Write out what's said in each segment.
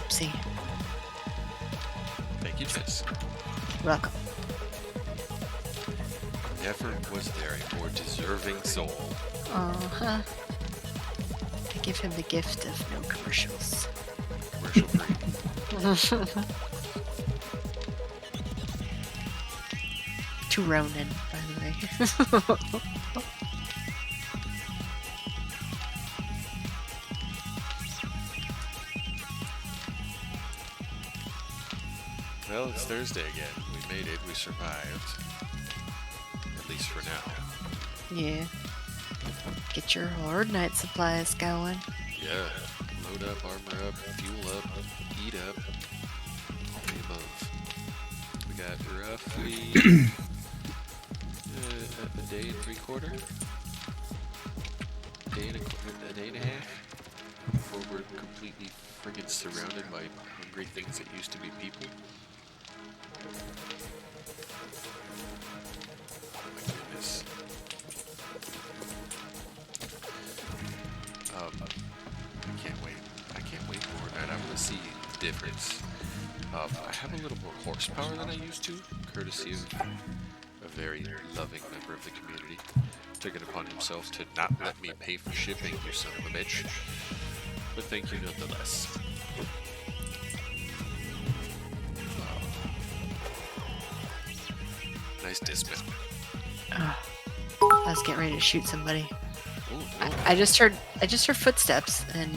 See. Thank you, Jess. Welcome. Never was there a more deserving soul. Uh-huh. I give him the gift of no commercials. Commercial free. To Ronan, by the way. Well, it's Thursday again. We made it. We survived. At least for now. Yeah. Get your Horde Night supplies going. Yeah. Load up, armor up, fuel up, eat up. All the above. We got roughly a day and 3/4. A day and a half. Before we're completely friggin' surrounded by hungry things that used to be people. Oh my goodness. I can't wait. I can't wait for it. I want to see the difference. I have a little more horsepower than I used to, courtesy of a very loving member of the community. Took it upon himself to not let me pay for shipping, you son of a bitch. But thank you nonetheless. Nice dismount. I was getting ready to shoot somebody. Ooh, I just heard footsteps and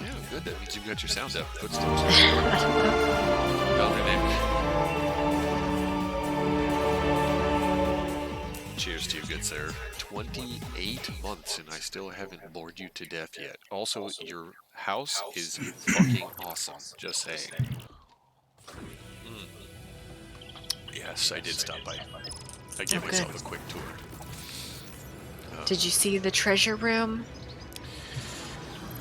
yeah, good. That means you've got your sound out. Footsteps. Elder Nick. Cheers to you, good sir. 28 months and I still haven't bored you to death yet. Also, your house is fucking awesome. Just saying. Yes, I did stop by. I gave myself a quick tour. Did you see the treasure room?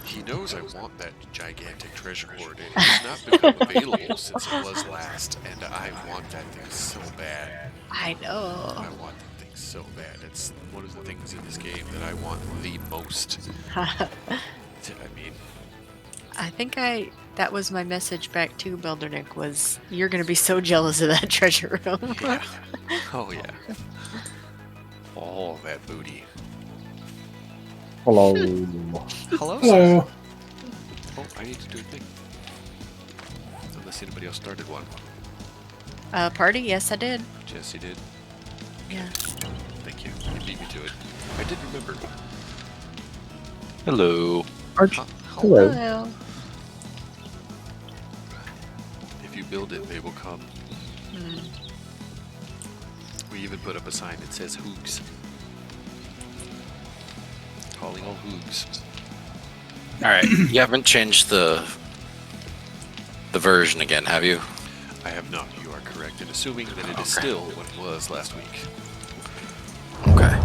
He knows I want that gigantic treasure hoard. It has not become available since it was last, and I want that thing so bad. I know. I want that thing so bad. It's one of the things in this game that I want the most. I mean, I think that was my message back to Beldernick was you're gonna be so jealous of that treasure room. yeah. Oh yeah. All that booty. Hello. Hello. Hello. Oh, I need to do a thing. Unless anybody else started one. Party? Yes, I did. Jesse did. Yeah. Thank you. You beat me to it. I did remember. Hello. Arch. Hello. Hello. If you build it, they will come. We even put up a sign that says Hoogs. Calling all Hoogs. Alright, you haven't changed the version again, have you? I have not. You are correct in assuming that it is still what it was last week. Okay.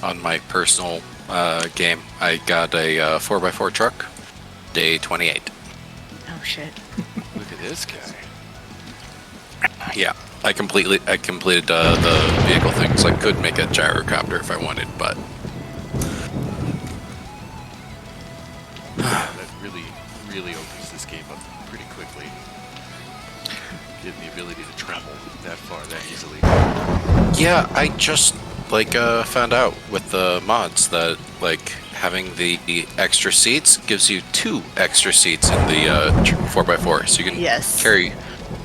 On my personal game, I got a 4x4 truck, day 28. Oh shit. Look at this guy. Yeah, I completed the vehicle things. I could make a gyrocopter if I wanted, but That really opens this game up pretty quickly. Getting the ability to travel that far that easily. yeah, I just found out with the mods that having the extra seats gives you 2 extra seats in the 4x4, so you can Yes. carry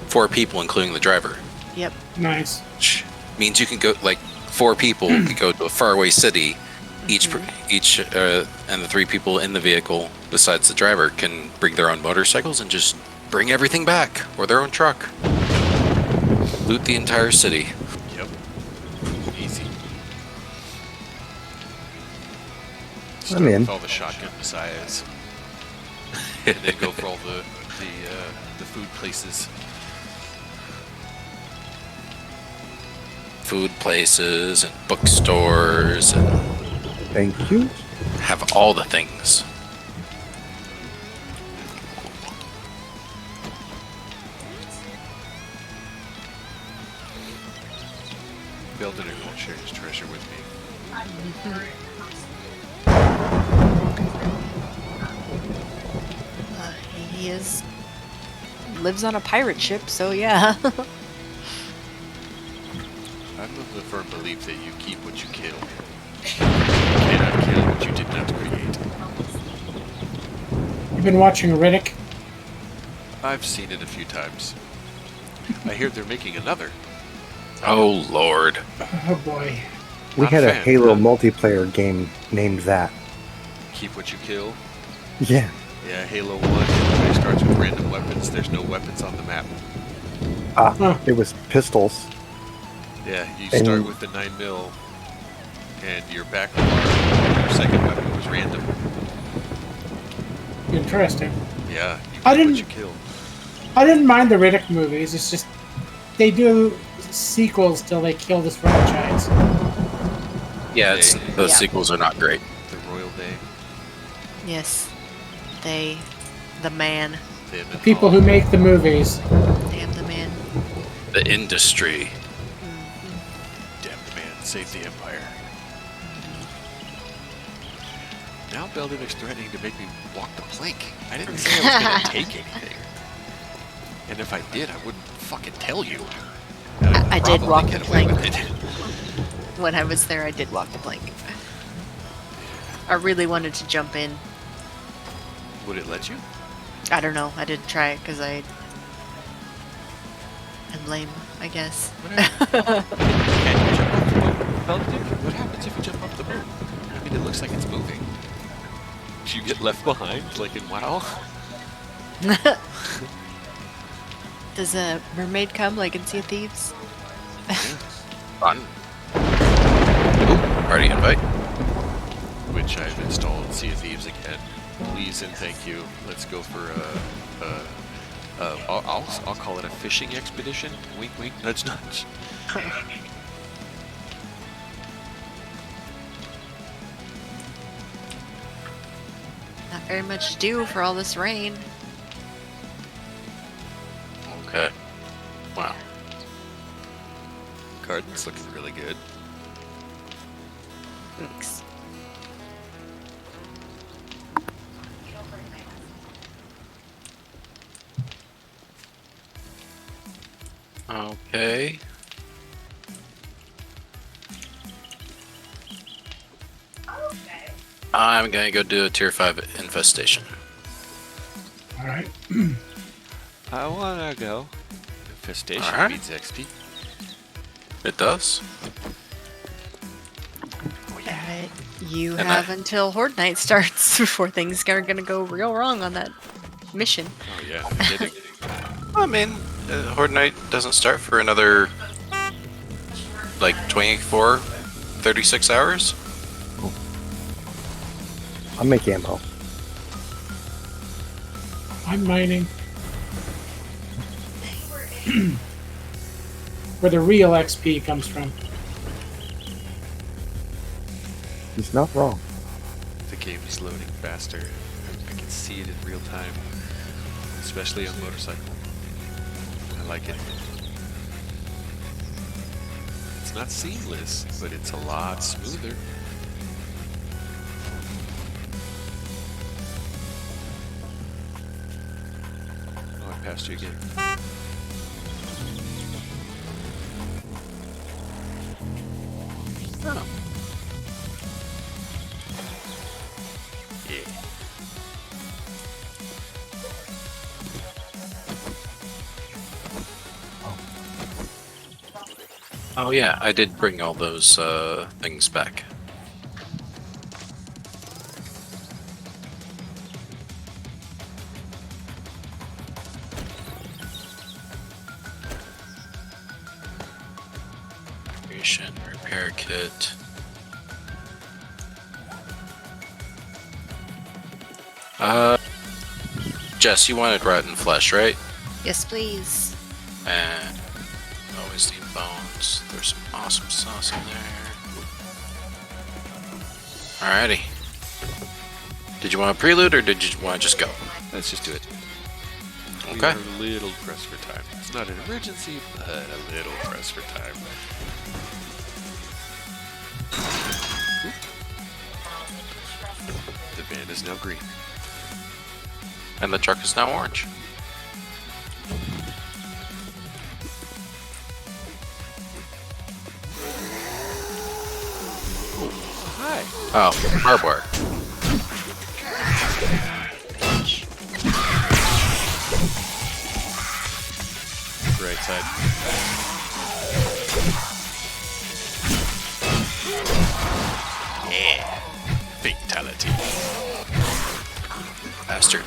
4 people, including the driver. Yep. Nice. Which means you can go 4 people can go to a faraway city. Each and the 3 people in the vehicle, besides the driver, can bring their own motorcycles and just bring everything back, or their own truck. Loot the entire city. Yep. Easy. I'm in. With all the shotgun messiahs. And then go for all the food places. Food places and bookstores and Thank you. have all the things. Building a share his treasure with me. He lives on a pirate ship, so yeah. I'm of the firm belief that you keep what you kill. You cannot kill what you did not create. You've been watching Riddick? I've seen it a few times. I hear they're making another. Oh Lord. Oh boy. We Not had a fan, Halo huh? multiplayer game named that. Keep what you kill. Yeah. Yeah, Halo 1 everybody starts with random weapons. There's no weapons on the map. Huh. It was pistols. Yeah, you And- start with the 9mm, and your back your second weapon was random. Interesting. Yeah, you I keep didn't- what you kill. I didn't mind the Riddick movies. It's just they do sequels till they kill this franchise. Yeah, the Yeah. sequels are not great. The Royal Day. Yes. The man. Them and People all. who make the movies. Damn the man. The industry. Damn the man, save the Empire. Now Belden's threatening to make me walk the plank. I didn't say I was going to take anything. And if I did, I wouldn't fucking tell you. And I'd I did probably walk get the away plank. with it. When I was there, I did walk the plank. I really wanted to jump in. Would it let you? I don't know. I did try it because I'm lame, I guess. What happens? Can you jump off the boat, Belden? What happens if you jump off the boat? I mean, it looks like it's moving. Do you get left behind, like in WoW? Does a mermaid come like in Sea of Thieves? Fun. Ooh, party invite. Which I've installed Sea of Thieves again. Please and thank you. Let's go for I'll call it a fishing expedition. Wink, wink, nudge, nudge. Not very much to do for all this rain. Okay. Wow. Garden's looking really good. Thanks. Okay. I'm gonna go do a tier 5 infestation. All right. I wanna go. Infestation Alright. means XP. It does. You And have until Horde Night starts before things are gonna go real wrong on that mission. Oh yeah, no kidding. I mean, Horde Night doesn't start for another, like, 24, 36 hours? I'll make ammo. I'm mining. Where the real XP comes from. He's not wrong. The game is loading faster. I can see it in real time, especially on motorcycle. I like it. It's not seamless, but it's a lot smoother. Oh, I passed you again. Oh. Yeah. Oh yeah, I did bring all those things back. Repair kit. Jess, you wanted rotten flesh, right? Yes, please. And always need bones. There's some awesome sauce in there. Alrighty. Did you want a prelude or did you want to just go? Let's just do it. We Okay. are a little pressed for time. It's not an emergency, but a little pressed for time. band is now green. And the truck is now orange. Hi. Oh, barbed wire. Right side. Yeah. Fatality. Bastard.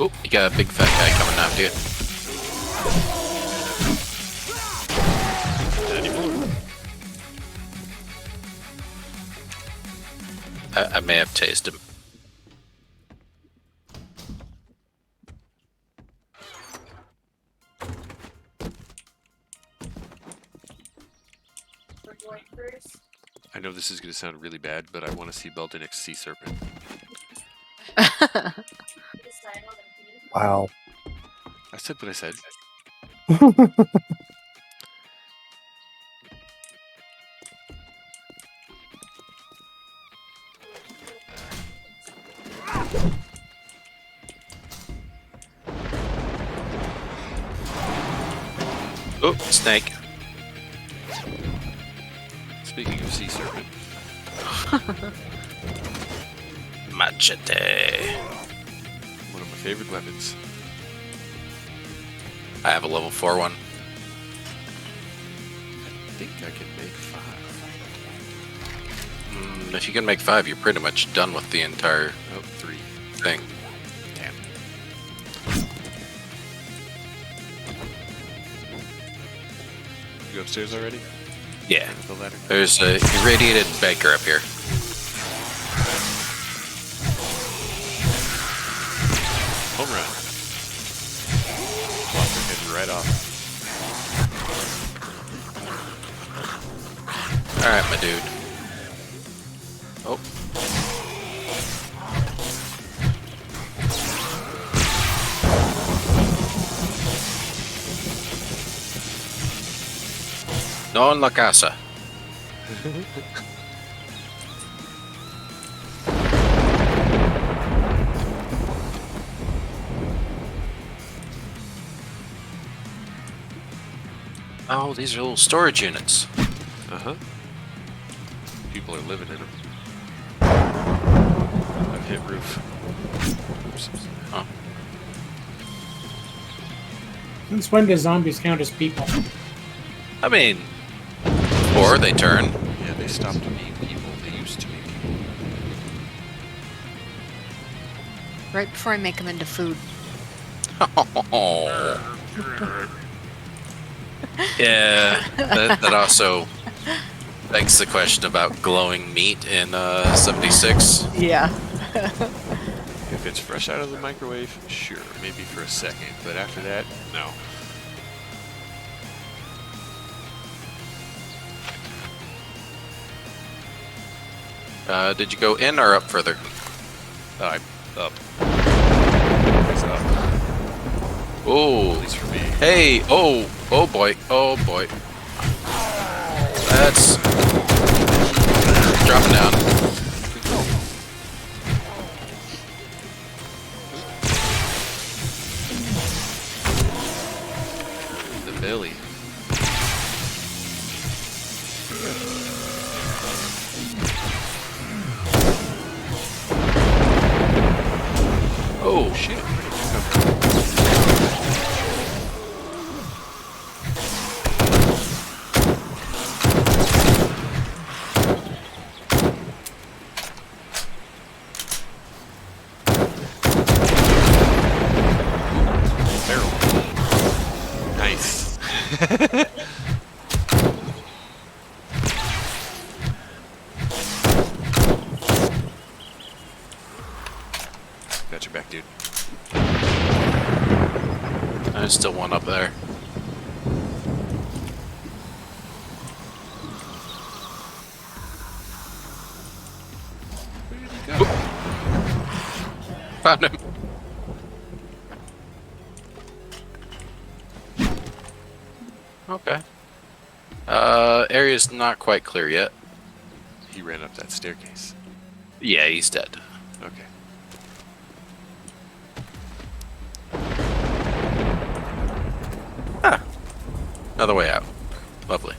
Oh, you got a big fat guy coming after you. I may have tasted him. I know this is going to sound really bad, but I want to see Beldenix Sea Serpent. Wow. I said what I said. Oh, snake. Speaking of Sea Serpent, Machete. one of my favorite weapons. I have a level 4 one. I think I can make 5. If you can make 5, you're pretty much done with the entire Oh, 3. thing. Damn. You go upstairs already? Yeah. Up the ladder? There's a irradiated baker up here. Home run. Lost her head right off. Alright, my dude. Oh. No en la casa. Oh, these are little storage units. Uh-huh. People are living in them. I've hit roof. Oops. Oh. Since when do zombies count as people? I mean, or they turn. Yeah, they stopped being people. They used to be people. Right before I make them into food. Oh. Yeah, that also begs the question about glowing meat in 76. Yeah. If it's fresh out of the microwave, sure, maybe for a second. But after that, no. Did you go in or up further? Up. It's up. At Oh, least for me. hey, oh boy, oh boy. That's dropping down. The belly. Oh shit! Where did you come from? Barrel. Nice. Got your back, dude. There's still one up there. go. Found him. Okay. Area's not quite clear yet. He ran up that staircase. Yeah, he's dead. Okay. Another way out. Lovely.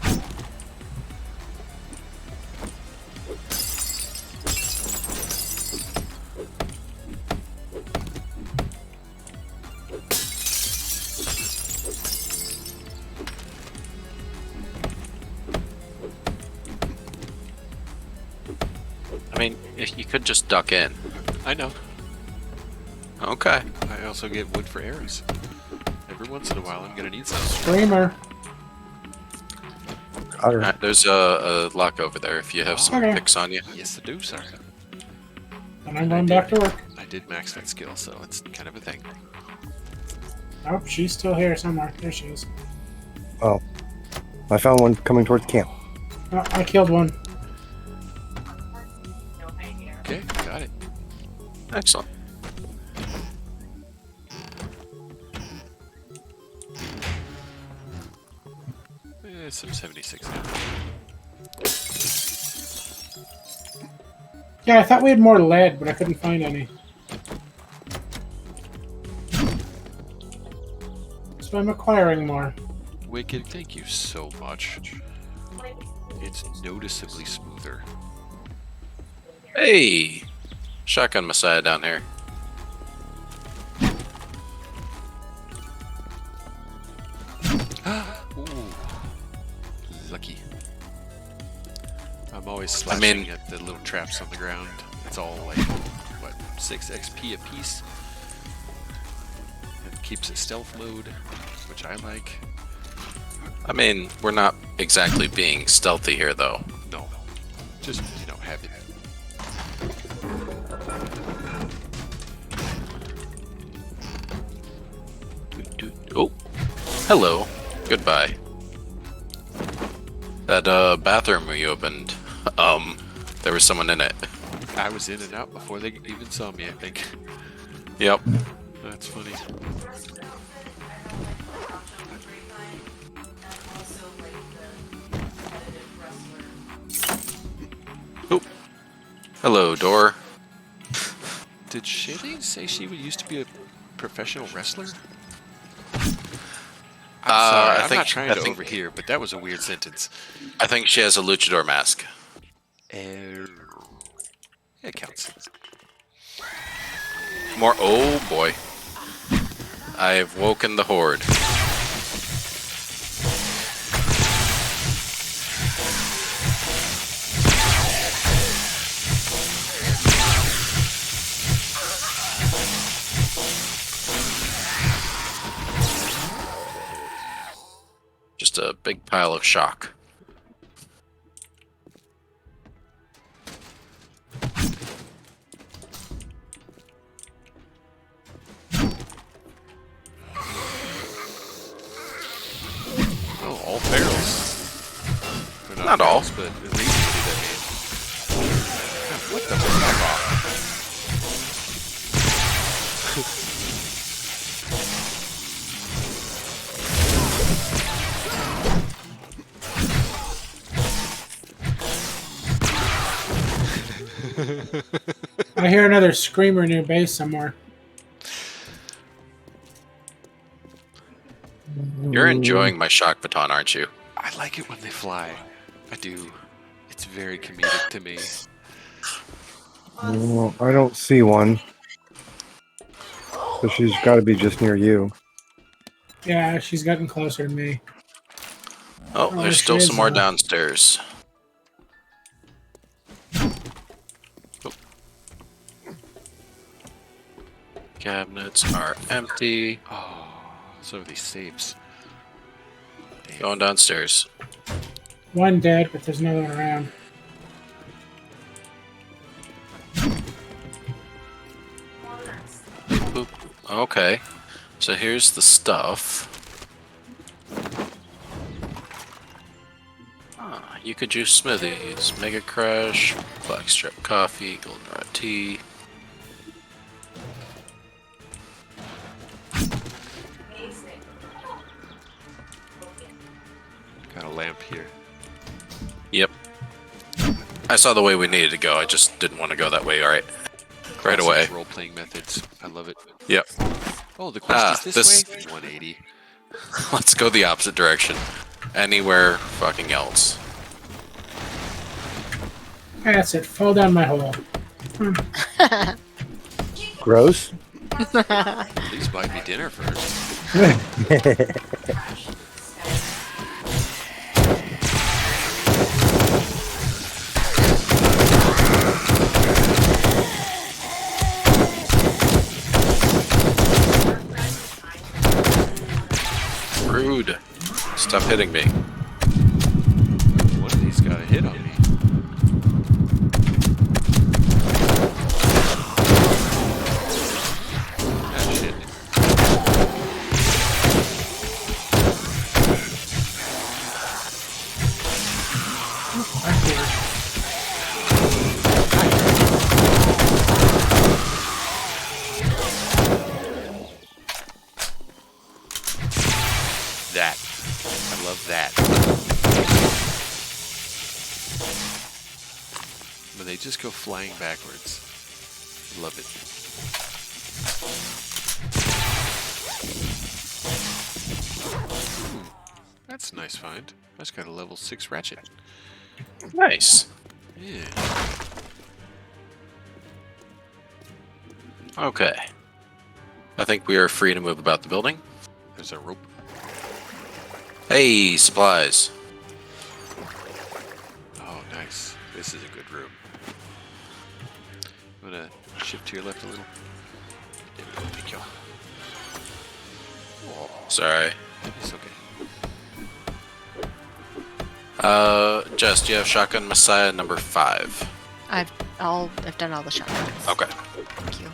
I mean, if you could just duck in. I know. Okay. I also get wood for arrows. Every once in a while, I'm gonna need some. Screamer. Got her. Alright, there's a lock over there if you have some Okay. picks on you. Yes, I do, sir. And I'm going back to work. I did max that skill, so it's kind of a thing. Oh, she's still here somewhere. There she is. Oh. I found one coming towards camp. Oh, I killed one. Okay, got it. Excellent. Some 76 now. Yeah, I thought we had more lead, but I couldn't find any. So I'm acquiring more. Wicked, thank you so much. It's noticeably smoother. Hey! Shotgun Messiah down here. Ooh. Lucky. I'm always slashing at the little traps on the ground. It's all like, what, 6 XP a piece? It keeps it stealth mode, which I like. I mean, we're not exactly being stealthy here, though. No. Just, you know, have it. Oh, hello. Goodbye. That bathroom we opened, there was someone in it. I was in and out before they even saw me, I think. Yep. That's funny. Oh, hello, door. Did Shailene say she used to be a professional wrestler? I'm sorry, I I'm think- not trying I to think- overhear, but that was a weird sentence. I think she has a luchador mask. It counts. More. Oh boy. I've woken the horde. Just a big pile of shock. Oh, all barrels. They're Not all. barrels, but reasonably that mean. What the fuck? I hear another screamer near base somewhere. You're enjoying my shock baton, aren't you? I like it when they fly. I do. It's very comedic to me. Well, I don't see one. So she's got to be just near you. Yeah, she's gotten closer to me. Oh, Oh, there's she still is, some more huh? downstairs. Oh. Cabinets are empty. Oh, so are these safes. Damn. Going downstairs. One dead, but there's another one around. Boop. Okay. So here's the stuff. Ah, You could juice smoothies, Mega Crush, Blackstrap Coffee, Goldenrod Tea. Got a lamp here. Yep. I saw the way we needed to go. I just didn't want to go that way. All right. Right away. Role-playing methods. I love it. Yep. Oh, the quest is this way? 180. Let's go the opposite direction. Anywhere fucking else. That's it. Fall down my hole. Gross. At least buy me dinner first. Rude. Stop hitting me. One of these got a hit on me. Ah, shit. That. I love that. When they just go flying backwards. Love it. That's a nice find. I just got a level 6 ratchet. Nice. Yeah. Okay. I think we are free to move about the building. There's a rope. Hey, supplies. Oh, nice. This is a good room. I'm gonna shift to your left a little. There we go. Thank you. Oh, Sorry. it's okay. Jess, do you have Shotgun Messiah number 5? I've done all the shotguns. Okay. Thank you.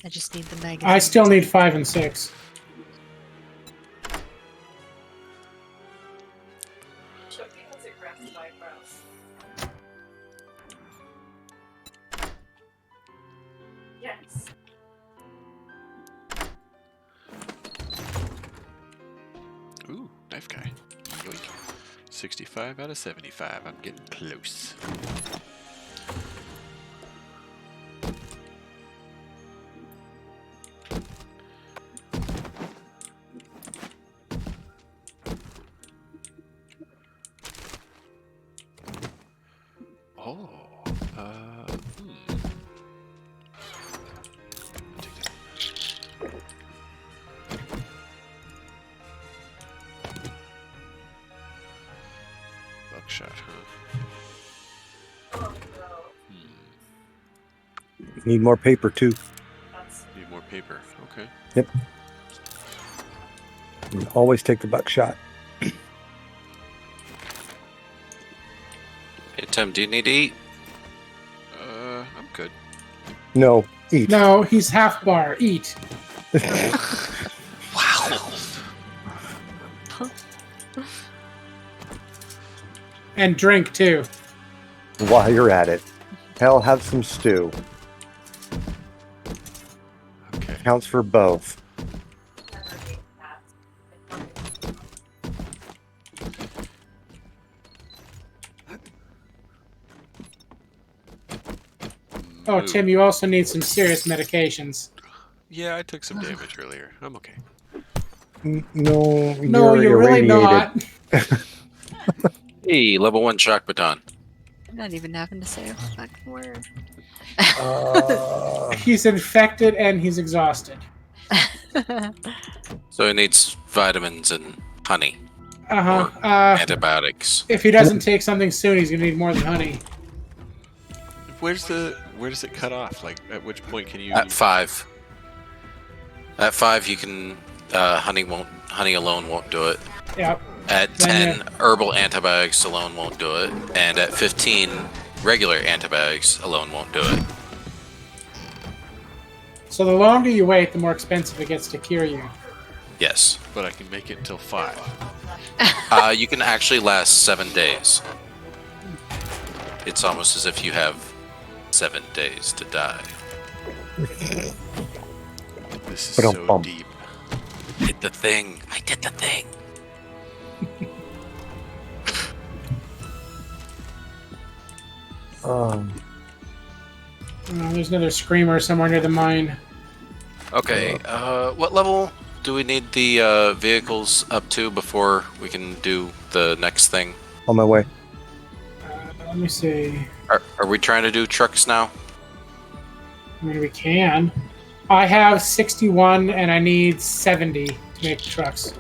I just need the magazine. I still need 5 and 6. Yes. Ooh, knife guy. Yoink. 65 out of 75. I'm getting close. Oh, Take that. Buckshot, huh? Need more paper too. Need more paper. Okay. And always take the buckshot. Hey, Tim, do you need to eat? I'm good. No, eat. No, he's half bar. Eat. Wow. And drink, too. While you're at it, hell, have some stew. Okay. Counts for both. Oh, Move. Tim, you also need some serious medications. Yeah, I took some damage earlier. I'm okay. No, No, you're really irradiated. not. Hey, level 1 shock baton. I'm not even having to say a fucking word. He's infected and he's exhausted. So he needs vitamins and honey. Uh-huh. Or antibiotics. If he doesn't take something soon, he's gonna need more than honey. Where does it cut off? Like, at which point can you? At 5. At 5, you can. Honey alone won't do it. Yep. At Then 10, herbal antibiotics alone won't do it. And at 15, regular antibiotics alone won't do it. So the longer you wait, the more expensive it gets to cure you. Yes. but I can make it until 5. You can actually last 7 days. It's almost as if you have 7 days to die. This is But so bum. deep. Did the thing. I did the thing. There's another screamer somewhere near the mine. Okay, what level do we need the vehicles up to before we can do the next thing? On my way. Let me see. Are we trying to do trucks now? I mean, we can. I have 61 and I need 70 to make trucks.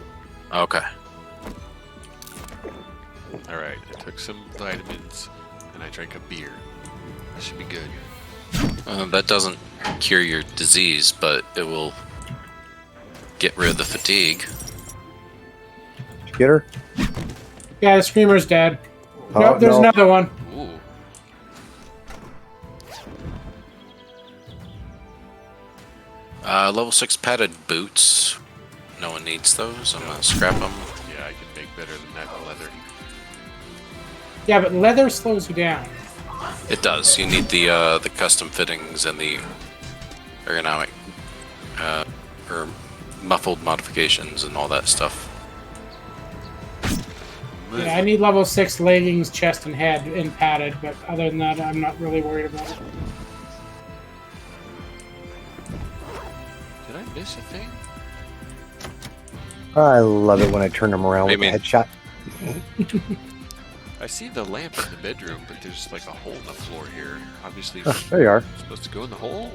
Okay. Alright, I took some vitamins and I drank a beer. That should be good. That doesn't cure your disease, but it will get rid of the fatigue. Get her? Yeah, the screamer's dead. Oh, Nope, there's no. another one. Ooh. Level 6 padded boots. No one needs those. I'm gonna scrap them. Yeah, I can make better than that leather. Yeah, but leather slows you down. It does. You need the custom fittings and the ergonomic or muffled modifications and all that stuff. Yeah, I need level 6 leggings, chest, and head in padded, but other than that, I'm not really worried about it. Did I miss a thing? I love it when I turn them around with a Maybe. headshot. I see the lamp in the bedroom, but there's like a hole in the floor here. Obviously, There you are. supposed to go in the hole?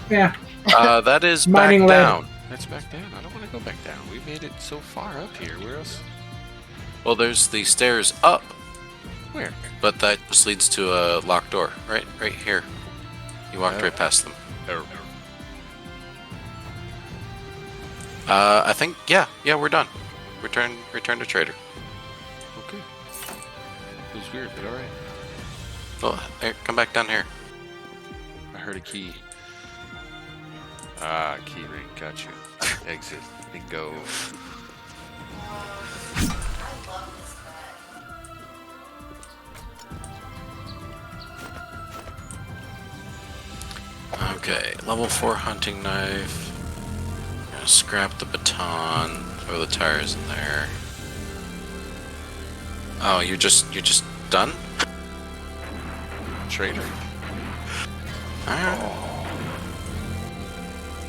Yeah, That is back Mining lead. down. That's back down. I don't want to go back down. We made it so far up here. Where else? Well, there's the stairs up, Where? but that just leads to a locked door. Right here. You walked Oh. right past them. Oh. I think yeah, we're done. Return to trader. Okay. It was weird, but alright. Well, here, come back down here. I heard a key. Ah, key ring. Got you. Exit. Bingo. Okay, level 4 hunting knife. Gonna scrap the baton. Throw the tires in there. Oh, you're just done? Trader. Alright.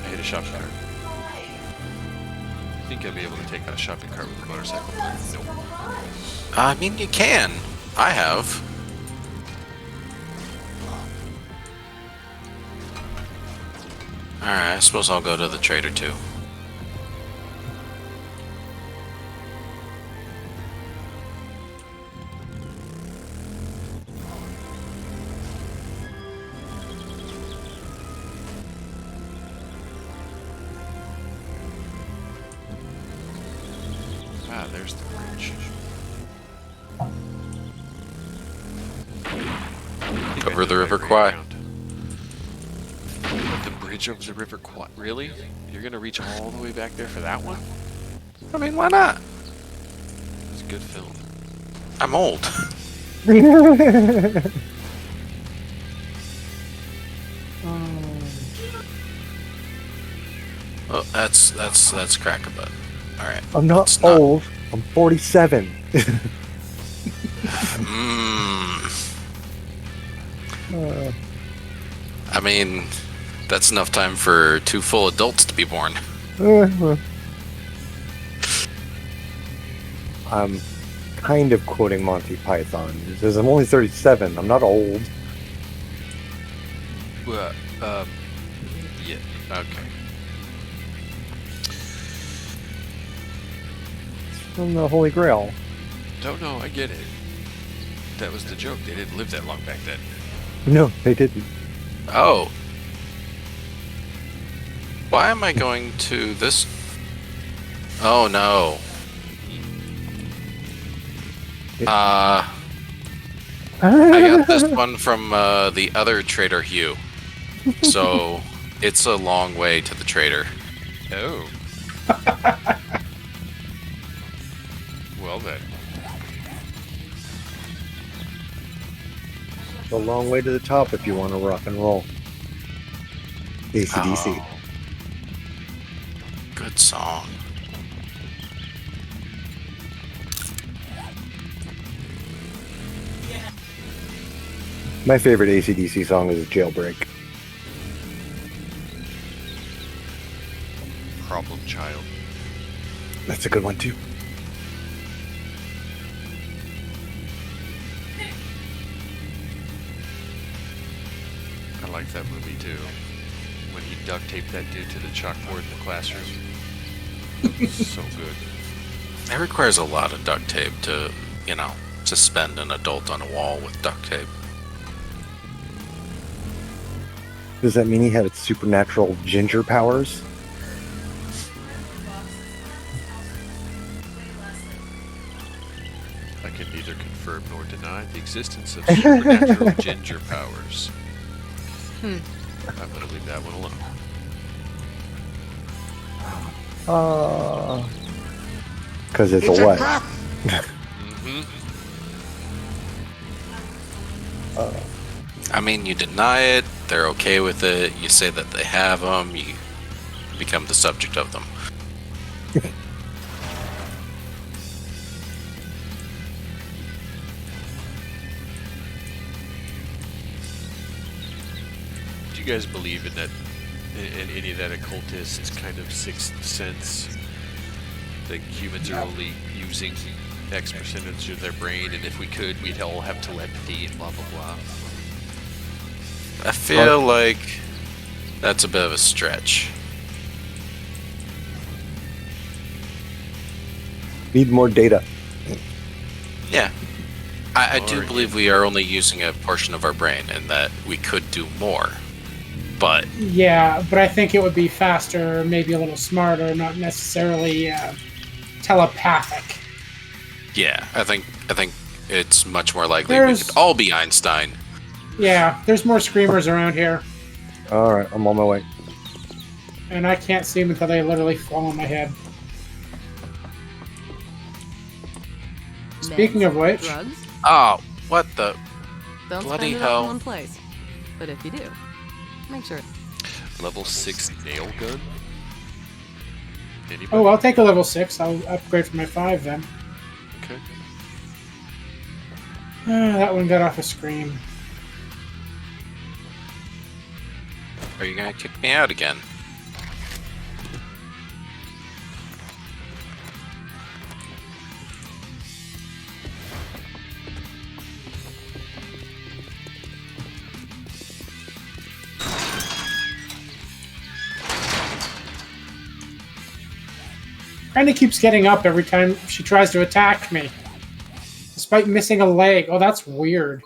I hit a shopping cart. I think I'd be able to take out a shopping cart with a motorcycle. Nope. I mean, you can. I have. Alright, I suppose I'll go to the trader too. Ah, there's the bridge. I think I Over did the right River way Kwai. around. The bridge over the River Kwai? Really? You're gonna reach all the way back there for that one? I mean, why not? It's a good film. I'm old. Oh, that's Crackabutt. Alright. I'm not It's not- old. I'm 47. I mean, that's enough time for 2 full adults to be born. I'm kind of quoting Monty Python. He says, I'm only 37. I'm not old. Well, yeah. Okay. From the Holy Grail. Don't know, I get it. That was the joke. They didn't live that long back then. No, they didn't. Oh. Why am I going to this? Oh no. I got this one from the other trader Hugh. So it's a long way to the trader. Oh. Well then. It's a long way to the top if you want to rock and roll. AC/DC. Oh, good song. My favorite AC/DC song is Jailbreak. Problem Child. That's a good one too. I like that movie too. When he duct taped that dude to the chalkboard in the classroom. So good. It requires a lot of duct tape to, suspend an adult on a wall with duct tape. Does that mean he had supernatural ginger powers? I can neither confirm nor deny the existence of supernatural ginger powers. I'm gonna leave that one alone. Because it's a what? Mm-hmm. I mean, you deny it, they're okay with it, you say that they have them, you become the subject of them. Do you guys believe in that? In any of that occultist kind of sixth sense? That humans are only using X percentage of their brain, and if we could, we'd all have telepathy and blah blah blah. I feel like that's a bit of a stretch. Need more data. Yeah. I do Or- believe we are only using a portion of our brain and that we could do more. But Yeah, but I think it would be faster, maybe a little smarter, not necessarily telepathic. yeah, I think it's much more likely There's- we could all be Einstein. Yeah, there's more screamers around here, Alright, I'm on my way. and I can't see them until they literally fall on my head. Speaking Meds, of which, drugs, Oh, what the? don't Bloody spend it hell. all in one place. But if you do, make sure. Level 6 nail gun? Anybody? oh, I'll take a level 6. I'll upgrade from my 5 then. Okay. That one got off a scream. Are you gonna kick me out again? Kinda keeps getting up every time she tries to attack me. Despite missing a leg. Oh, that's weird.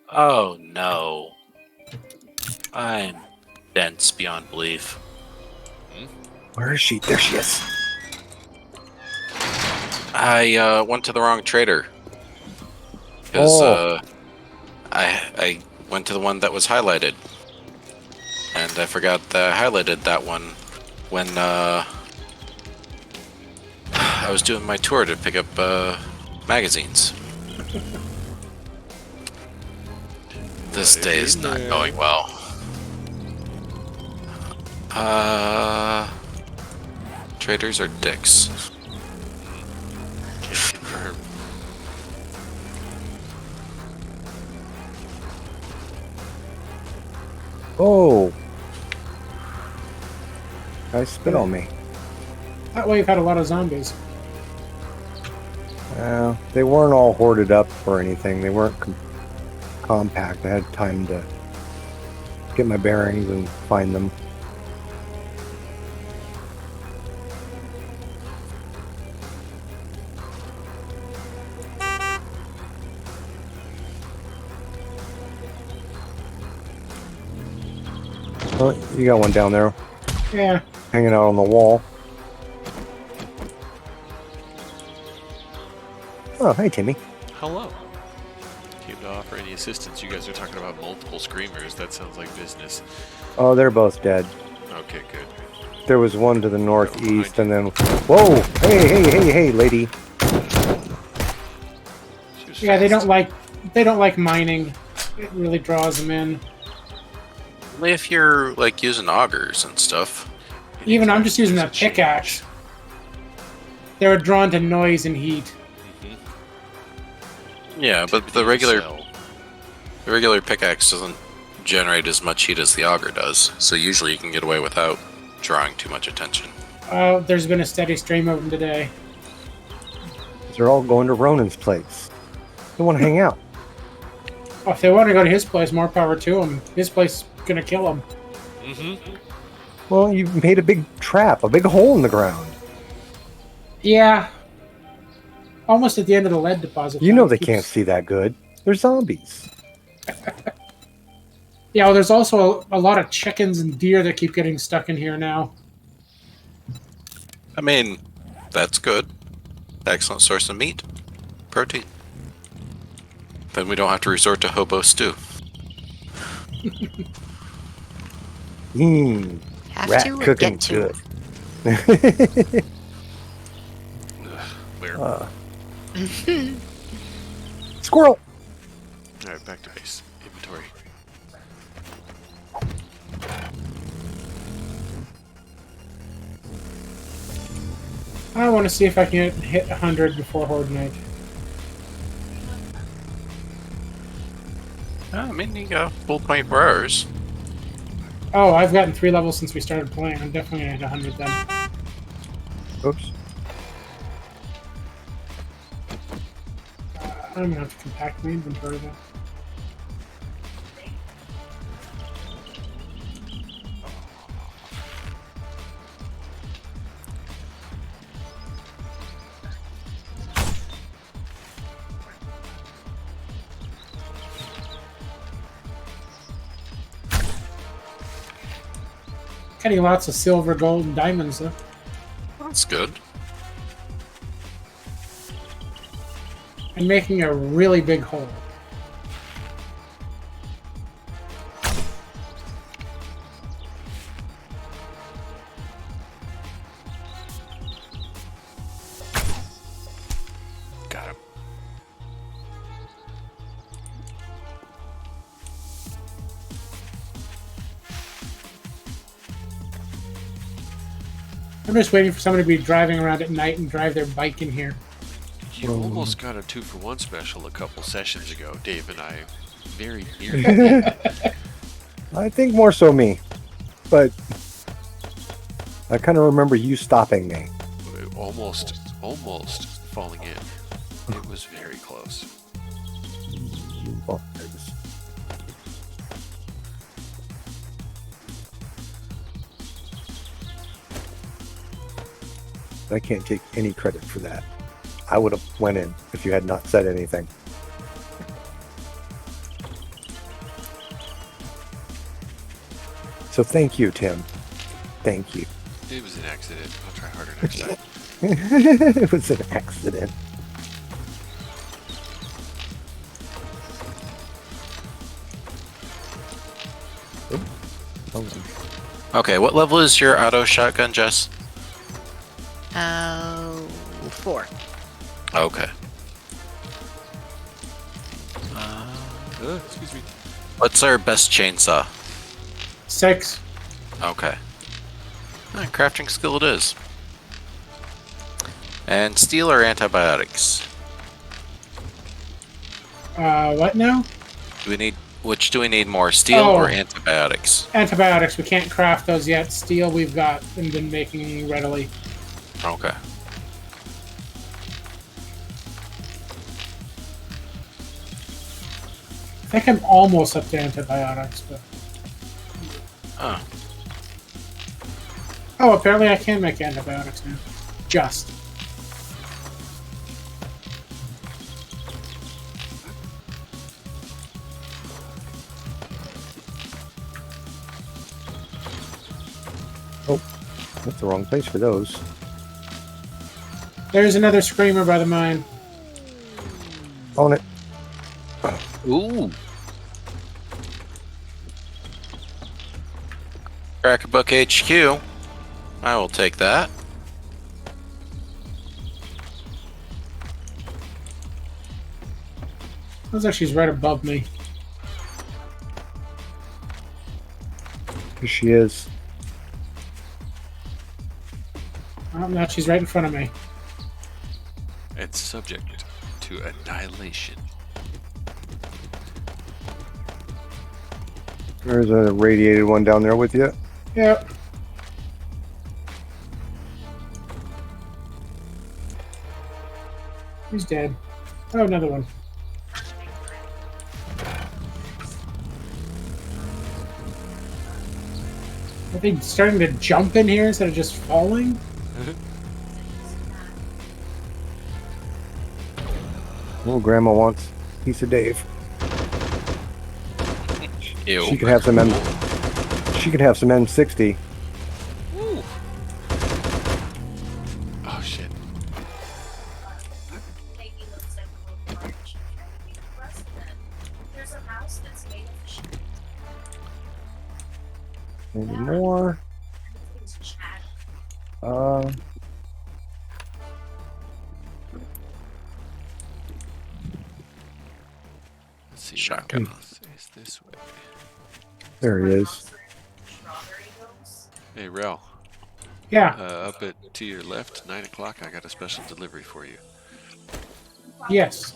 Oh no. I'm dense beyond belief. Where is she? There she is. I went to the wrong trader. Because Oh. I went to the one that was highlighted. And I forgot that I highlighted that one when I was doing my tour to pick up magazines. This day is not going well. Traders are dicks. Can't confirm. Oh. Guys spit on me. That way you've had a lot of zombies. They weren't all hoarded up or anything. They weren't compact. I had time to get my bearings and find them. Oh, you got one down there, Yeah. hanging out on the wall. Oh, hi, Timmy. Hello. Came to offer any assistance. You guys are talking about multiple screamers. That sounds like business. Oh, they're both dead. Okay, good. There was one to the northeast, and then whoa! Hey, lady! She was Yeah, they fast. don't like mining. It really draws them in. Only if you're like using augers and stuff. Even I'm just using There's that a change. pickaxe. They were drawn to noise and heat. Yeah, but the regular pickaxe doesn't generate as much heat as the auger does, so usually you can get away without drawing too much attention. There's been a steady stream of them today. They're all going to Ronan's place. They want to hang out. Oh, if they want to go to his place, more power to them. His place is gonna kill them. Well, you made a big trap, a big hole in the ground. Yeah. Almost at the end of the lead deposit. You know they Keeps- can't see that good. They're zombies. Yeah, well, there's also a lot of chickens and deer that keep getting stuck in here now. I mean, that's good. Excellent source of meat, protein. Then we don't have to resort to hobo stew. Have Rat to or cooking get to. good. Where? Squirrel! Alright, back to base. Inventory. I want to see if I can hit 100 before Horde Night. I mean, you got full 24 hours. Oh, I've gotten 3 levels since we started playing. I'm definitely gonna hit 100 then. Oops. I'm gonna have to compact my inventory though. Getting lots of silver, gold, and diamonds though. That's good. And making a really big hole. Got him. I'm just waiting for somebody to be driving around at night and drive their bike in here. You almost got a 2-for-1 special a couple sessions ago, Dave and I. Very nearly did. I think more so me. But I kind of remember you stopping me. almost falling in. It was very close. Oh, there it is. I can't take any credit for that. I would have went in if you had not said anything. So thank you, Tim. Thank you. It was an accident. I'll try harder next time. It was an accident. Oh. Okay, what level is your auto shotgun, Jess? 4. Okay. Excuse me. What's our best chainsaw? 6. Okay. Crafting skill it is. And steel or antibiotics? What now? Which do we need more, steel or Oh. antibiotics? Antibiotics. We can't craft those yet. Steel we've got and been making readily. Okay. I think I'm almost up to antibiotics, but Oh. oh, apparently I can make antibiotics now. Just. Oh, that's the wrong place for those. There's another screamer by the mine. On it. Ooh. Crackerbook HQ. I will take that. Looks like she's right above me. Here she is. Oh, no, she's right in front of me. And subject to annihilation. There's a radiated one down there with you. Yep. He's dead. Oh, another one. Are they starting to jump in here instead of just falling? Oh, Grandma wants a piece of Dave. Ew. She could have some She could have some M60. Ooh. Oh shit. Maybe more. Let's see. Shotgun. Is this way? There he is. Hey, Rel. Yeah. Up to your left, 9 o'clock. I got a special delivery for you. Yes.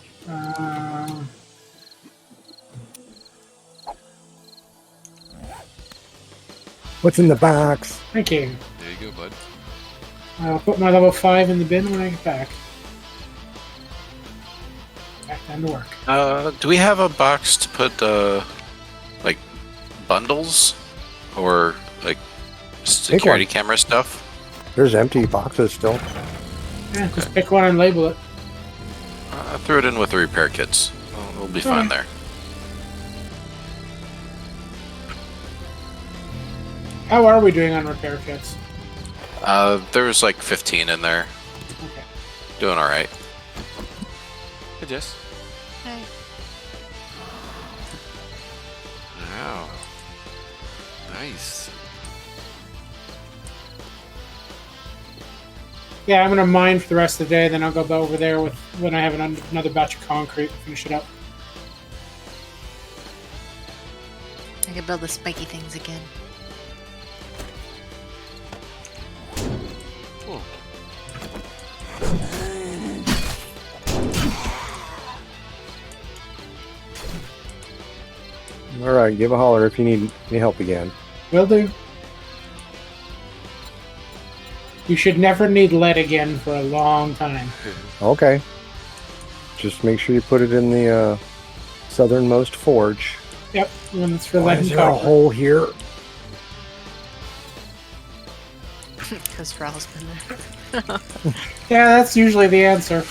What's in the box? Thank you. There you go, bud. I'll put my level 5 in the bin when I get back. Back down to work. Do we have a box to put like bundles or like security camera stuff? There's empty boxes still. Yeah, just pick one and label it. I threw it in with the repair kits. We'll be fine there. How are we doing on repair kits? There was like 15 in there. Okay. Doing all right. Hey, Jess. Hey. Wow. Nice. Yeah, I'm gonna mine for the rest of the day, then I'll go over there with when I have another batch of concrete, finish it up. I can build the spiky things again. Cool. All right, give a holler if you need any help again. Will do. You should never need lead again for a long time. Okay. Just make sure you put it in the southernmost forge. Yep, one that's for Why lead is and there a copper. hole here? Because Fral's been there. Yeah, that's usually the answer.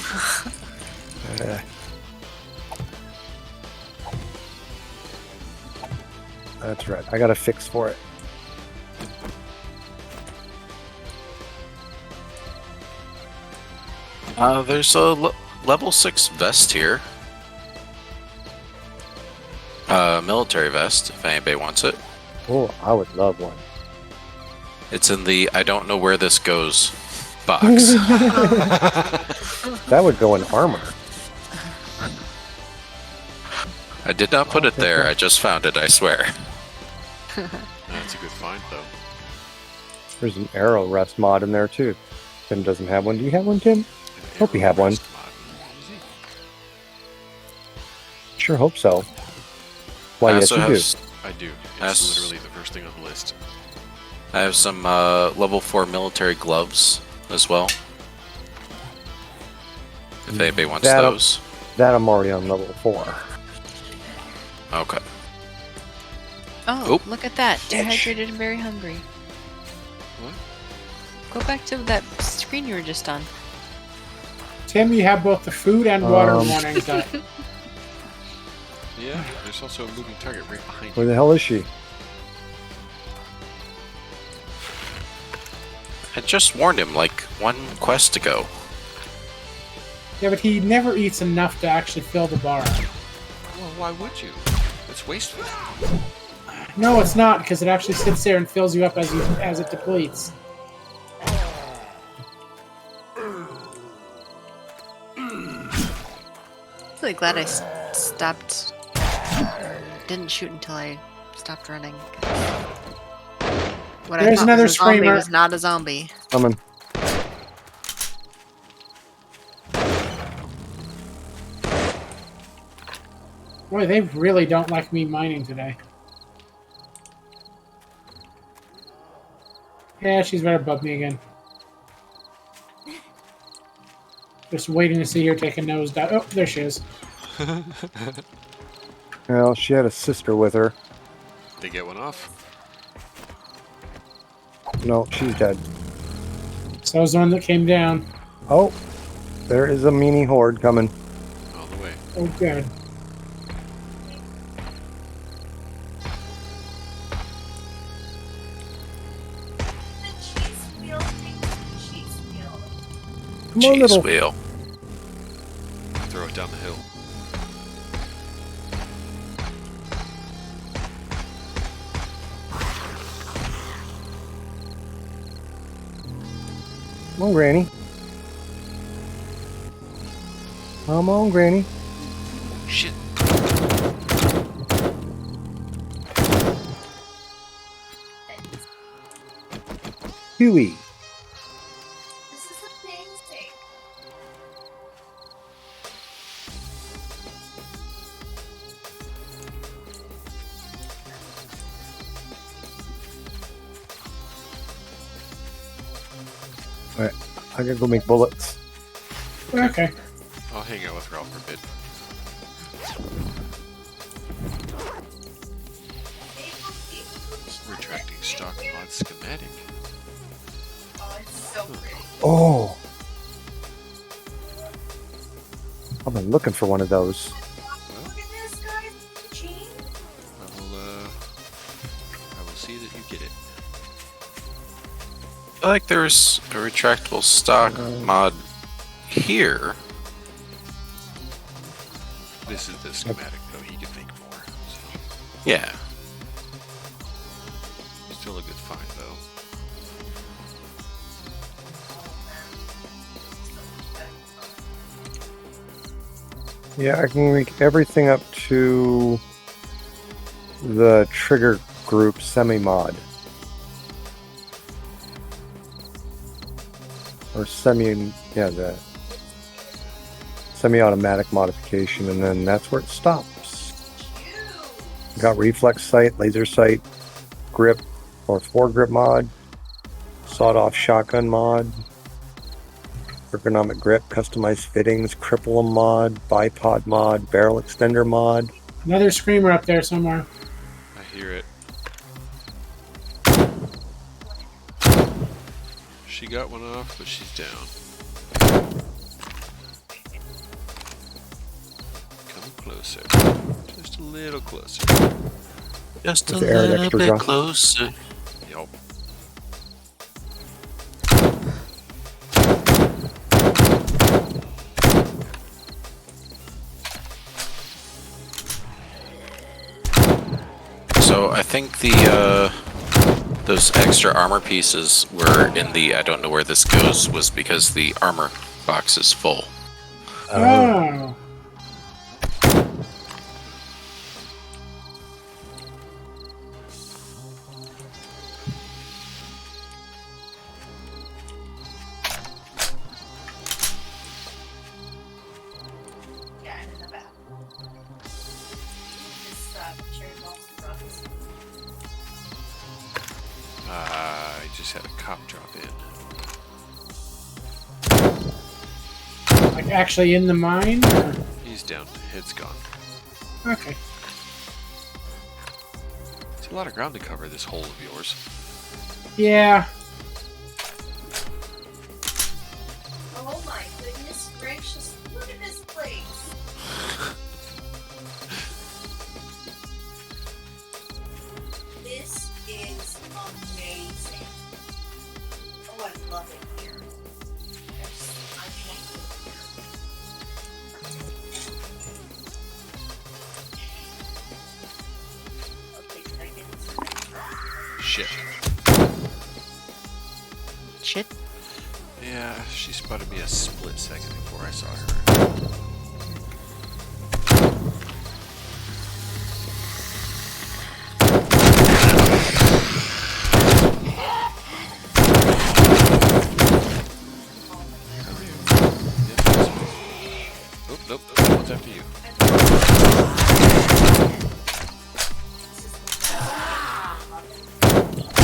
That's right. I got a fix for it. There's a level 6 vest here. Military vest, if anybody wants it. Oh, I would love one. It's in the I don't know where this goes box. That would go in armor. I did not put it there. I just found it, I swear. That's a good find, though. There's an arrow rust mod in there too. Tim doesn't have one. Do you have one, Tim? Hope you have one. Sure hope so. Why, yes, you do. I do. That's- It's literally the first thing on the list. I have some level 4 military gloves as well. If anybody wants That'll- those. That I'm already on level 4. Okay. Oh, Oop. look at that. Dehydrated and very hungry. What? Go back to that screen you were just on. Tim, you have both the food and water Um, warnings up. Yeah, there's also a moving target right behind Where you. the hell is she? I just warned him like one quest to go. Yeah, but he never eats enough to actually fill the bar. Well, why would you? It's wasteful. No, it's not, because it actually sits there and fills you up as it depletes. I'm really glad I stopped. Didn't shoot until I stopped running. What I There's thought another was a zombie screamer. was not a zombie. Coming. Boy, they really don't like me mining today. Yeah, she's right above me again. Just waiting to see her take a nosedive. Oh, there she is. Well, she had a sister with her. They get one off. No, she's dead. So I was the one that came down. Oh, there is a meanie horde coming. On the way. Oh, good. Come on, Jeez, little. wheel. Throw it down the hill. Come on, Granny. Come on, Granny. Shit. Huey. This is amazing. Alright, I gotta go make bullets. Okay. I'll hang out with Ralph for a bit. Retracting stock mod schematic. Oh, it's so pretty. Oh! I've been looking for one of those. Well, Look at this, guys. Gene. I will see that you get it. I feel like there's a retractable stock mod here. This is the schematic, though. He can make more. So, Yeah. still a good find, though. Yeah, I can make everything up to the trigger group semi-mod. Or the semi-automatic modification, and then that's where it stops. Got reflex sight, laser sight, grip or foregrip mod, sawed-off shotgun mod, ergonomic grip, customized fittings, cripple mod, bipod mod, barrel extender mod. Another screamer up there somewhere. I hear it. She got one off, but she's down. Come closer. Just a little closer. Just a With the air little extra bit drop. closer. Yup. So I think the those extra armor pieces were in the I don't know where this goes was because the armor box is full. Oh. Yeah, and in the back. This cherry blossom runs. I just had a cop drop in. Like actually in the mine? Or? He's down. Head's gone. Okay. It's a lot of ground to cover, this hole of yours. Yeah. Oh my goodness gracious, look at this place. This is amazing. Oh, I love it here. I can't live here. Okay, can I get this? shit. Shit. Yeah, she spotted me a split second before I saw her. Nope, nope, that one's after you.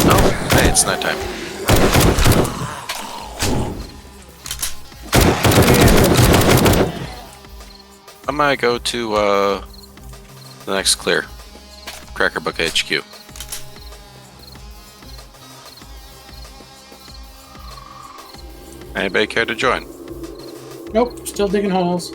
Oh, hey, it's nighttime. I might go to the next clear. Cracker Buck HQ. Anybody care to join? Nope, still digging holes.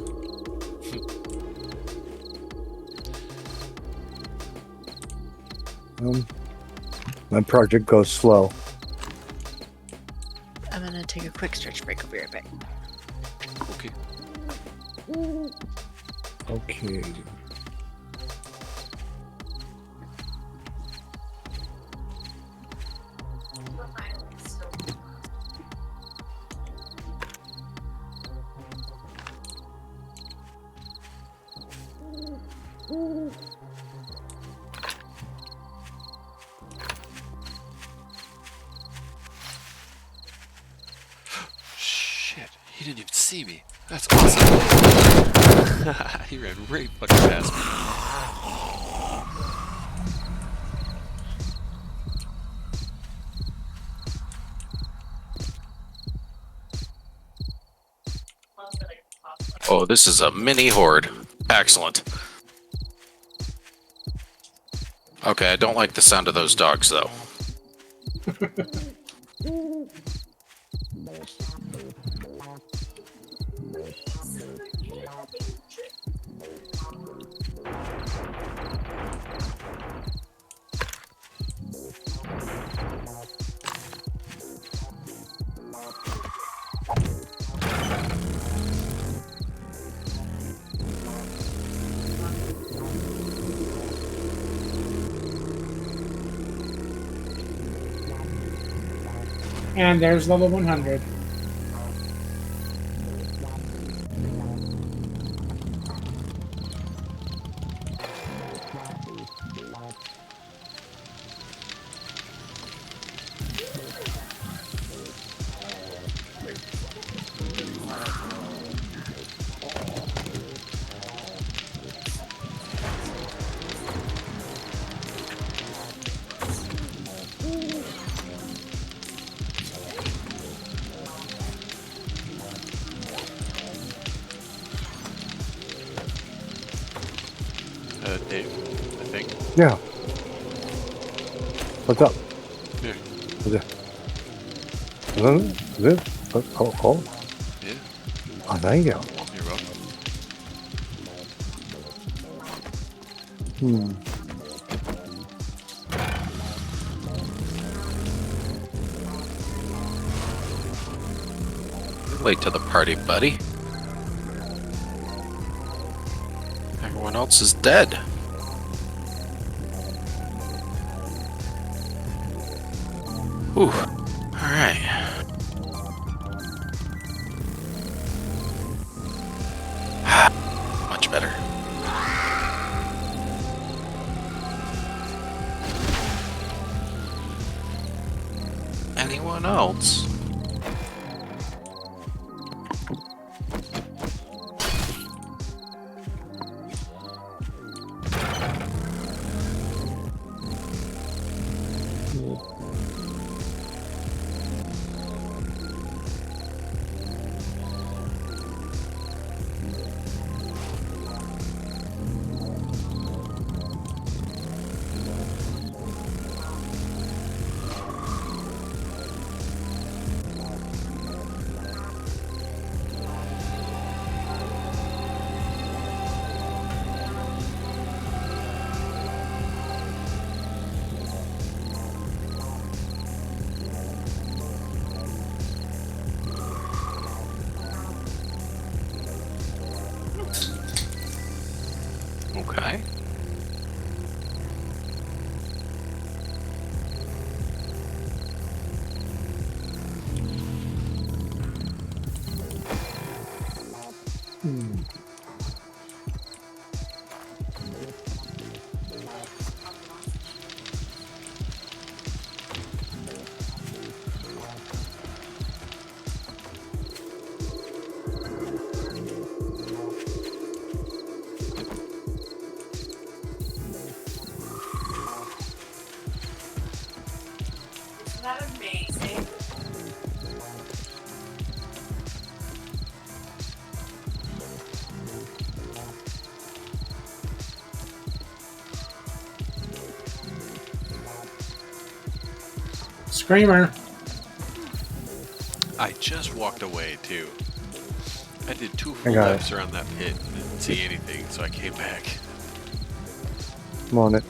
My project goes slow. I'm gonna take a quick stretch break. I'll be right back. Okay. Okay. Shit, he didn't even see me. That's awesome. He ran right fucking past me. Oh, this is a mini horde. Excellent. Okay, I don't like the sound of those dogs, though. And there's level 100. Dave, I think. Yeah. What's up? Here. Is it? Is it? Oh. Yeah, Oh, thank you. you're welcome. You're late to the party, buddy. Everyone else is dead. Ooh. Alright. Much better. Anyone else? Okay. Screamer. I just walked away too. I did 2 I full got laps around that pit and didn't see anything, so I came back. I'm on it.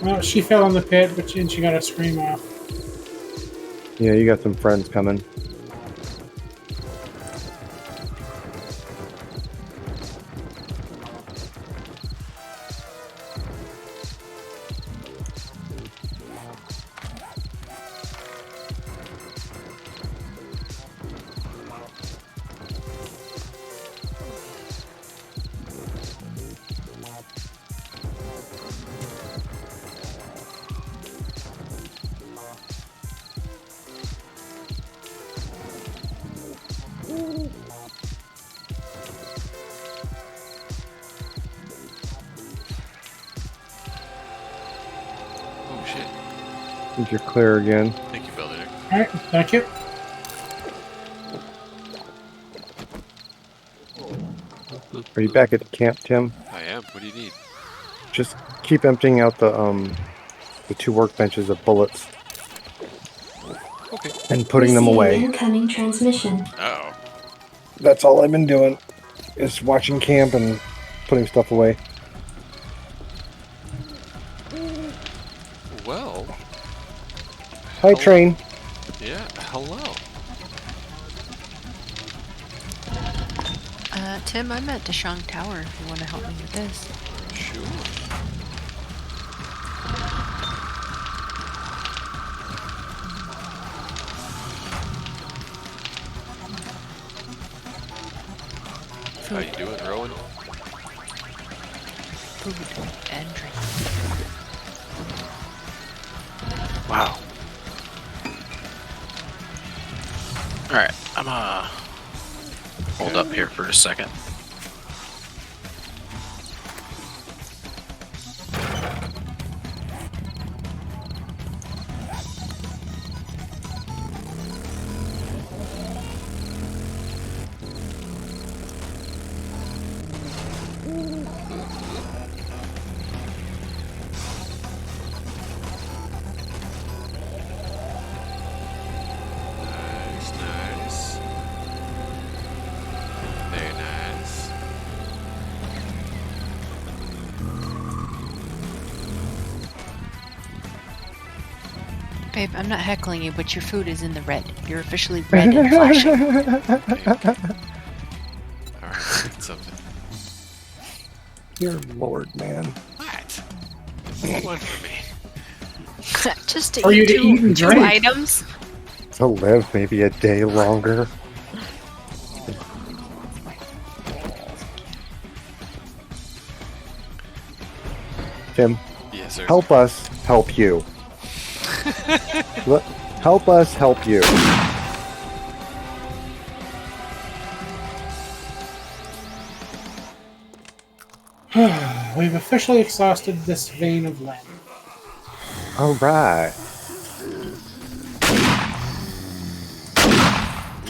Well, she fell in the pit, but she got a scream off. Yeah, you got some friends coming. Oh shit. I think you're clear again. Thank you, Belder. Alright, thank you. Are you back at the camp, Tim? I am. What do you need? Just keep emptying out the 2 workbenches of bullets Okay. and putting them away. Incoming transmission. Uh-oh. That's all I've been doing, is watching camp and putting stuff away. Well, Hi, train. yeah, hello. Tim, I'm at Deshang Tower if you want to help me with this. Sure. How you doing, Rowan? Food and drink. Wow. Alright, I'm hold up here for a second. Nice, nice. Very nice. Babe, I'm not heckling you, but your food is in the red. You're officially red and flashing. Alright, get something. Dear Lord, man. What? One for me. Just to For you eat to two, eat and two drink. items. To live maybe a day longer. Tim, Yes, sir. help us help you. Help us help you. We've officially exhausted this vein of land. All right.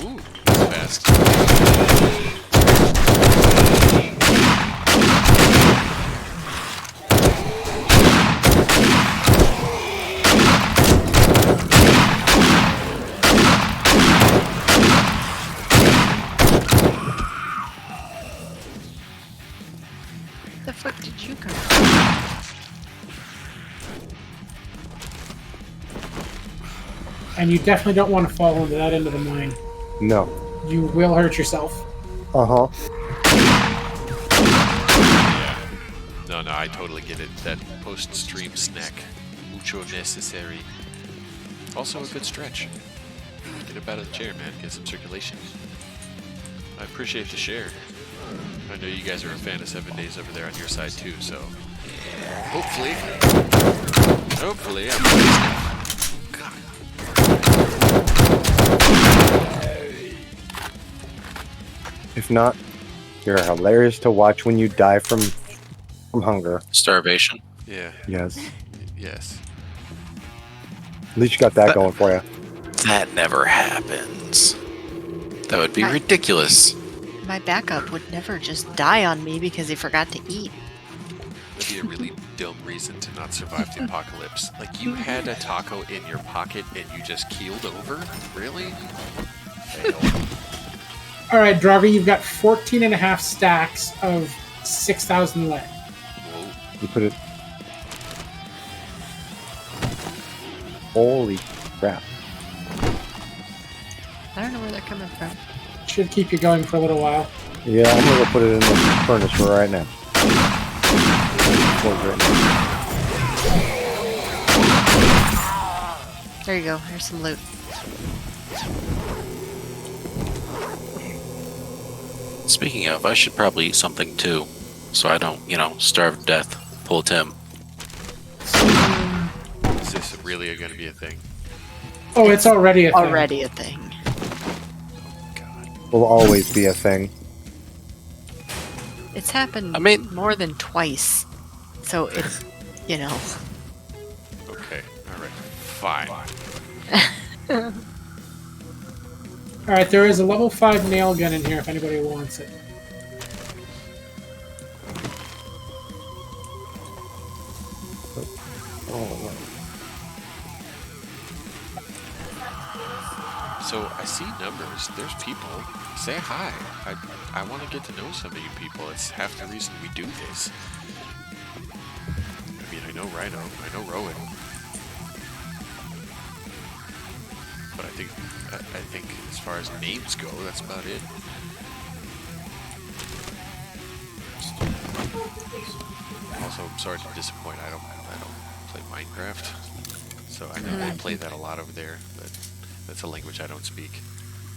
Ooh, fast. The fuck did you come from? And you definitely don't want to fall into that end of the mine. No. You will hurt yourself. Uh-huh. No, I totally get it. That post-stream snack. Mucho necessary. Also a good stretch. Get up out of the chair, man. Get some circulation. I appreciate the share. I know you guys are a fan of 7 Days over there on your side too, so hopefully I'm God. If not, you're hilarious to watch when you die from hunger. Starvation. Yeah. Yes. Yes. At least you got that going for you. That never happens. That would be ridiculous. my backup would never just die on me because he forgot to eat. That'd be a really dumb reason to not survive the apocalypse. Like, you had a taco in your pocket and you just keeled over? Really? Fail. All right, Draugr, you've got 14 and a half stacks of 6,000 lead. Whoa. You put it. Holy crap. I don't know where they're coming from. Should keep you going for a little while. Yeah, I'm gonna go put it in the furnace for right now. There you go. Here's some loot. Speaking of, I should probably eat something too, so I don't, starve to death. Pull Tim. Is this really going to be a thing? Oh, it's already a thing. Already a thing. God. Will always be a thing. It's happened I mean- more than twice. So it's, Okay. Alright. Fine. All right, there is a level 5 nail gun in here if anybody wants it. Oh, So I see numbers. There's people. Say hi. I want to get to know some of you people. It's half the reason we do this. I mean, I know Rhino. I know Rowan. But I think as far as names go, that's about it. Also, I'm sorry to disappoint. I don't play Minecraft. So I know they play that a lot over there, but that's a language I don't speak.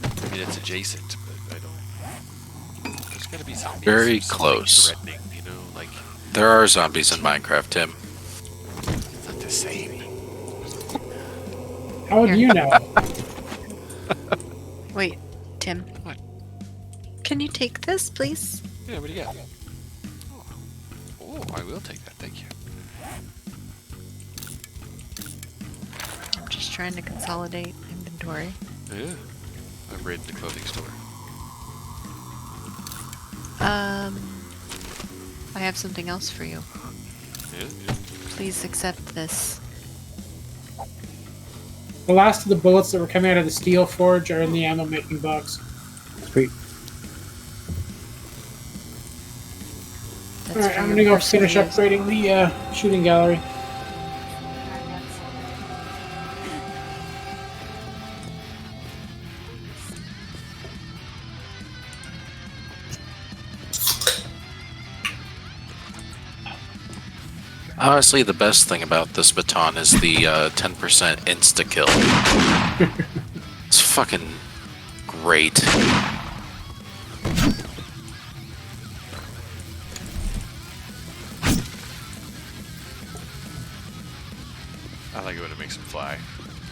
I mean, it's adjacent, but I don't. There's gotta be zombies. Very or something close. Threatening, like There are zombies in Minecraft, Tim. it's not the same. How would you know? Wait, Tim. What? Can you take this, please? Yeah, what do you got? Oh, I will take that. Thank you. I'm just trying to consolidate inventory. Yeah, I've raided the clothing store. I have something else for you. Yeah. Please accept this. The last of the bullets that were coming out of the steel forge are in the ammo making box. sweet. That's Alright, for I'm your gonna go personal finish use. upgrading the shooting gallery. Honestly, the best thing about this baton is the 10% insta kill. It's fucking great. I like it when it makes them fly.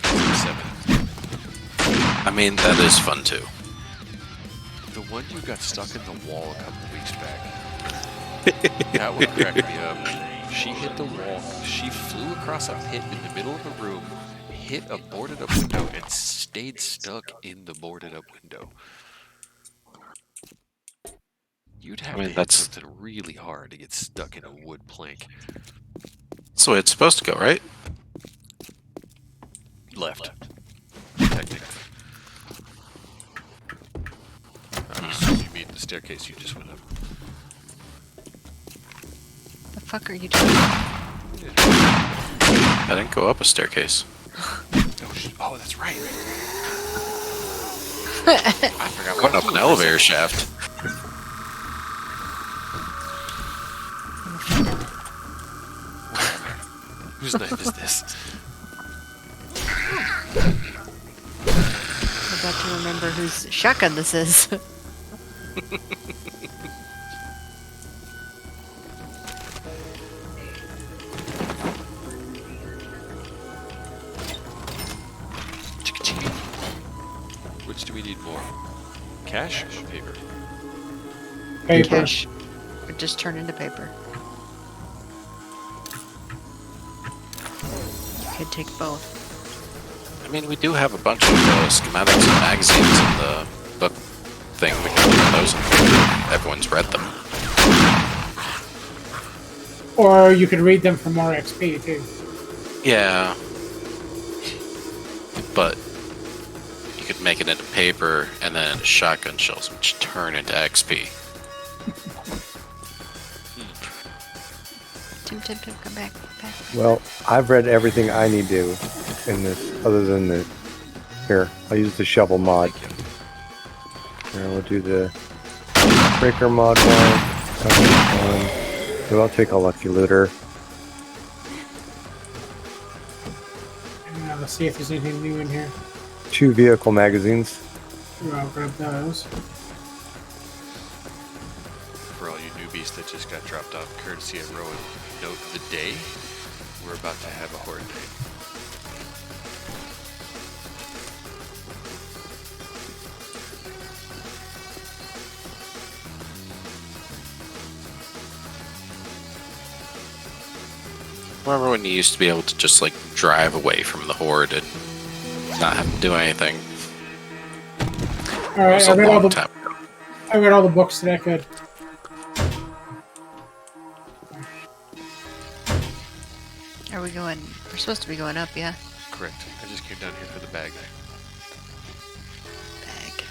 7. I mean, that is fun too. The one you got stuck in the wall a couple weeks back. That one cracked me up. She hit the wall. She flew across a pit in the middle of a room, hit a boarded up window, and stayed stuck in the boarded up window. You'd have I mean, to hit that's- something really hard to get stuck in a wood plank. That's the way it's supposed to go, right? Left. Technically. I'm assuming you mean the staircase you just went up. The fuck are you doing? I didn't go up a staircase. Oh, that's right. I forgot I went up an elevator shaft. Whose knife is this? I'm about to remember whose shotgun this is. Which do we need more? Cash or paper? Paper. Cash. Would just turn into paper. You could take both. I mean, we do have a bunch of schematics and magazines in the book thing, we can run those. Everyone's read them. Or you could read them for more XP too. Yeah. But you could make it into paper and then into shotgun shells, which turn into XP. Tim, come back. Well, I've read everything I need to in this, other than the. Here, I'll use the shovel mod. Here, we'll do the breaker mod one. Maybe I'll take a lucky looter. And let's see if there's anything new in here. 2 vehicle magazines. Ooh, I'll grab those. For all you newbies that just got dropped off, courtesy of Rowan, note the day. We're about to have a horde day. Remember when you used to be able to just like drive away from the horde and not have to do anything? All right, It was a long time ago. I read all the books that I could. Are we going? We're supposed to be going up, yeah. Correct. I just came down here for the bag. Bag.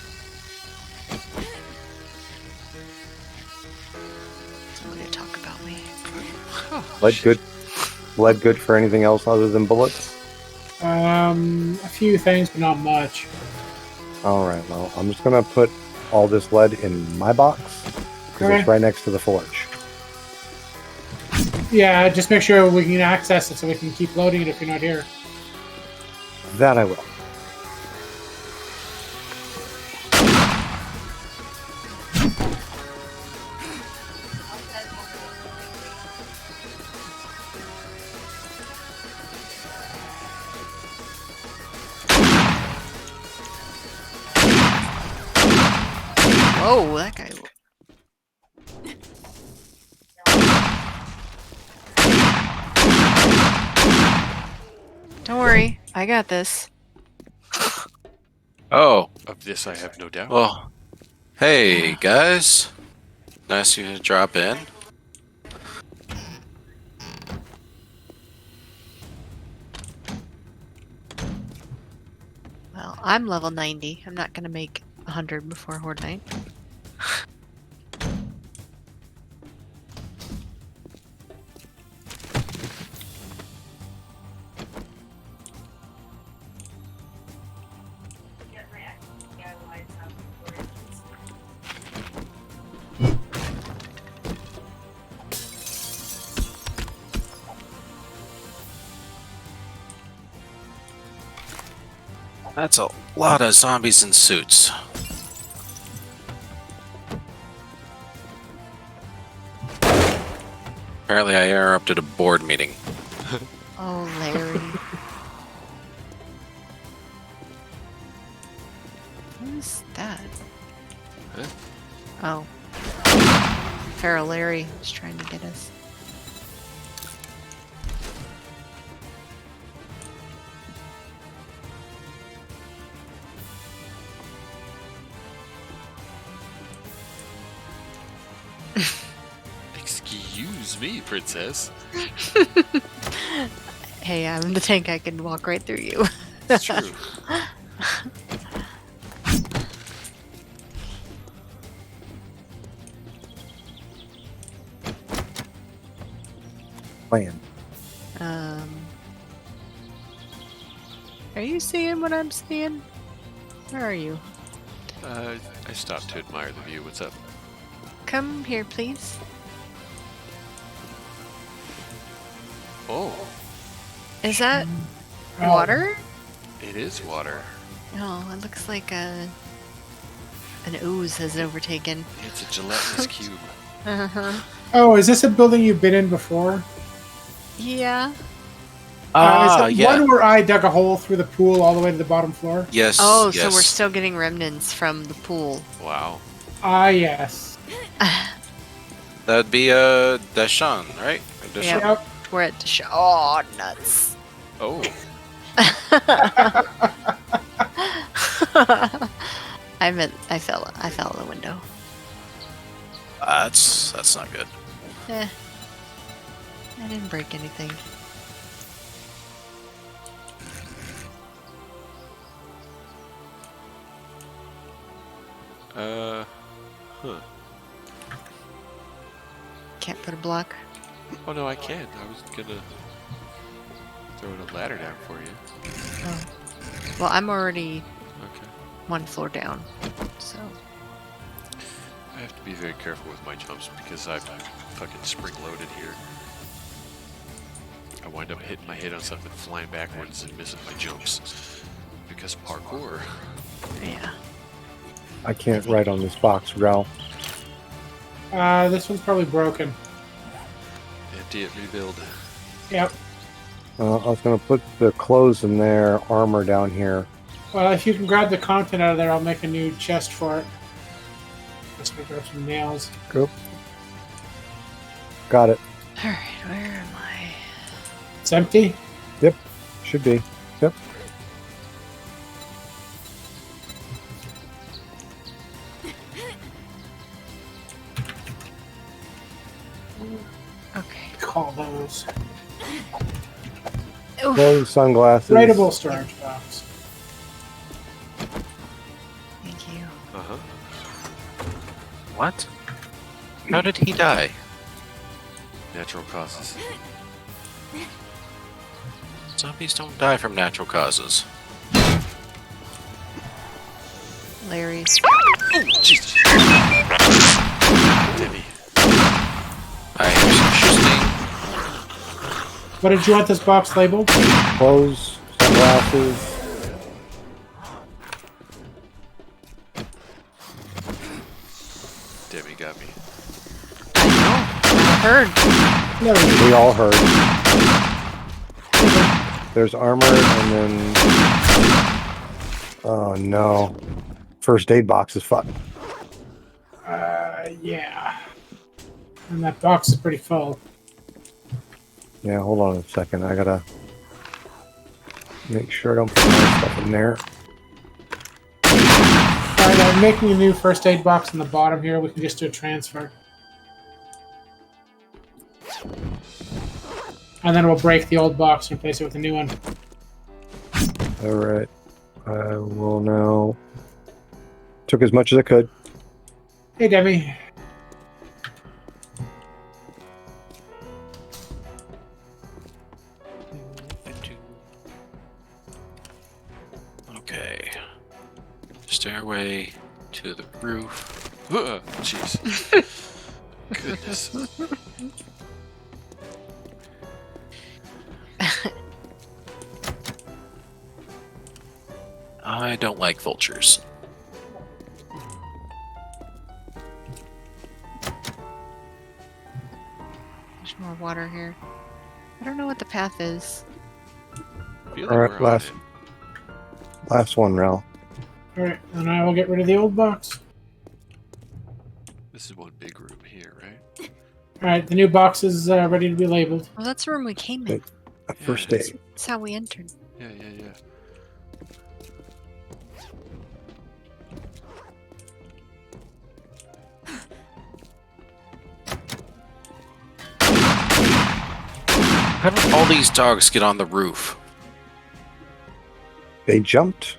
Somebody to talk about me. Lead good for anything else other than bullets? A few things, but not much. Alright, well, I'm just gonna put all this lead in my box, because Okay. it's right next to the forge. Yeah, just make sure we can access it so we can keep loading it if you're not here. That I will. Whoa, that guy. Don't worry, I got this. Oh, Of this, I have no doubt. well, hey guys. Nice of you to drop in. Well, I'm level 90. I'm not gonna make 100 before Horde Night. Get my DIY stuff before it's- That's a lot of zombies in suits. Apparently, I interrupted a board meeting. Oh, Larry. Who's that? Huh? Oh. Feral Larry is trying to get us. Excuse me, princess. Hey, I'm the tank. I can walk right through you. It's true. Plan. Are you seeing what I'm seeing? Where are you? I stopped to admire the view. What's up? Come here, please. Oh, Is that Oh, water? it is water. No, it looks like an ooze has overtaken. It's a gelatinous cube. Uh-huh. Oh, is this a building you've been in before? Yeah. Is it one where I dug a hole through the pool all the way to the bottom floor? Yes. Oh, yes. so we're still getting remnants from the pool. Wow. Ah, yes. That'd be Deshaun, right? Or Deshaun? Yeah. Yep. We're at the show. Oh, nuts. Oh, I fell out the window. That's not good. Eh. I didn't break anything. Huh. Can't put a block. Oh no, I can. I was gonna throw a ladder down for you. Oh. Well, I'm already Okay. 1 floor down, so I have to be very careful with my jumps because I'm fucking spring loaded here. I wind up hitting my head on something, flying backwards, and missing my jumps because parkour. yeah. I can't write on this box, Ralph. This one's probably broken. Empty it, rebuild. Yep. I was going to put the clothes in there, armor down here. Well, if you can grab the content out of there, I'll make a new chest for it. Just gonna grab some nails. Go. Got it. All right, where am I? It's empty. Should be. Yep. Okay. Call those. Oof. Clothes, sunglasses. Writable storage box. Thank you. Uh-huh. What? How did he die? Natural causes. Zombies don't die from natural causes. Larry's. Jesus. Debbie. Interesting. What did you want this box labeled? Clothes, sunglasses. Debbie got me. I heard. No. We all heard. There's armor and then... Oh no. First aid box is fucked. Yeah. And that box is pretty full. Yeah, hold on a second. I gotta make sure I don't put my stuff in there. Alright, I'm making a new first aid box in the bottom here. We can just do a transfer. And then we'll break the old box and replace it with a new one. Alright. I will now... Took as much as I could. Hey, Debbie. Okay. Stairway to the roof. Jeez. Goodness. I don't like vultures. There's more water here. I don't know what the path is. I feel like Alright, we're on last- it. Last one, Ralph. Alright, and I will get rid of the old box. This is one big room here, right? Alright, the new box is ready to be labeled. Well, that's the room we came in. A first Yeah, aid. That's how we entered. Yeah, yeah, yeah. How did all these dogs get on the roof? They jumped.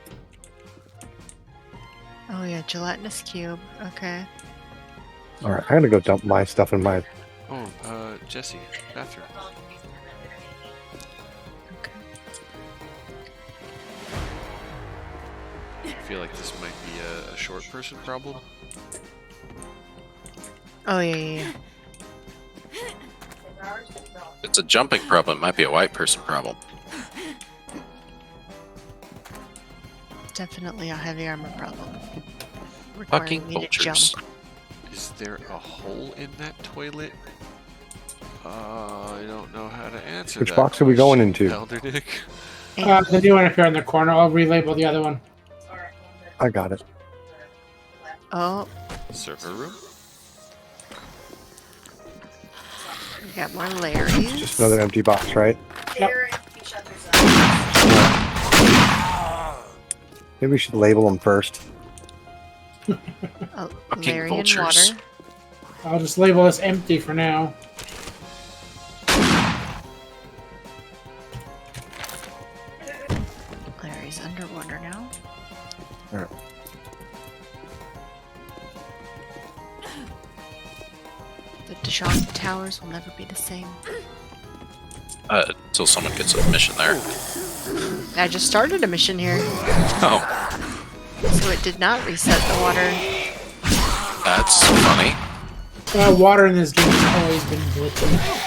Oh yeah, gelatinous cube. Okay. Alright, I'm gonna go dump my stuff in my... Oh, Jesse, bathroom. Okay. I feel like this might be a short person problem. Oh yeah, yeah, yeah. It's a jumping problem. It might be a white person problem. Definitely a heavy armor problem. Fucking Requiring me to vultures. jump. Is there a hole in that toilet? I don't know how to answer Which that box are we going question, into? Elder Nick. The new one up here in the corner. I'll relabel the other one. I got it. Oh, Server room? we got more Larrys. Just another empty box, right? They're in each other's eyes. Maybe we should label them first. Fucking Larry and vultures. water. I'll just label this empty for now. Larry's underwater now. Alright. The Dijon Towers will never be the same. Until someone gets a mission there. I just started a mission here, Oh, so it did not reset the water. that's funny. Water in this game has always been glitchy.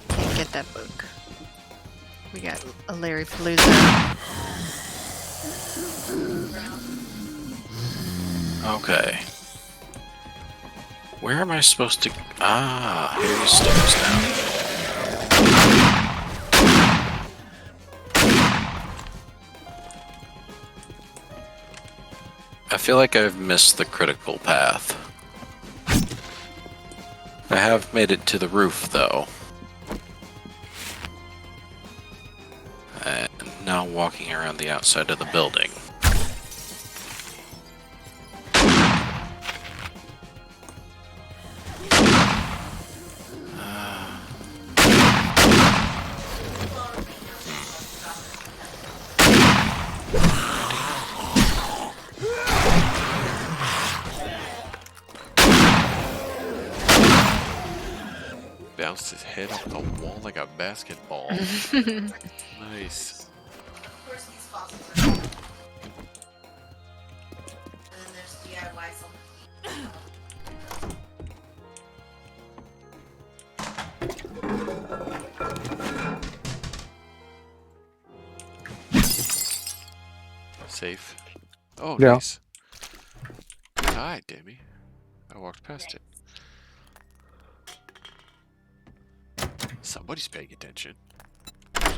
Can't get that book. We got a Larry Palooza. Okay. Where am I supposed to... Ah, here's stairs now. I feel like I've missed the critical path. I have made it to the roof, though. And now walking around the outside of the building. Bounced his head off the wall like a basketball. Nice. Of course, these fossils are. And then there's DIY something. Safe. Oh, Yeah. nice. Hi, Demi. I walked past it. Somebody's paying attention.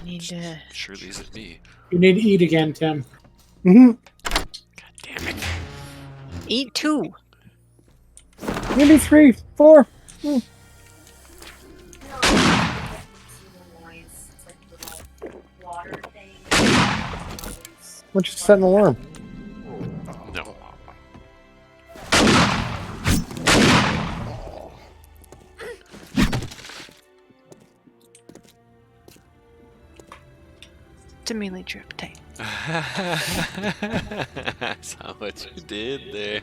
We need to. Surely isn't me. You need to eat again, Tim. Mm-hmm. God damn it. Eat two. Maybe 3, 4. Noise. It's like a little water thing. Noise. Why don't you set an alarm? No. To melee drip tape. That's how what you did there.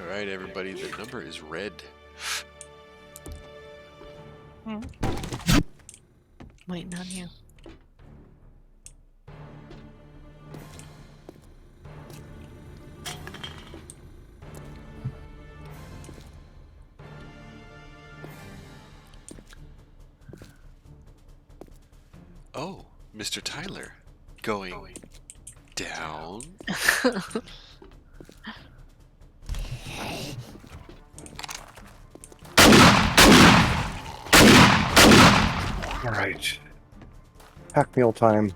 Alright, everybody, the number is red. Waiting on you. Oh, Mr. Tyler. Going down. All right. Pack meal time.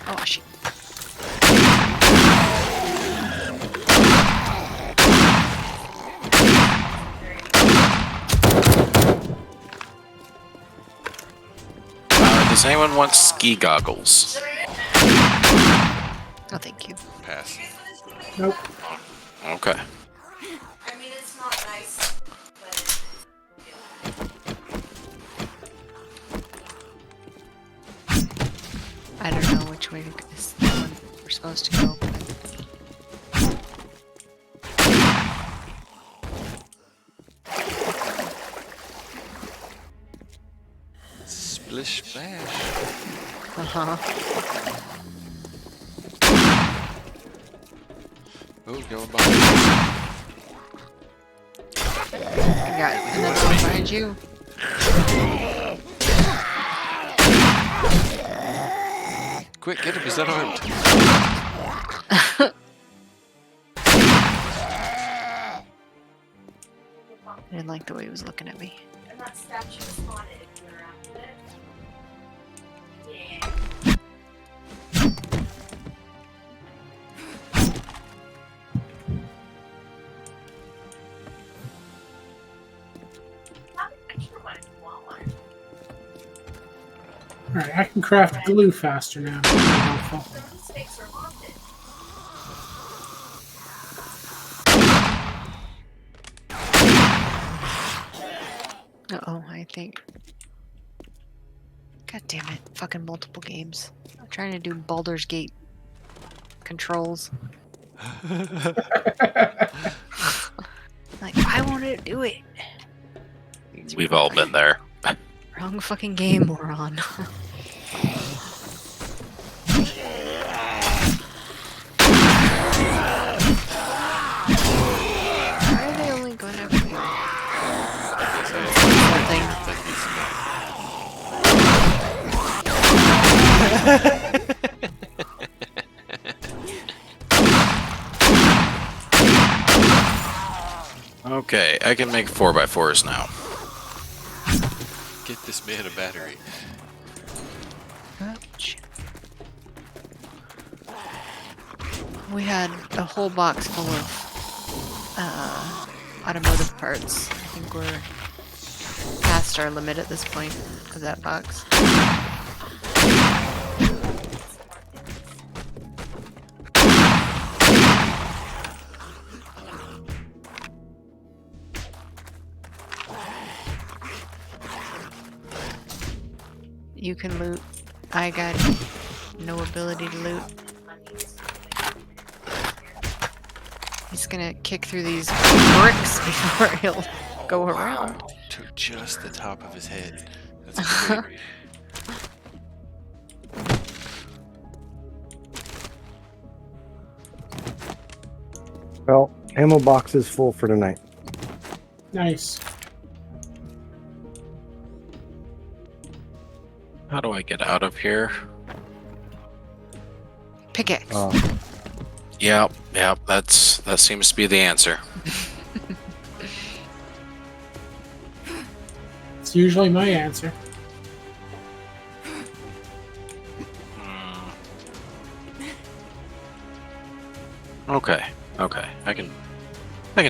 Oh shit. Does anyone want ski goggles? Oh, thank you. Pass. Nope. Okay. I mean, it's not nice, but. I don't know which way to go. This one we're supposed to go. Splish splash. Uh huh. Oh, going behind. I got another one behind you. Quick, get him, he's unarmed. I didn't like the way he was looking at me. And that statue is haunted if you're around with it. Yeah. I sure wanted to want one. Alright, I can craft glue faster now. Helpful. The mistakes are haunted. Uh-oh, I think. God damn it. Fucking multiple games. I'm trying to do Baldur's Gate controls. Like, why won't it do it? We've all been there. Wrong fucking game we're on. Why are they only going after you? Something. Okay, I can make 4x4s now. Get this man a battery. Ouch. We had a whole box full of automotive parts. I think we're past our limit at this point of that box. You can loot. I got no ability to loot. He's gonna kick through these bricks before he'll go around. To just the top of his head. That's great. Well, ammo box is full for tonight. Nice. How do I get out of here? Pickaxe. Yep, that seems to be the answer. It's usually my answer. Okay, I can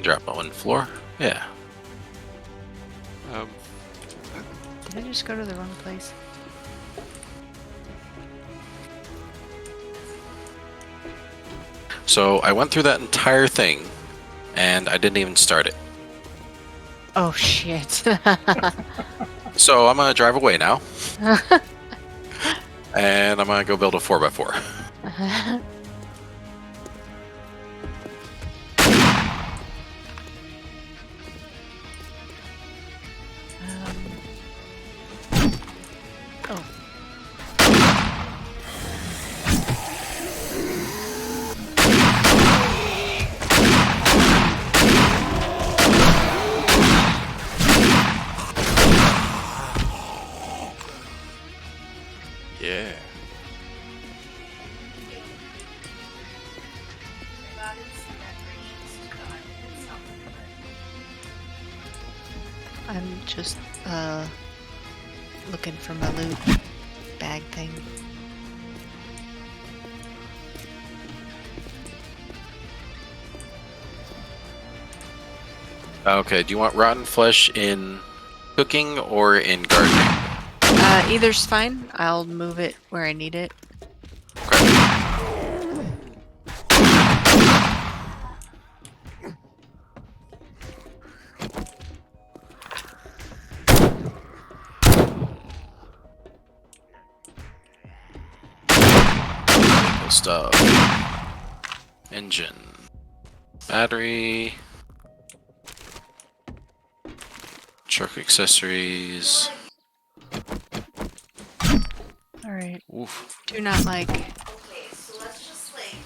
drop on one floor. Yeah. Did I just go to the wrong place? So I went through that entire thing, and I didn't even start it. Oh shit. So I'm gonna drive away now, and I'm gonna go build a 4x4. Oh. Yeah. I'm just looking for my loot bag thing. Okay, do you want rotten flesh in cooking or in gardening? Either's fine. I'll move it where I need it. Vehicle stuff. Engine. Battery. Truck accessories. Alright. Oof. Do not like. Okay, so let's just like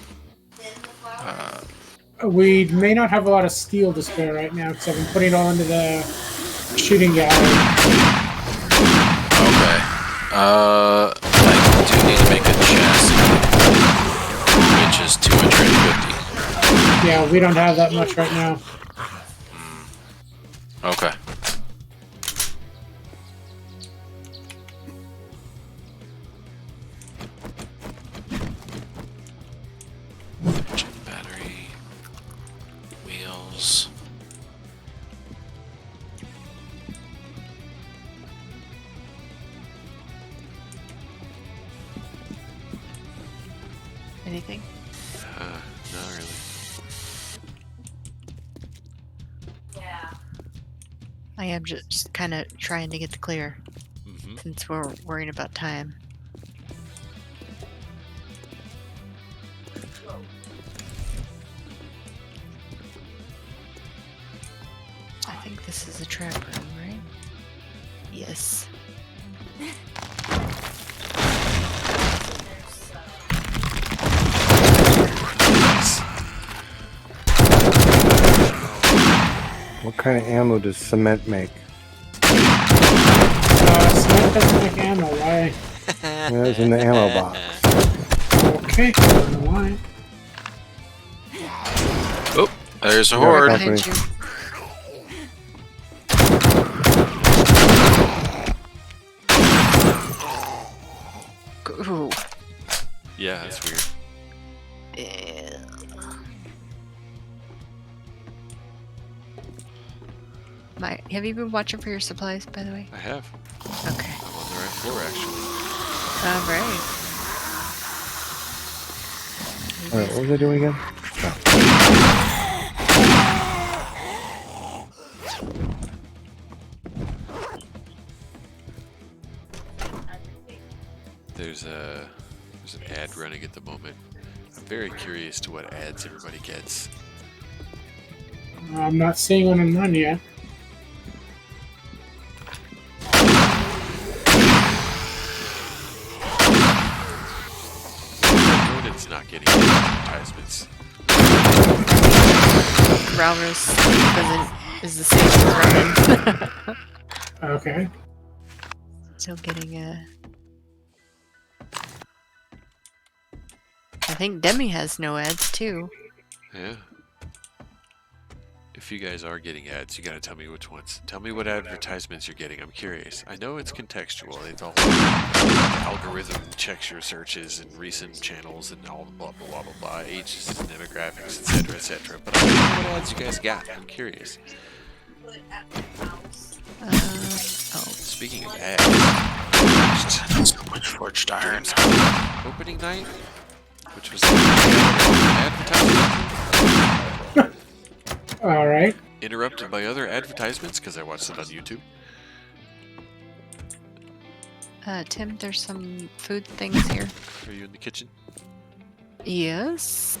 thin the flour. We may not have a lot of steel to spare right now because I've been putting it all into the shooting gallery. Okay. Like do need to make a chassis, which is 250. Yeah, we don't have that much right now. Okay. Engine, battery, wheels. Anything? Not really. Yeah. I am just kind of trying to get the clear Mm-hmm. since we're worrying about time. I think this is a trap room, right? Yes. What kind of ammo does cement make? Cement doesn't make ammo. Why? That's in the ammo box. Okay, I don't know why. Oh, there's a Yeah, horde. company. Behind you. Ooh. Yeah, that's weird. Eh. Have you been watching for your supplies, by the way? I have. Okay. I'm on the right floor, actually. All right. Alright, what was I doing again? There's an ad running at the moment. I'm very curious to what ads everybody gets. I'm not seeing one on mine yet. Rodent's not getting advertisements. Ralrus is the same as Ronan. Okay. Still getting a. I think Demi has no ads too. Yeah. If you guys are getting ads, you gotta tell me which ones. Tell me what advertisements you're getting. I'm curious. I know it's contextual. It's all the algorithm checks your searches and recent channels and all blah blah blah blah blah, ages, demographics, etc. etc. But I don't know what ads you guys got. I'm curious. Oh, Speaking of ads, So much forged iron. opening night, which was advertisement All right. interrupted by other advertisements because I watched it on YouTube. Tim, there's some food things here. Are you in the kitchen? Yes,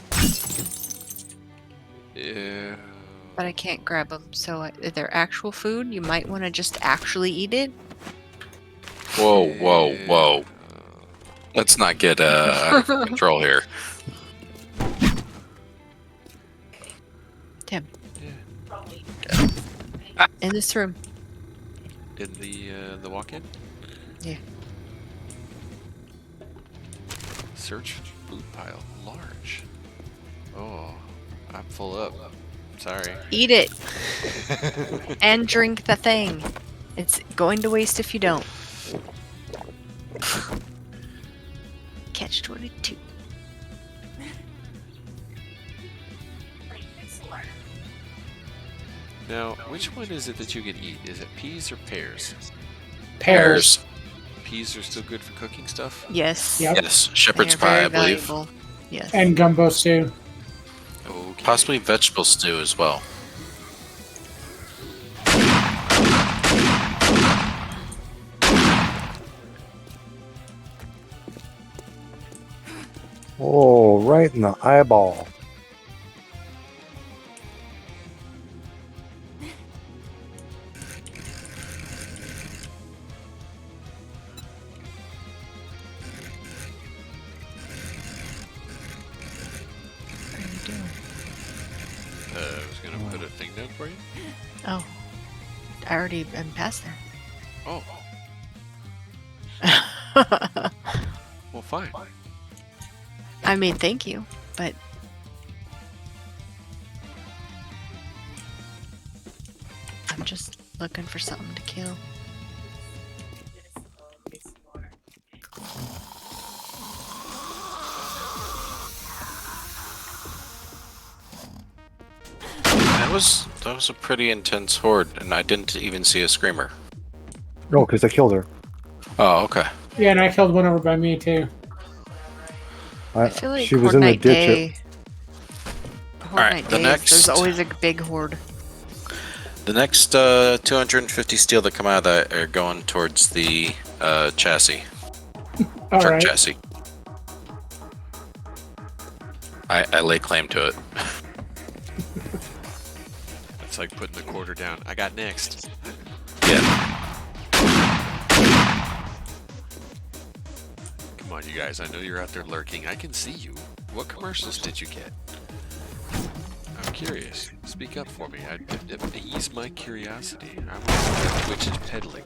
Yeah. but I can't grab them. So if they're actual food, you might want to just actually eat it. Whoa, whoa, whoa. Let's not get out of control here. Tim, Yeah. in this room. In the walk-in? Yeah. Search food pile large. Oh, I'm full up. Sorry. Eat it and drink the thing. It's going to waste if you don't. Catch 22. Now, which one is it that you can eat? Is it peas or pears? Pears. Peas are still good for cooking stuff? Yes. Yep. Yes, They shepherd's are pie, very I believe. valuable. Yes. And gumbo stew. Okay. Possibly vegetable stew as well. Oh, right in the eyeball. What are you doing? I was gonna put a thing down for you. Oh, I already am past Oh, there. fine. I mean, thank you, but I'm just looking for something to kill. That was a pretty intense horde, and I didn't even see a screamer. No, because I killed her. Oh, okay. Yeah, and I killed one over by me too. I feel like she Horde was in the Night ditch. Day. Horde Alright, Night the Days, next- there's always a big horde. The next 250 steel that come out of that are going towards the chassis, All truck right. chassis. I lay claim to it. It's like putting the quarter down. I got next. Yeah. Come on, you guys. I know you're out there lurking. I can see you. What commercials did you get? I'm curious. Speak up for me. Ease my curiosity. I want to see how Twitch is peddling.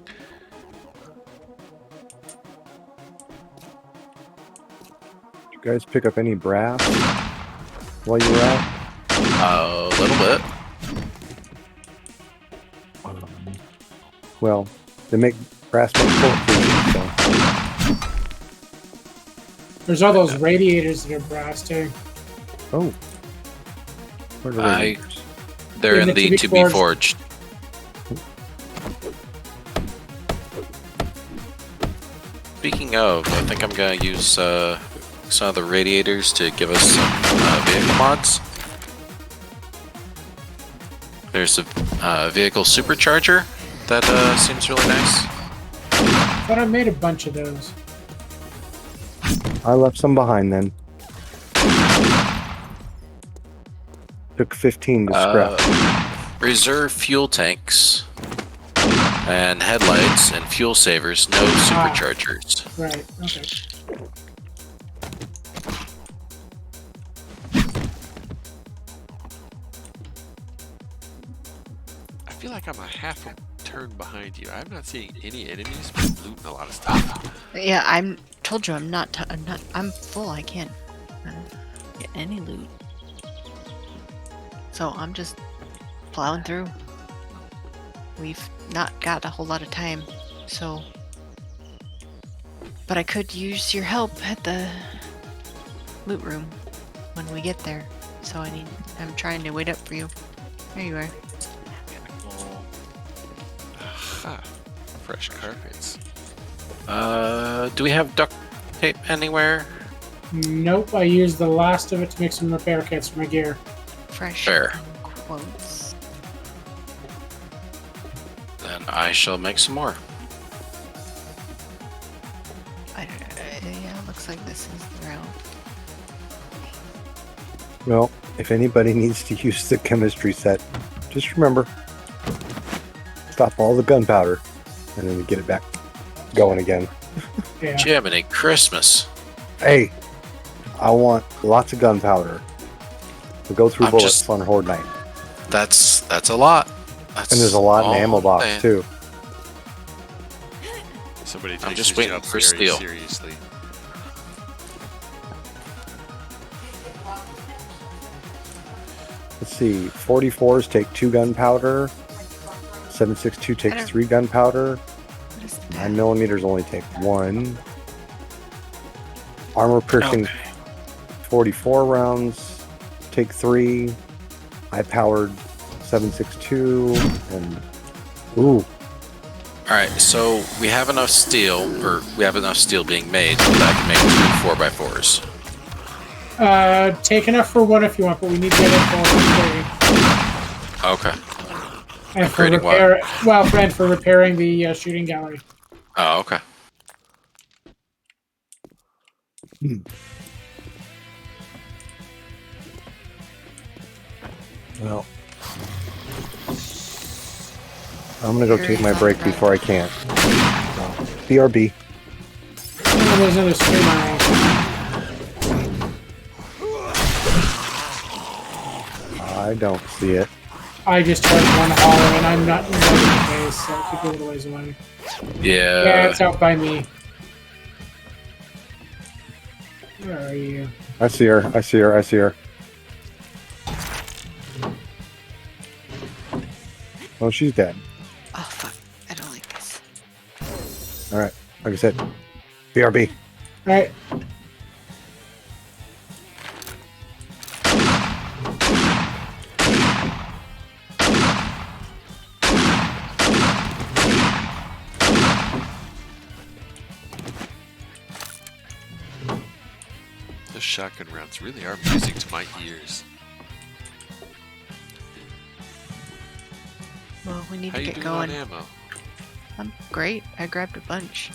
Did you guys pick up any brass while you were out? A little bit. Well, they make brass make forks, so. There's all those radiators that are brass too. Oh. Where are the I- radiators? They're In in the the to to be be forged. forged. Speaking of, I think I'm gonna use some of the radiators to give us some vehicle mods. There's a vehicle supercharger that seems really nice. But I made a bunch of those. I left some behind then. Took 15 to scrap. Reserve fuel tanks and headlights and fuel savers, no superchargers. Right. Okay. I feel like I'm a half a turn behind you. I'm not seeing any enemies, but I'm looting a lot of stuff. Yeah, told you I'm full. I can't get any loot. So I'm just plowing through. We've not got a whole lot of time, so. But I could use your help at the loot room when we get there. So I'm trying to wait up for you. There you are. Aha. Fresh carpets. Do we have duct tape anywhere? Nope. I used the last of it to make some repair kits for my gear. Fresh Fair. quotes. Then I shall make some more. Yeah, looks like this is the route. Well, if anybody needs to use the chemistry set, just remember, stop all the gunpowder, and then get it back going again. Yeah. Jiminy Christmas. Hey, I want lots of gunpowder to go through I'm bullets just- on Horde Night. That's a lot. That's And there's a lot in all the ammo I'm box, saying. too. Somebody takes just their waiting job for very steel. seriously. Let's see, 44s take 2 gunpowder, 7.62 I takes don't- 3 gunpowder, What is that? 9mm only take 1. Armor piercing 44 rounds take 3. High powered 7.62 and ooh, Alright, so we have enough steel, or we have enough steel being made that I can make 2 4x4s. Take enough for one if you want, but we need to get it for upgrading. Okay. And for Upgrading what? repair, well, friend, for repairing the shooting gallery. Oh, okay. well. I'm gonna go take my break before I can't. So, BRB. Oh, there's another streamer around. I don't see it. I just heard one holler, and I'm not in the base, so keep a little ways away. Yeah, Yeah. it's out by me. Where are you? I see her. I see her. I see her. Oh, she's dead. Oh fuck! I don't like this. All right. Like I said, BRB. Alright. The shotgun rounds really are music to my ears. Well, we need How to you get doing on going. ammo? I'm great. I grabbed a bunch.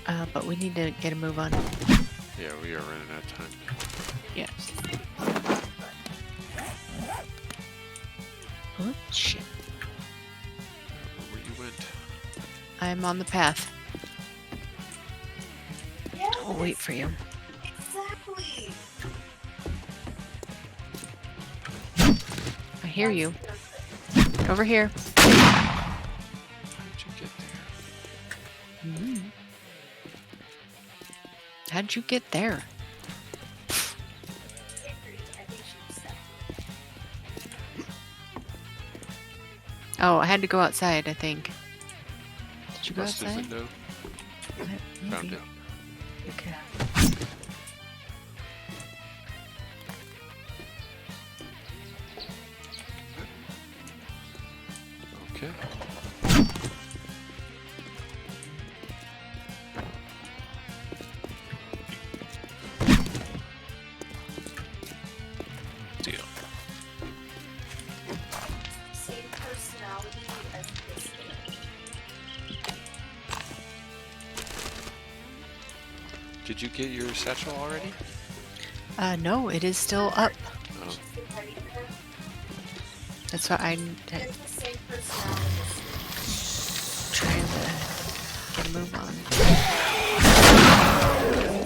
Okay. But we need to get a move on. Yeah, we are running out of time. Yes. Oh shit! I don't know where you went. I'm on the path. Yeah, I'll wait for you. exactly. I hear you. Over here. How did you get there? Mhm. How'd you get there? I think she was Oh, I had to go outside, I think. Did you go Busted outside? window. Found Maybe. it. Okay. Okay. Deal. same personality as this game. Did you get your satchel already? No, it is still up. Oh, She's been ready for her. That's why It's the same personality as trying to get a move on.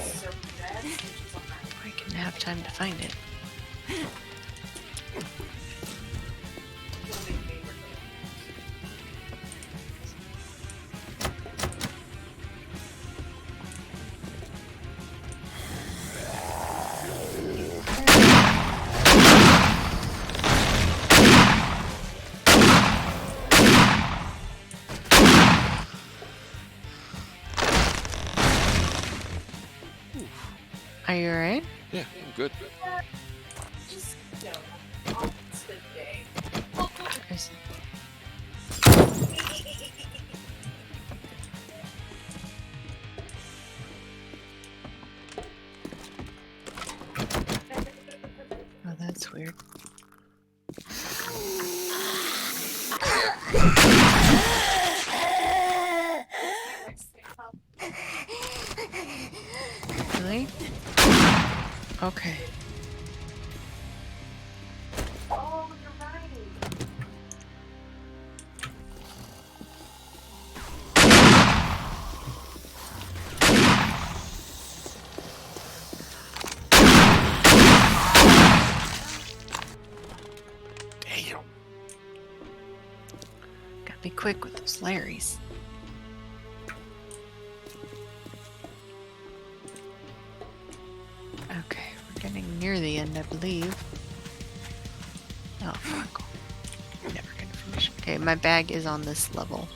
so red, which is on that. I can have time to find it. One of my favorite Are you alright? yeah, I'm good. Just, it's the day. Is- Oh, that's weird. Really? Okay. Oh, you're right. Damn. Gotta be quick with those Larrys. Okay, we're getting near the end, I believe. Oh, fuck. Never gonna finish. Okay, my bag is on this level.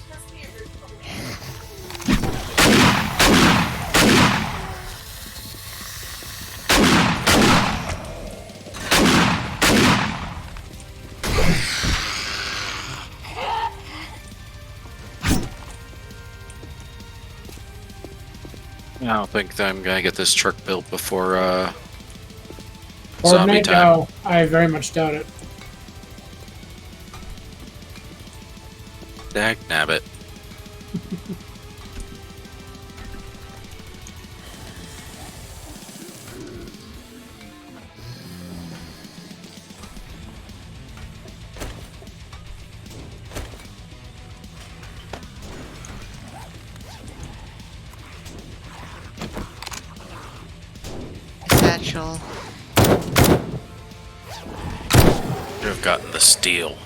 Trust me, you're I don't think I'm gonna get this truck built before zombie Coordinate? time. No, I very much doubt it. Dag nabbit. satchel. Should have gotten the steel.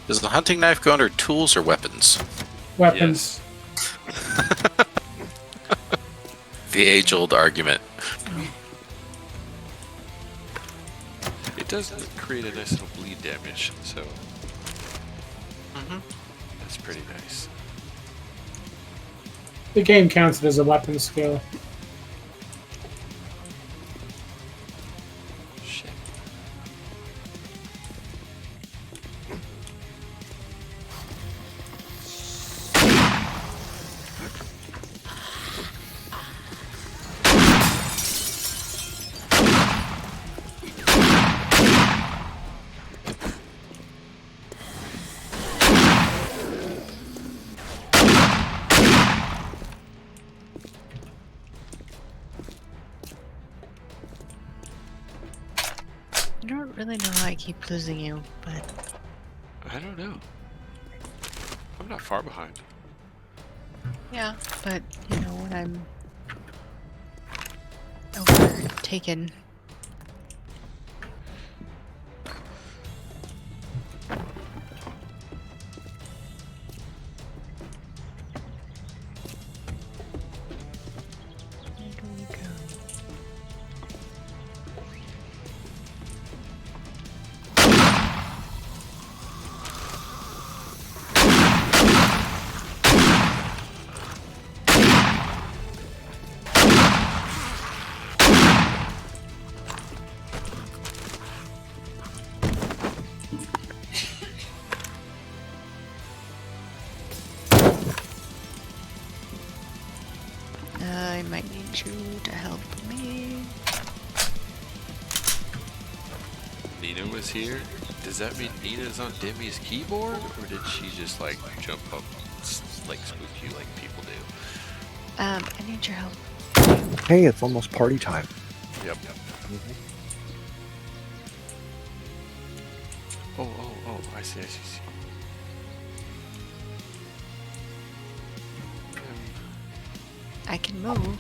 Does the hunting knife go under tools or weapons? Weapons. The age-old argument. It does create a nice little bleed damage, so that's pretty nice. The game counts it as a weapon skill. Shit. I don't really know why I keep losing you, but I don't know. I'm not far behind. yeah, but you know when I'm overtaken. Where do we go? I might need you to help me. Nina was here. Does that mean Nina's on Demi's keyboard, or did she just like jump up, like spook you like people do? I need your help. Hey, it's almost party time. Yep. Oh, I see. I can move.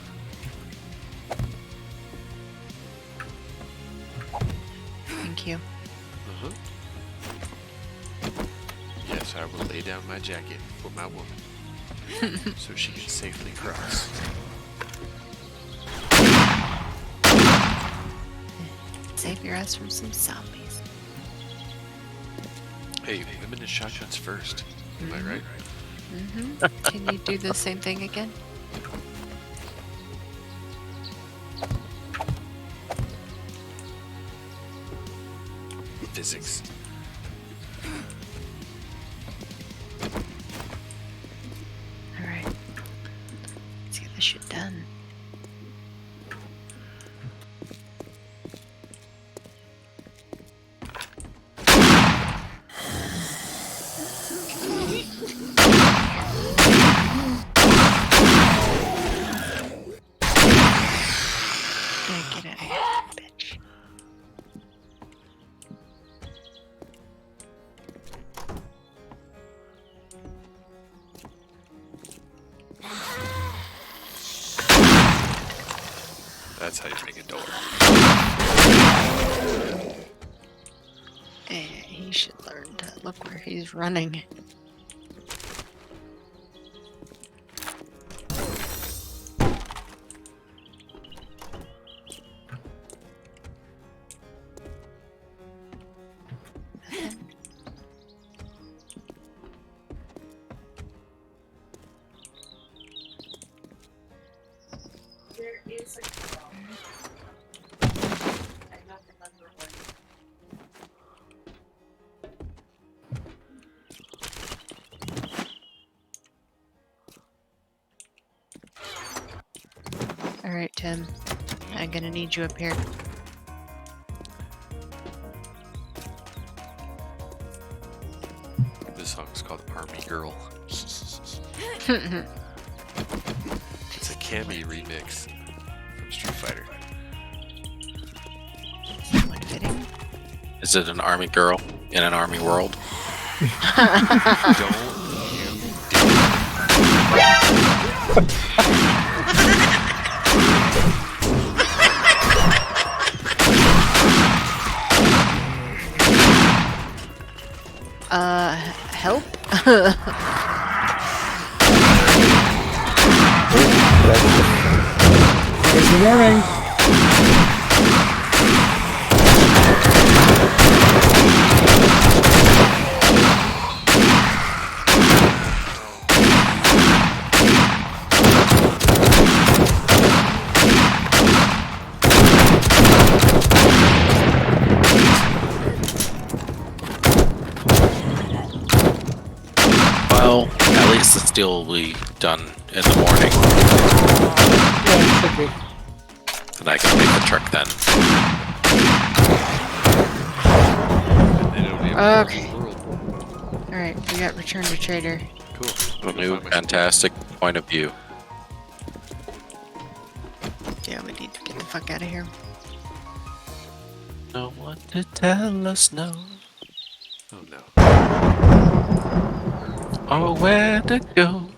Thank you. Uh-huh. Yes, I will lay down my jacket for my woman, so she can safely cross. Save your ass from some zombies. Hey, women and shotguns first. Am I right? Mm-hmm. Can you do the same thing again? Physics. Alright. Let's get this shit done. Yeah, get out of here, bitch. That's how you make a door. He should learn to look where he's running. There is a Alright, Tim. I I'm gonna need you up here. This song's called Army Girl. It's a Cammy remix from Street Fighter. Somewhat fitting. Is it an army girl in an army world? Don't you Help? Here's the warning. Well, at least the steel will be done in the morning, Yeah, it should be. and I can make the truck then. And it'll be a Okay. world. Alright, we got Return to Trader. Cool. A new fantastic point of view. Yeah, we need to get the fuck out of here. No one to tell us no, Oh no. or where to go.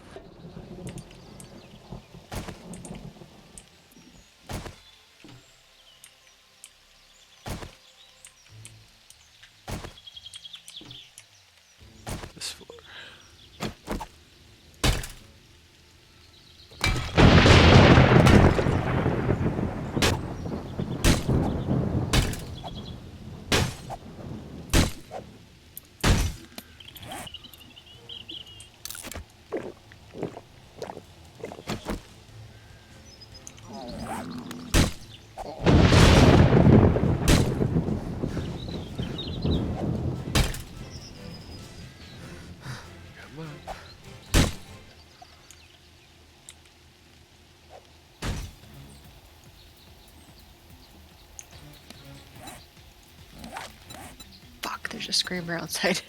This floor. Come on. Fuck, there's a screamer outside.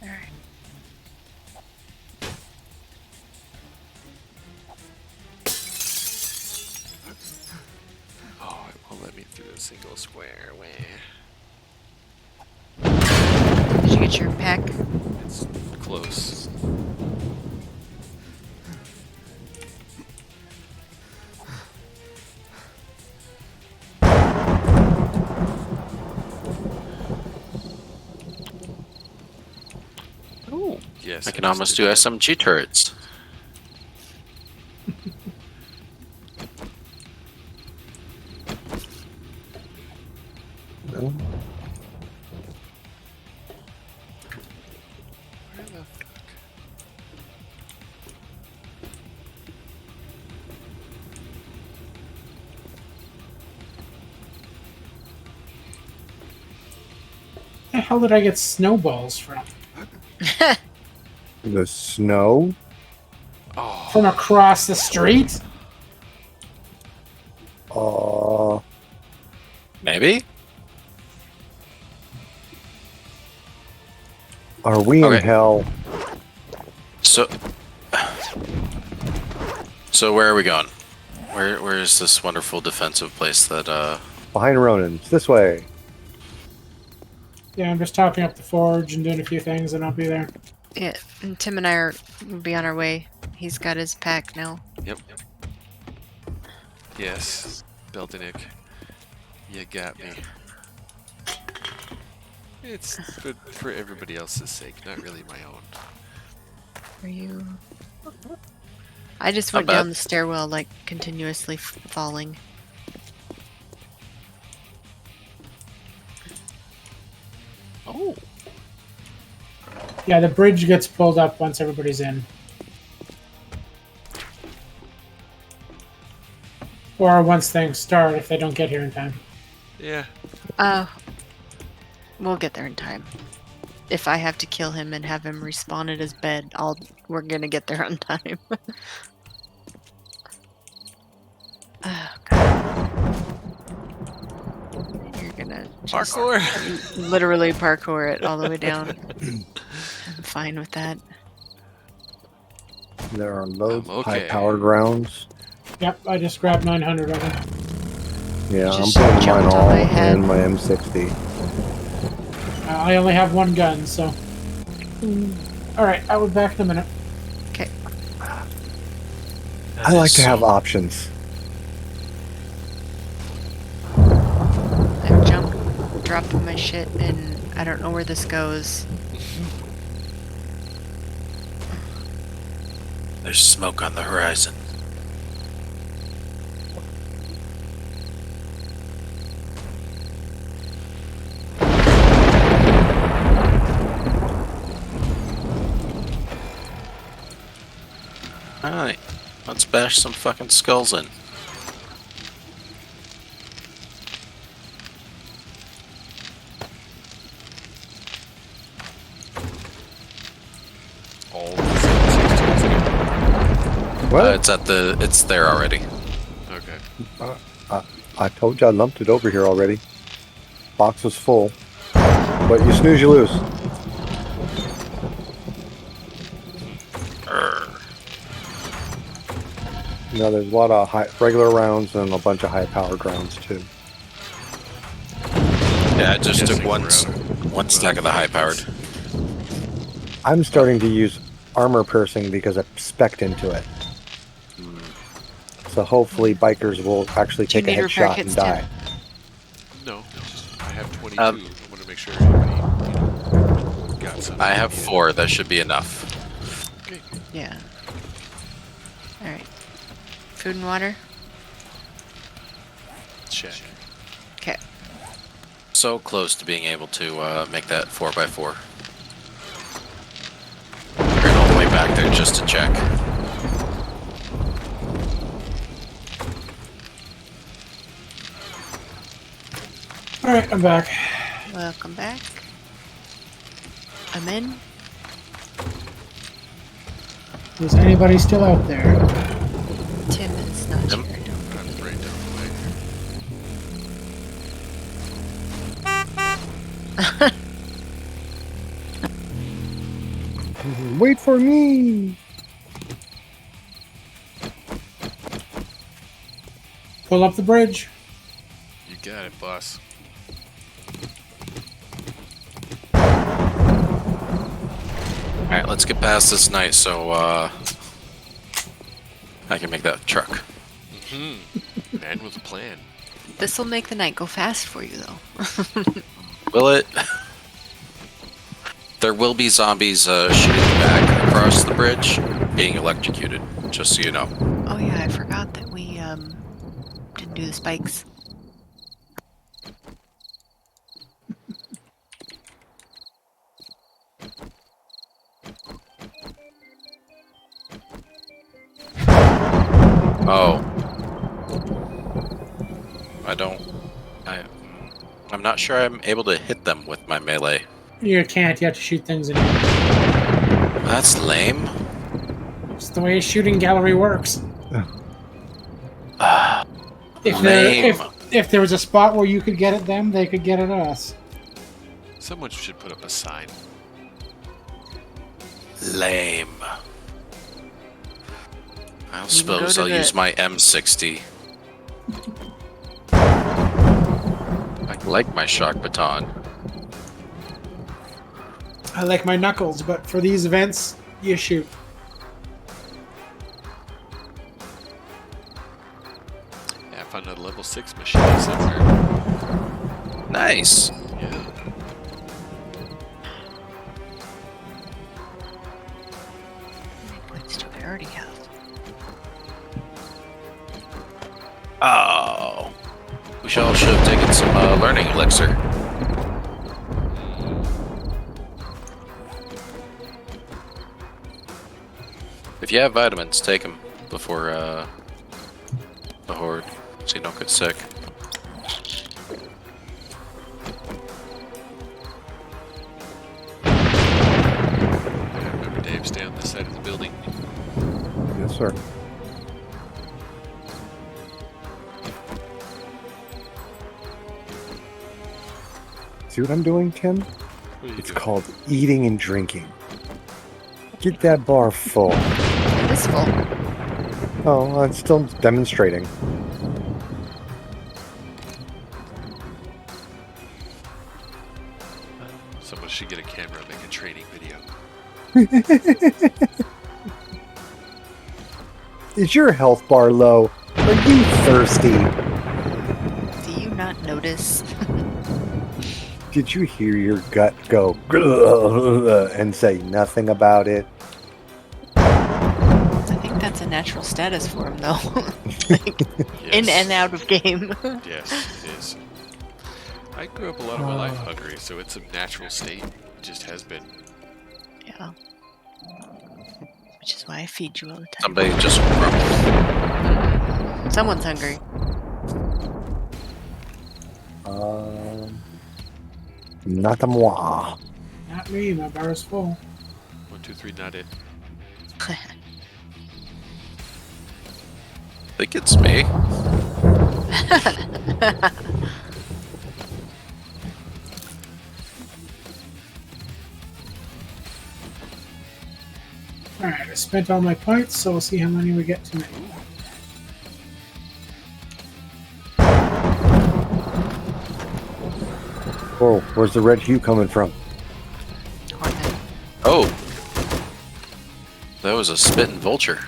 Alright. Oh, it won't let me through a single square. Where? Did you get your pack? It's close. Ooh, Yes. I can almost do SMG turrets. Where the fuck? Where the hell did I get snowballs from? The snow. Oh, From across the street? Maybe? Are we in Okay. hell? So where are we going? Where is this wonderful defensive place that Behind Ronan's. This way. Yeah, I'm just topping up the forge and doing a few things, and I'll be there. Yeah, and Tim and I will be on our way. He's got his pack now. yep. Yes, Beltenic. You got me. It's good for everybody else's sake, not really my own. Are you? I just Not went down bad. the stairwell, like continuously falling. Oh, Yeah, the bridge gets pulled up once everybody's in. Or once things start if they don't get here in time. Yeah. We'll get there in time. If I have to kill him and have him respawn at his bed, we're gonna get there on time. Oh, God. You're gonna just Parkour! literally parkour it all the way down. I'm fine with that. There are loads of okay. high-powered rounds. Yep, I just grabbed 900 of them. Yeah, I'm Just putting mine jumped on all my head. in my M60. I only have one gun, so. Alright, I'll be back in a minute. Okay. I like to have options. I'm dropping my shit, and I don't know where this goes. There's smoke on the horizon. Alright, let's bash some fucking skulls in. All the 762s. What? It's there already. Okay. I told you I lumped it over here already. Box was full. But you snooze, you lose. You know, there's a lot of regular rounds and a bunch of high-powered rounds, too. Yeah, I just took Guessing one we're one stack of the high powered. I'm starting to use armor piercing because I spec'd into it. So hopefully bikers will actually Do you take a need repair headshot and kits, die. No, I have 22. Um, I want to make sure everybody got some. I have 4. That should be enough. Okay. Yeah. Alright. Food and water? Check. Okay. So close to being able to make that 4x4. Ran all the way back there just to check. Alright, I'm back. Welcome back. I'm in. Is anybody still out there? Tim is not Tim? here. I don't I'm believe. right down the way. Wait for me! Pull up the bridge. You got it, boss. Alright, let's get past this night so I can make that truck. Man with a plan. This will make the night go fast for you, though. Will it? There will be zombies shooting back across the bridge, being electrocuted, just so you know. Oh yeah, I forgot that we didn't do the spikes. Oh. I'm not sure I'm able to hit them with my melee. You can't. You have to shoot things in it. That's lame. It's the way a shooting gallery works. If Lame. there was a spot where you could get at them, they could get at us. Someone should put up a sign. Lame. I You can go suppose to I'll the- use my M60. I like my shock baton. I like my knuckles, but for these events, you shoot. Yeah, I found a level 6 machine somewhere. Nice. Yeah. Points do I already have? Oh. We should all should have taken some learning elixir. If you have vitamins, take them before the horde, so you don't get sick. Yes, sir. See what I'm doing, Tim? What are you It's doing? called eating and drinking. Get that bar full. It is full. Oh, I'm still demonstrating. Someone should get a camera and make a training video. Is your health bar low? Are you thirsty? Do you not notice? Did you hear your gut go and say nothing about it? I think that's a natural status for him, though. Like, in Yes. and out of game. Yes, it is. I grew up a lot of my life hungry, so it's a natural state. It just has been. Yeah. Which is why I feed you all the time. Somebody just grumbled. Someone's hungry. Not a moi. Not me. My bar is full. 1, 2, 3, not it. I think it's me. Alright, I spent all my points, so we'll see how many we get tonight. Oh, where's the red hue coming from? Hornet. Oh. That was a spitting vulture.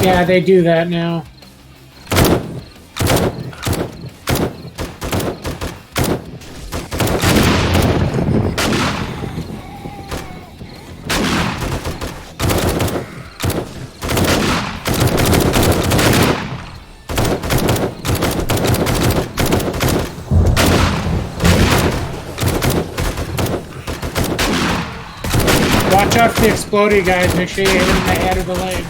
Yeah, they do that now. Watch out for the exploding guys. Make sure you hit him in the head or the legs.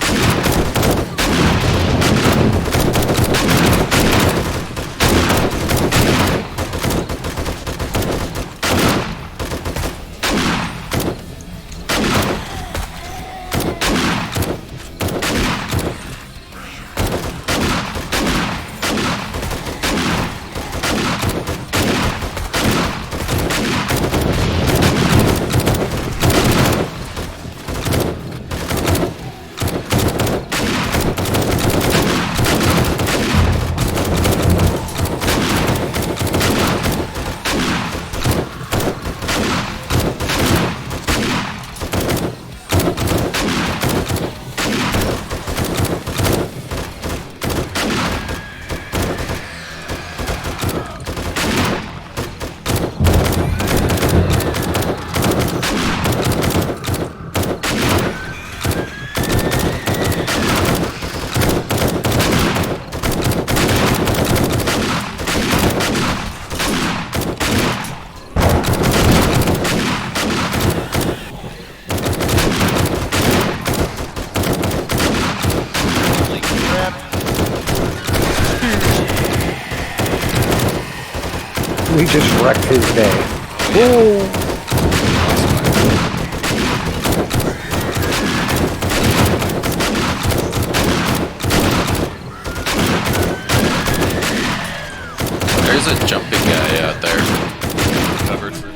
We just wrecked his day. Ooh. There's a jumping guy out there. Covered for.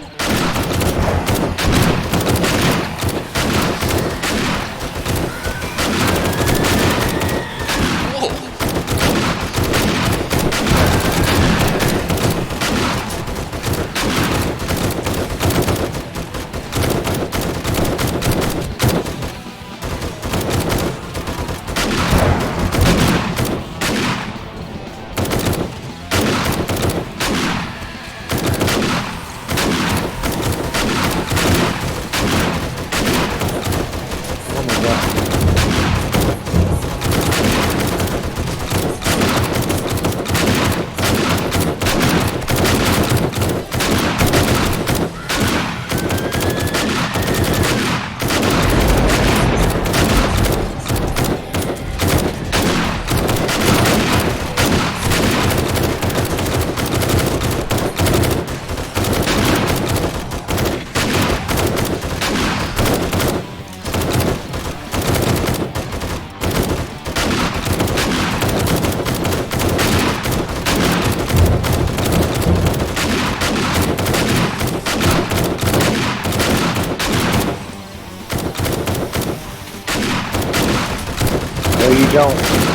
No, you don't.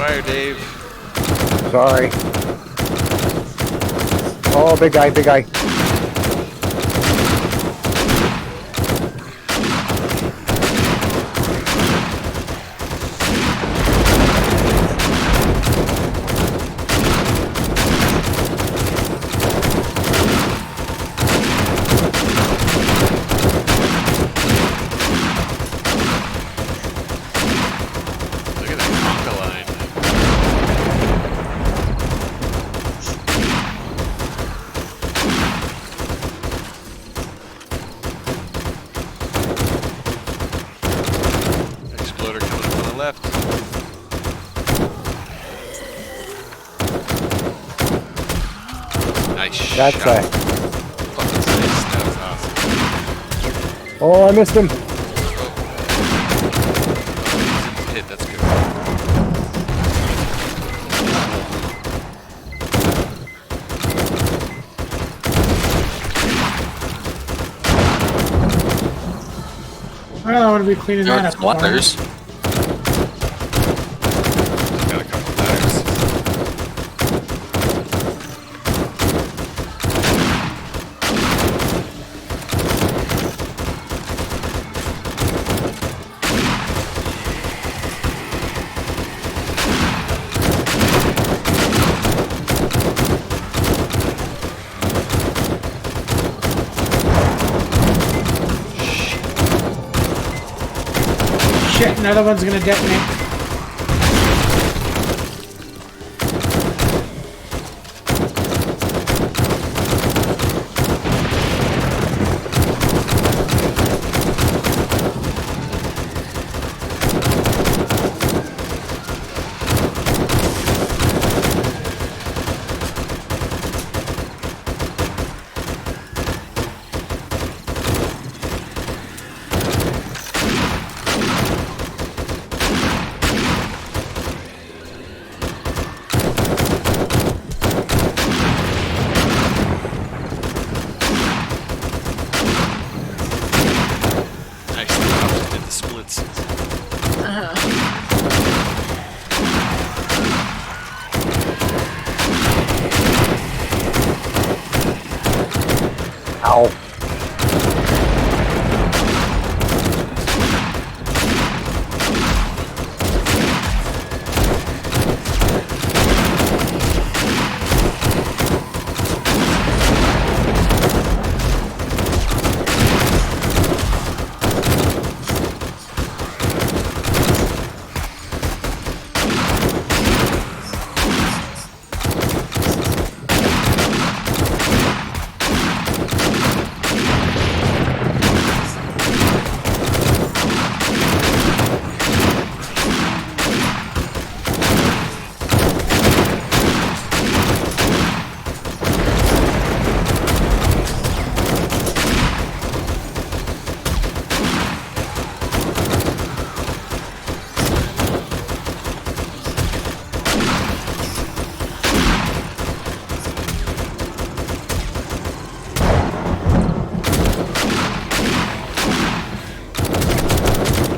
Fire, Dave. Sorry. Oh, big guy, big guy. Look at that conga line. Exploder coming up on the left. Nice That's shot. a. Oh, that's nice. That was awesome. Oh, I missed him. Hit, that's good. Well, I want to be cleaning that North up. before. Waters. Got a couple tires. Shit, another one's gonna detonate. Ow.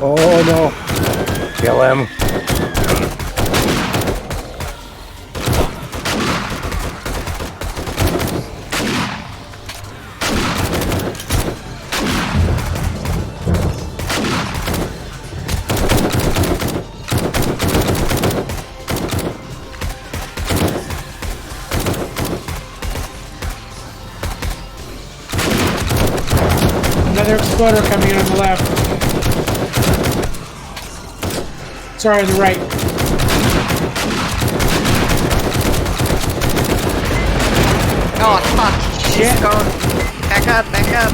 Oh no. Kill him. Another exploder coming in on the left. Sorry, on the right. Oh fuck! She's Shit. going. Back up! Back up!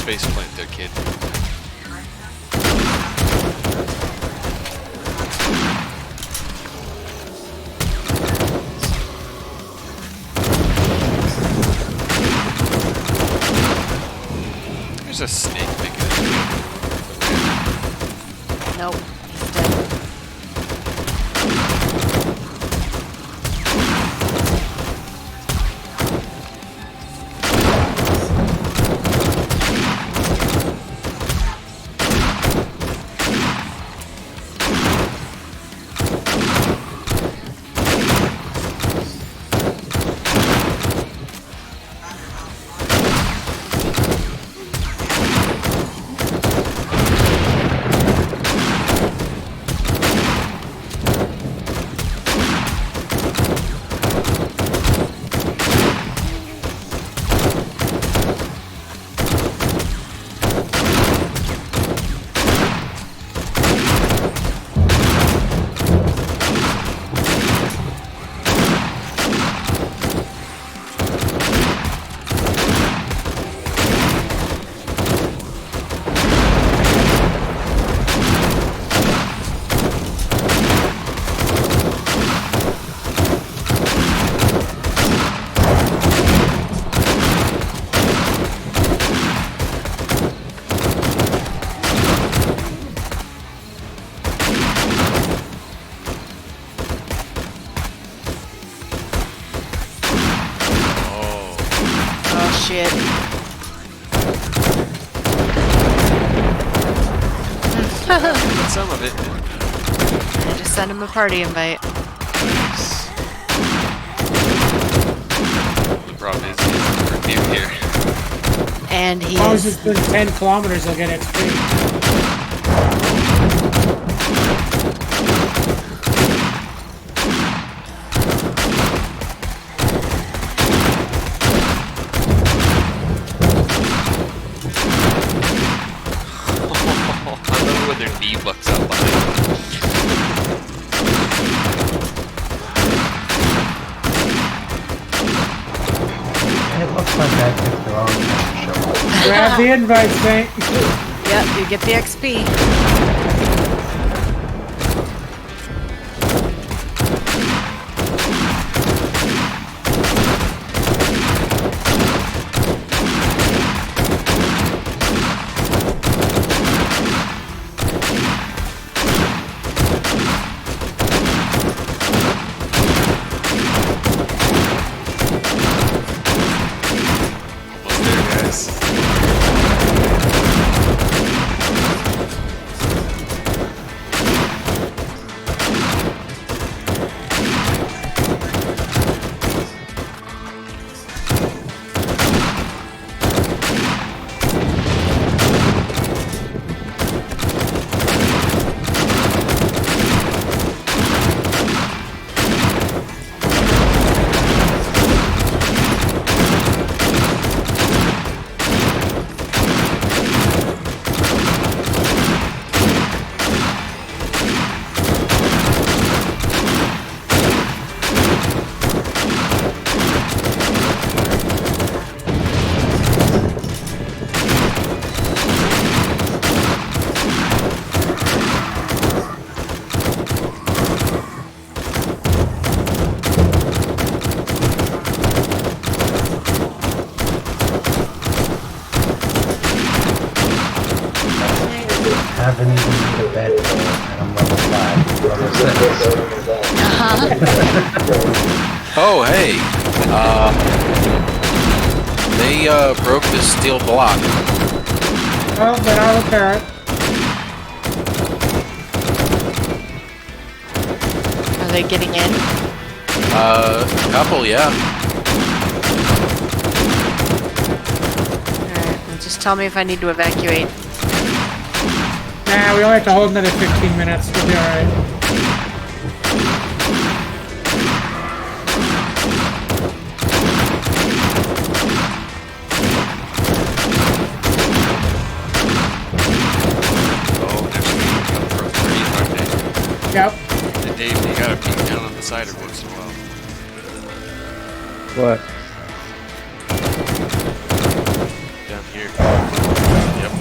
Face plant there, kid. There's a snake making it. Nope. He's dead. Shit. Some of it. I just sent him a party invite. The problem is he's new here. And he As long as is. it's within 10 kilometers, I'll get XP. my bad if they're all trying to show up. Grab the invite, Saint. Yep, you get the XP. Almost there, guys. Haven't even made a bed yet, and I'm level 5. Level 6. Oh, hey. They broke the steel block. Well, then I'll repair it. Are they getting in? Couple, yeah. Alright, well, just tell me if I need to evacuate. Nah, we only have to hold another 15 minutes. We'll be alright. Oh, next week we come from 3, aren't Yep. they? And Dave, you gotta peek down on the side every once in a while. What? Down here. Yep.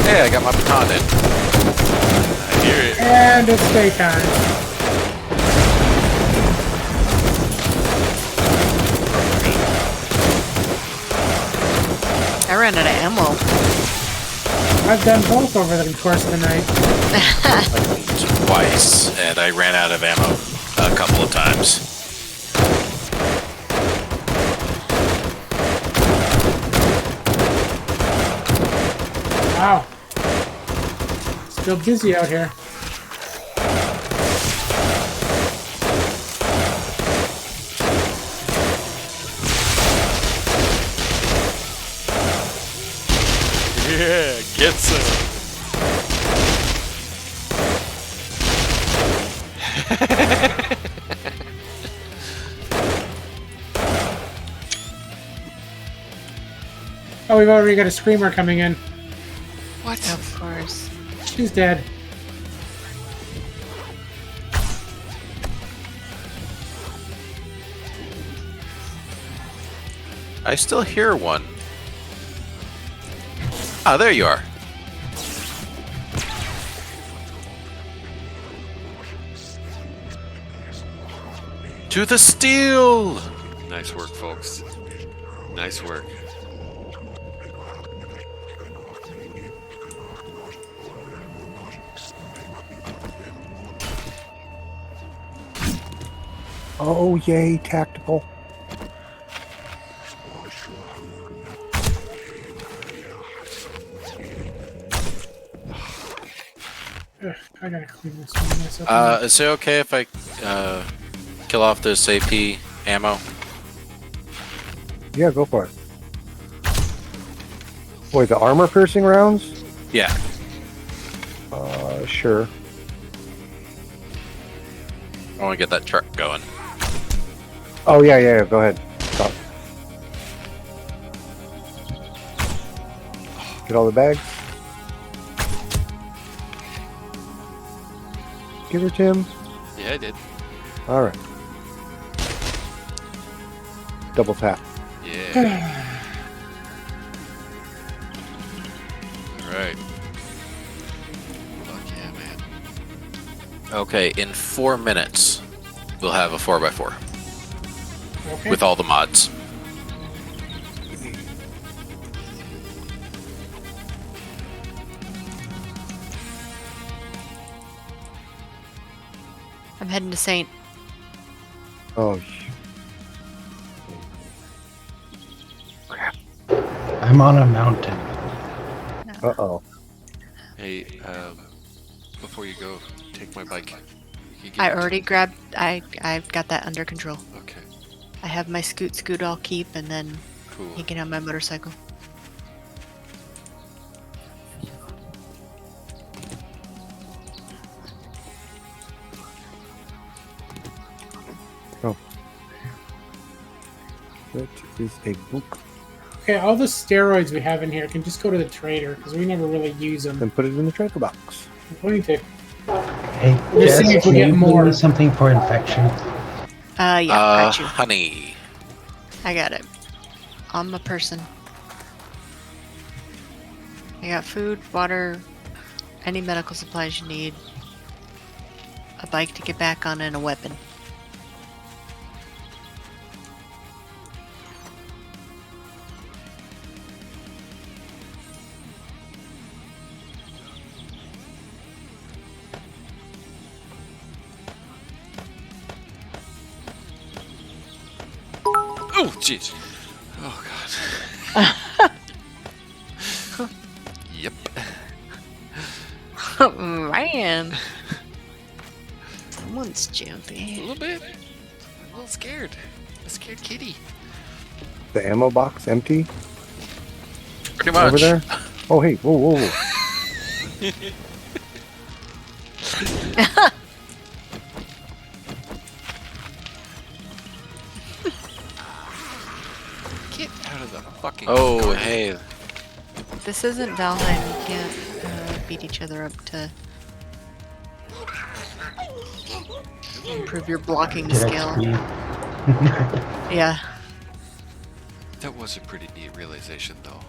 Hey, I got my baton in. I hear it. And it's daytime. I ran out of ammo. I've done both over the course of the night. Twice, and I ran out of ammo a couple of times. Wow. Still busy out here. Yeah, get some. Oh, we've already got a screamer coming in. What? Of course. She's dead. I still hear one. Ah, there you are. To the steel! Nice work, folks. Nice work. Oh, yay, tactical. Ugh, I gotta clean this one myself. Is it okay if I kill off this AP ammo? Yeah, go for it. Wait, the armor piercing rounds? Yeah. Sure. I want to get that truck going. Oh, yeah, go ahead. Stop. Get all the bags. get her, Tim? Yeah, I did. All right. Double tap. Yeah. Alright. Fuck yeah, man. Okay, in 4 minutes, we'll have a 4x4 Okay. with all the mods. I'm heading to Saint. Oh, I'm on a mountain. uh-oh. Hey, before you go, take my bike. You get I it. already grabbed. I've got that under control. Okay, I have my scoot I'll keep, and then cool. he can have my motorcycle. That is a book. Okay, all the steroids we have in here can just go to the trader because we never really use them. Then put it in the tracker box. I'm going to. Hey, We're Jess, seeing if we can get you more. bring me something for infection? Yeah, got you. Honey. I got it. On my person. I got food, water, any medical supplies you need, a bike to get back on, and a weapon. Oh, jeez. Oh, God. Yep. Man. Someone's A jumpy. little bit. I'm a little scared. A scared kitty. The ammo box empty Pretty much. over there? Oh, hey. Whoa, whoa, whoa. Get out of the fucking Oh, garden. hey. This isn't Valheim. You can't beat each other up to improve your blocking Get skill. XP. Yeah. That was a pretty neat realization, though.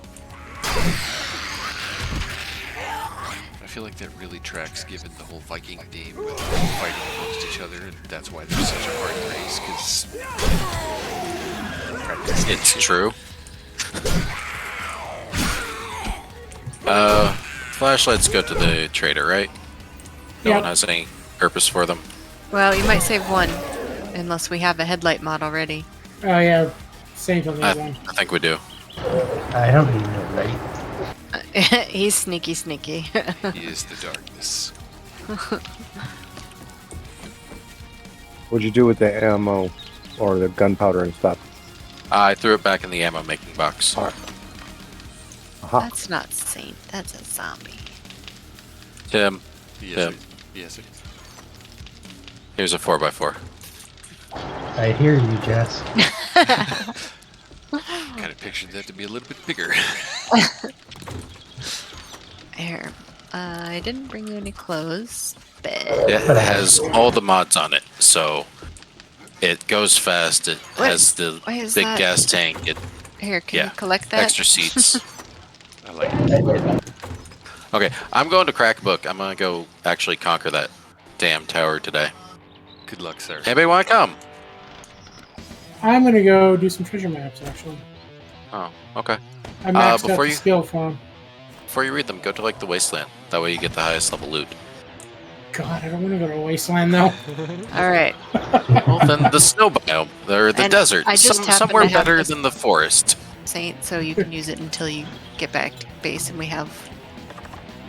I feel like that really tracks given the whole Viking theme with fighting amongst each other, and that's why there's such a hard race, because... It's true. Flashlights go to the trader, right? No Yep. one has any purpose for them. Well, you might save one, unless we have a headlight mod already. Oh, yeah. Saint only I, one. I think we do. I don't need no light. He's sneaky. He is the darkness. What'd you do with the ammo or the gunpowder and stuff? I threw it back in the ammo making box. All right. Aha. That's not Saint. That's a zombie. Tim, Yes, Yeah. sir. Yes, sir. here's a 4x4. I hear you, Jess. Kind of pictured that to be a little bit bigger. Here. I didn't bring you any clothes, but It has all the mods on it, so it goes fast. It What? has the Why is big that? gas tank. It here, can Yeah. you collect that? extra seats. I like it. Okay, I'm going to Crackbook. I'm gonna go actually conquer that damn tower today. Good luck, sir. Anybody want to come? I'm going to go do some treasure maps, actually. Oh, okay. I maxed out before the you- skill for 'em. Before you read them, go to like the wasteland. That way you get the highest level loot. God, I don't want to go to a wasteland, though. All right. Well, then the snow biome or the And desert, I just happen somewhere to have better this- than the forest. Saint, so you can use it until you get back to base and we have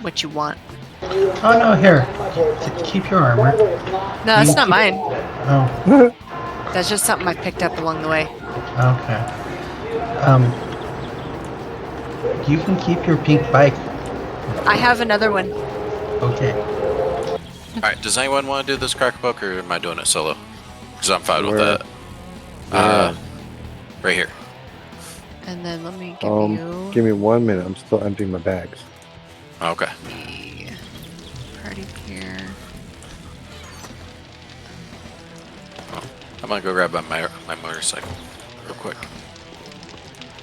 what you want. Oh no, here. Keep your armor. No, that's not mine. Oh, That's just something I picked up along the way. okay. You can keep your pink bike. I have another one. Okay. All right, does anyone want to do this Crackbook, or am I doing it solo? Because I'm fine with Where? that. Yeah. Right here. And then let me give you Give me 1 minute. I'm still emptying my bags. Okay. the party gear. I'm gonna go grab my motorcycle real quick.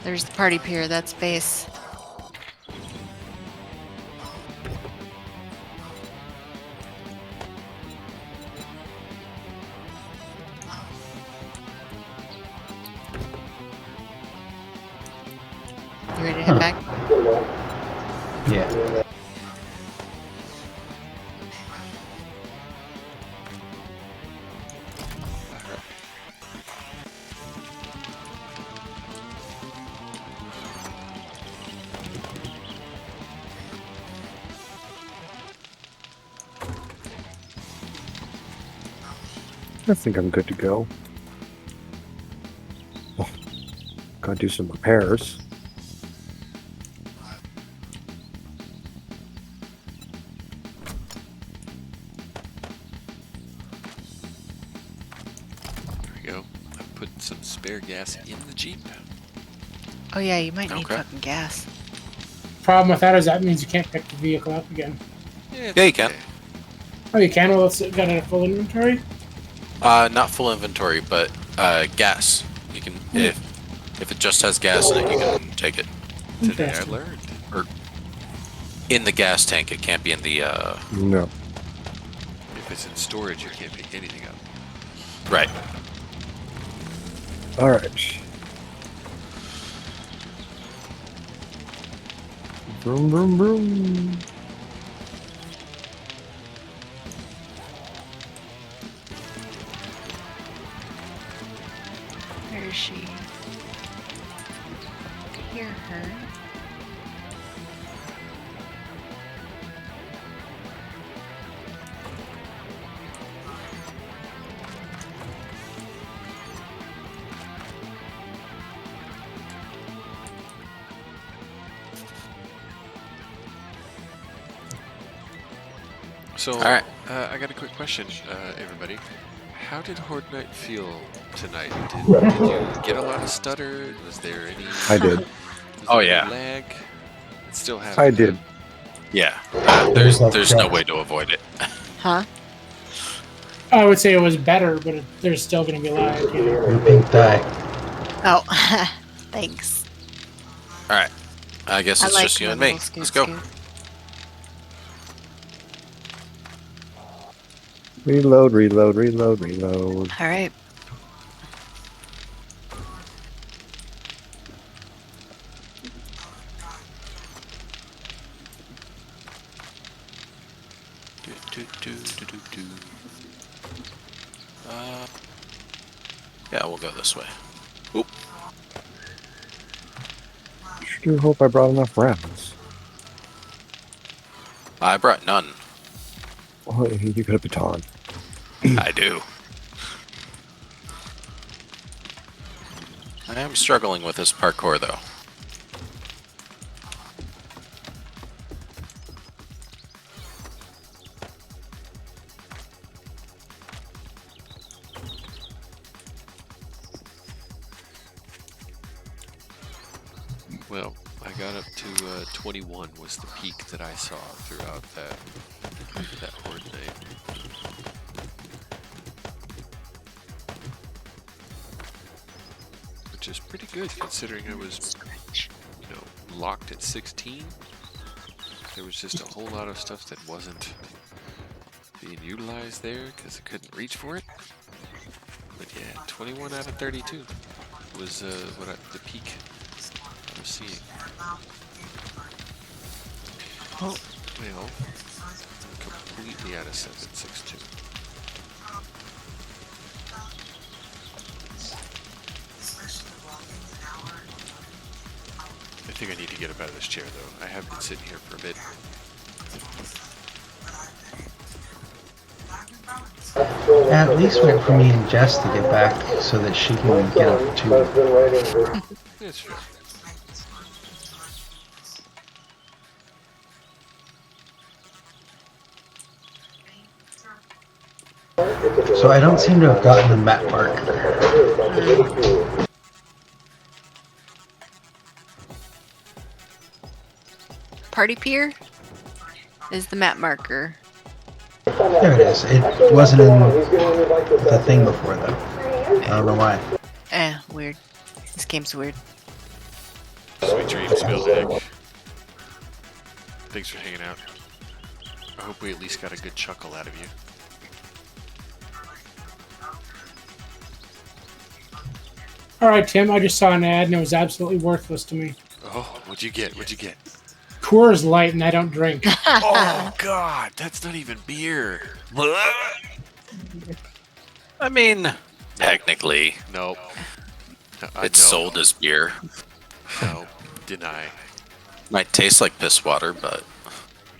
There's the party pier. That's base. You ready to head back? Yeah. I think I'm good to go. Oh, gotta do some repairs. There we go. I put some spare gas in the Jeep. Oh yeah, you might need Okay. fucking gas. Problem with that is that means you can't pick the vehicle up again. It's Yeah, you can. okay. Oh, you can? Well, it's got a full inventory? Not full inventory, but gas. You can if it just has gas in it, you can take it. Today I Interesting. learned. In the gas tank. It can't be in the No. If it's in storage, you can't pick anything up. right. All right. Vroom, vroom, vroom. Where is she? I can hear her. So, Alright. I got a quick question, everybody. How did Horde Night feel tonight? Did you get a lot of stutter? Was there any? I did. Was Oh, there yeah. any lag? It still happened. I did. Yeah. There's like There's no trucks. way to avoid it. Huh? I would say it was better, but there's still going to be lag. You know? Your pink tie. Oh, thanks. All right. I guess I it's like just you my and me. little scoot Let's go. scoot. Reload, reload, reload, reload. All right. Do. Yeah, we'll go this way. Oop. Sure hope I brought enough rounds. I brought none. Oh, you could have baton. I do. I am struggling with this parkour though. Well, I got up to 21 was the peak that I saw throughout that Horde Night. Which is pretty good considering I was, locked at 16. There was just a whole lot of stuff that wasn't being utilized there because I couldn't reach for it. But yeah, 21 out of 32 was the peak I was seeing. Oh. Well, completely out of 7.62. I think I need to get up out of this chair though. I have been sitting here for a bit. At least wait for me and Jess to get back so that she can get up too. That's fair. So I don't seem to have gotten the map mark. Party pier is the map marker. There it is. It wasn't in the thing before though. I don't know why. Weird. This game's weird. Sweet dreams, Builder. Thanks for hanging out. I hope we at least got a good chuckle out of you. All right, Tim. I just saw an ad and it was absolutely worthless to me. Oh, what'd you get? What'd you get? Coors Light, and I don't drink. Oh God, that's not even beer. I mean, technically, Nope. No, it's sold as beer. No, deny. Might taste like piss water, but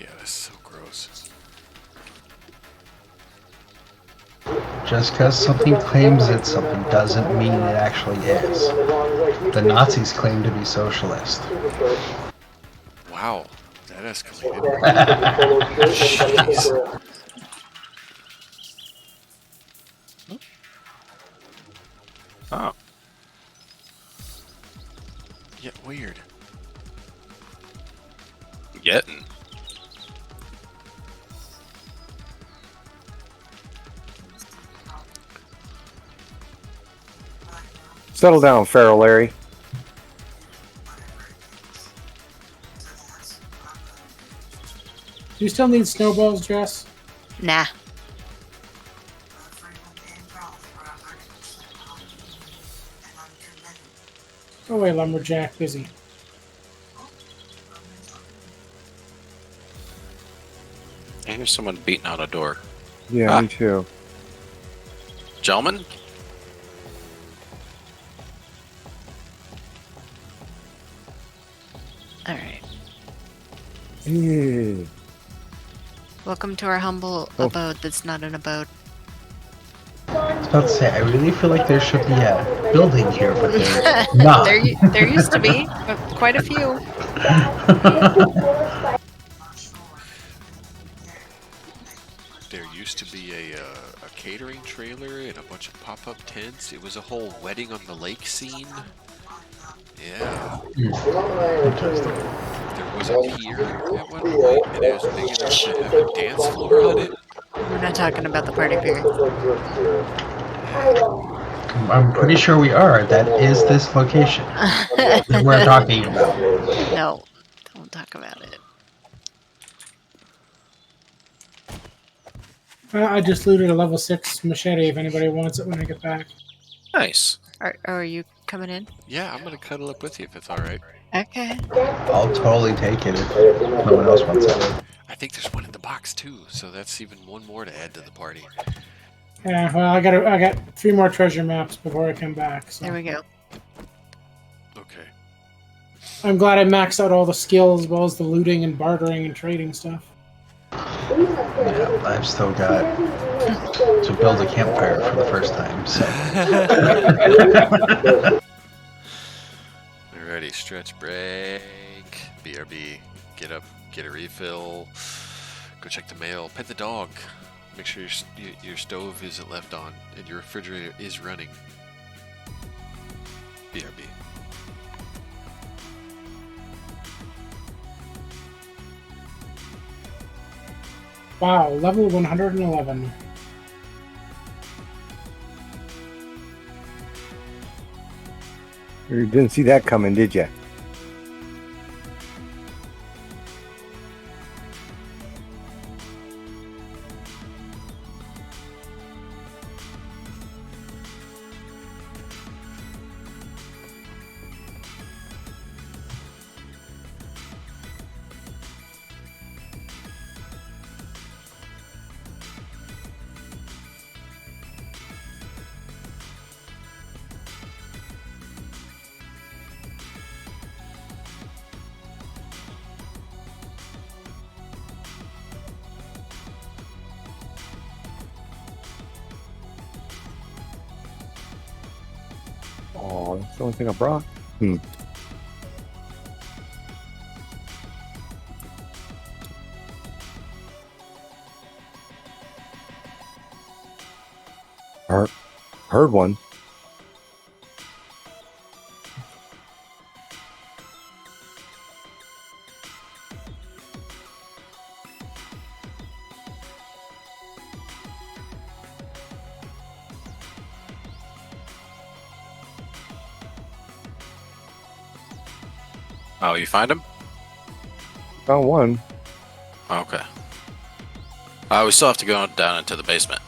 Yeah, that's so gross. Just because something claims it's something doesn't mean it actually is. The Nazis claim to be socialist. Wow, that escalated. Jeez. oh, Yeah, weird. getting. Settle down, Feral Larry. Do you still need snowballs, Jess? Nah. Go away, lumberjack. Busy. I hear someone beating on a door. Yeah, me too. Gentlemen? All right. Yeah. Welcome to our humble abode that's not an abode. I was about to say, I really feel like there should be a building here, but there's not. There used to be quite a few. There used to be a catering trailer and a bunch of pop-up tents. It was a whole wedding on the lake scene. Yeah. Interesting. There was a pier at one point, and it was big enough to have a dance floor on it. We're not talking about the party pier. I'm pretty sure we are. That is this location that we're talking about. No, don't talk about it. I just looted a level 6 machete if anybody wants it when I get back. Nice. Are you coming in? Yeah, I'm gonna cuddle up with you if it's all right. Okay. I'll totally take it if no one else wants it. I think there's one in the box too, so that's even one more to add to the party. Yeah, well, I got 3 more treasure maps before I come back. So. There we go. Okay. I'm glad I maxed out all the skills as well as the looting and bartering and trading stuff. Yeah, I've still got to build a campfire for the first time, so. Alrighty, stretch break. BRB. Get up, get a refill. Go check the mail. Pet the dog. Make sure your stove isn't left on and your refrigerator is running. BRB. Wow, level 111. You didn't see that coming, did you? Oh, that's the only thing I brought. Heard one. Oh, you find him? Found one. Okay. We still have to go down into the basement.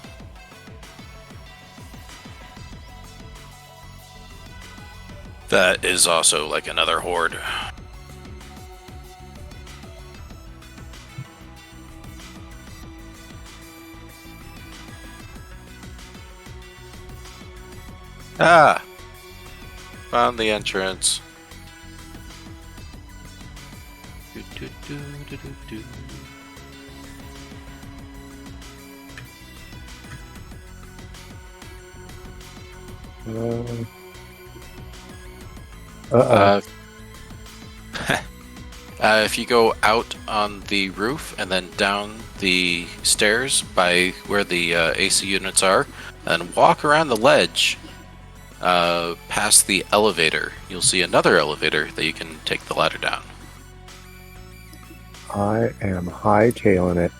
That is also like another horde. Ah! Found the entrance. Do, do, do, do, do, do. Uh-oh. If you go out on the roof and then down the stairs by where the AC units are, and walk around the ledge past the elevator, you'll see another elevator that you can take the ladder down. I am hightailing it.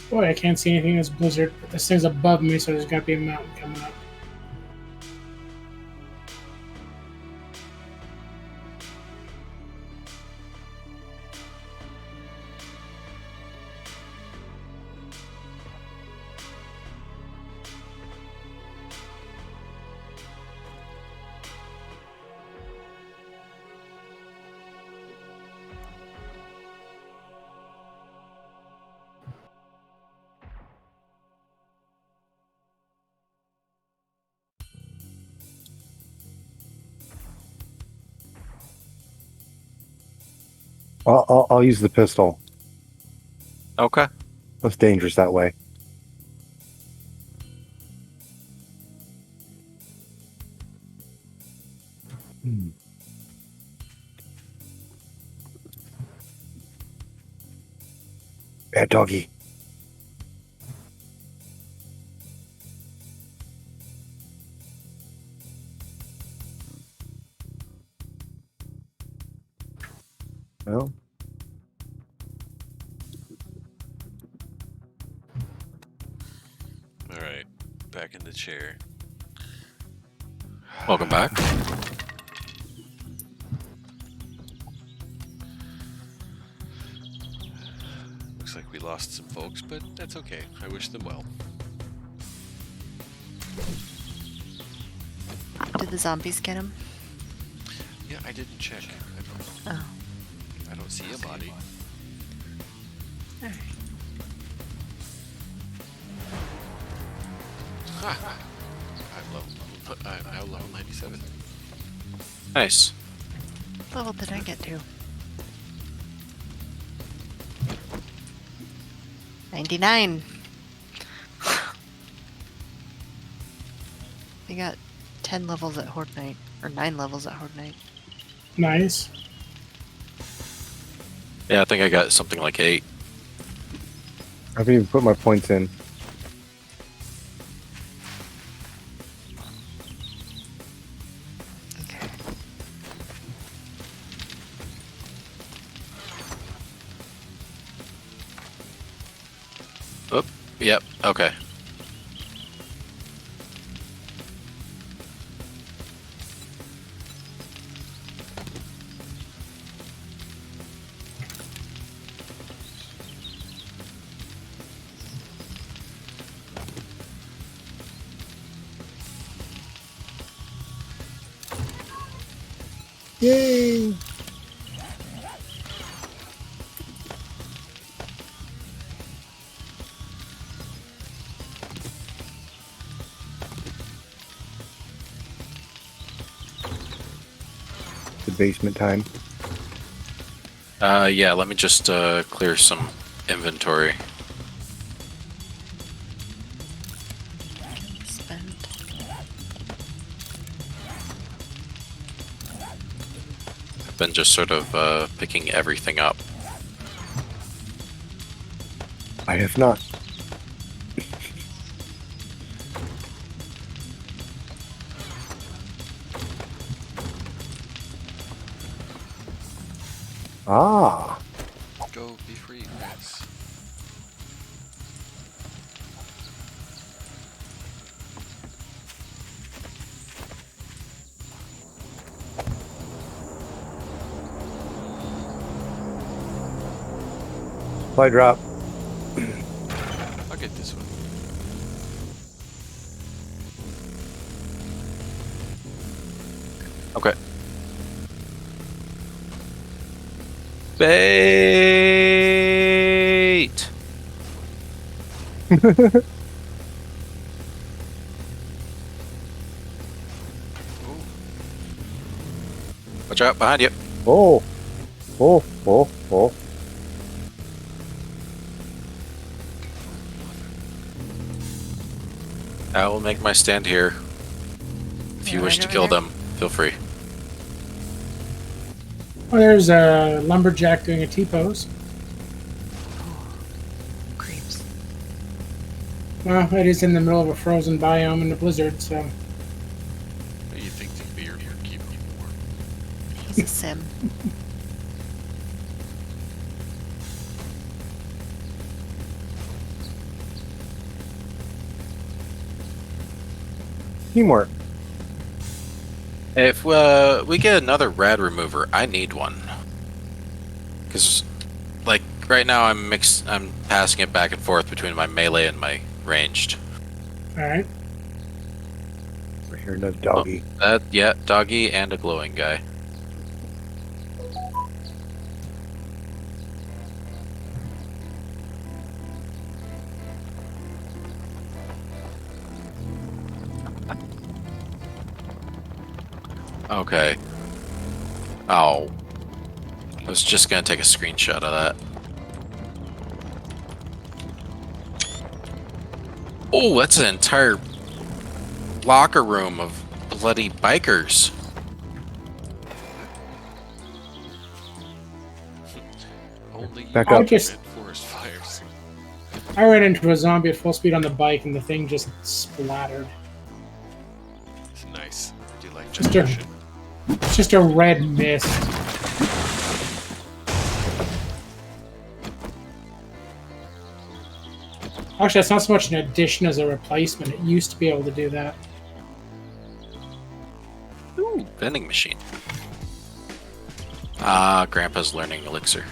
Boy, I can't see anything in this blizzard, but this thing's above me, so there's gotta be a mountain coming up. I'll use the pistol. Okay. Less dangerous that way. Bad doggy. Well, All right, back in the chair. Welcome back. Looks like we lost some folks, but that's okay. I wish them well. Did the zombies get him? Yeah, I didn't check. Oh. I don't see a body. Alright. Ha! I'm low. I'm now level 97. Nice. What level did I get to? 99. I got 10 levels at Horde Night, or 9 levels at Horde Night. Nice. Yeah, I think I got something like 8. I haven't even put my points in. Okay. Oh, yep, okay. Yay! The basement time. Yeah, let me just clear some inventory. Spend. I've been just sort of picking everything up. I have not. Ah, Go be free, rats. Supply drop. I'll get this one. Okay. Bait. Watch out behind you. Oh. Oh. Oh. Oh. I will make my stand here. If you Yeah, wish right to over kill there. them, feel free. Well, there's a lumberjack doing a T-pose. Creeps. Well, it is in the middle of a frozen biome in the blizzard, so You think the beer would keep you warm? He's a sim. Teamwork. If we get another rad remover, I need one. Because, like, right now I'm passing it back and forth between my melee and my ranged. all right. We're hearing a doggy. Yeah, doggy and a glowing guy. Okay. Oh. I was just gonna take a screenshot of that. Oh, that's an entire locker room of bloody bikers. Only you Back can up. I just- prevent forest fires. I ran into a zombie at full speed on the bike, and the thing just splattered. It's nice. Do you like Just destruction? It's just a red mist. Actually, that's not so much an addition as a replacement. It used to be able to do that. Ooh, vending machine. Ah, Grandpa's learning elixir.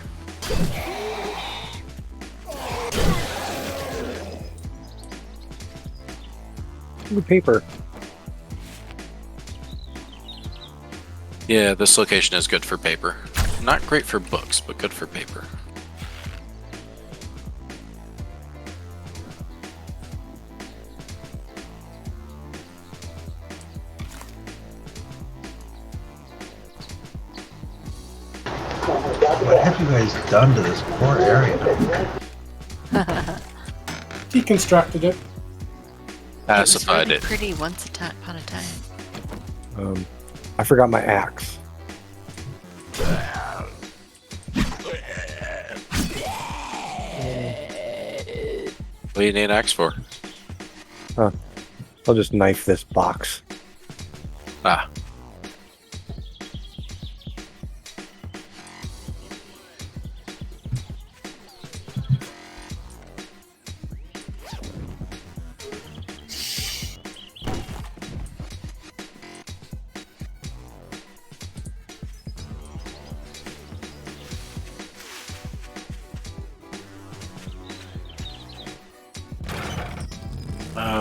Ooh, paper. Yeah, this location is good for paper. Not great for books, but good for paper. What have you guys done to this poor area? Deconstructed it. Pacified it. it. Was really pretty once upon a time. I forgot my axe. What do you need an axe for? I'll just knife this box. Ah.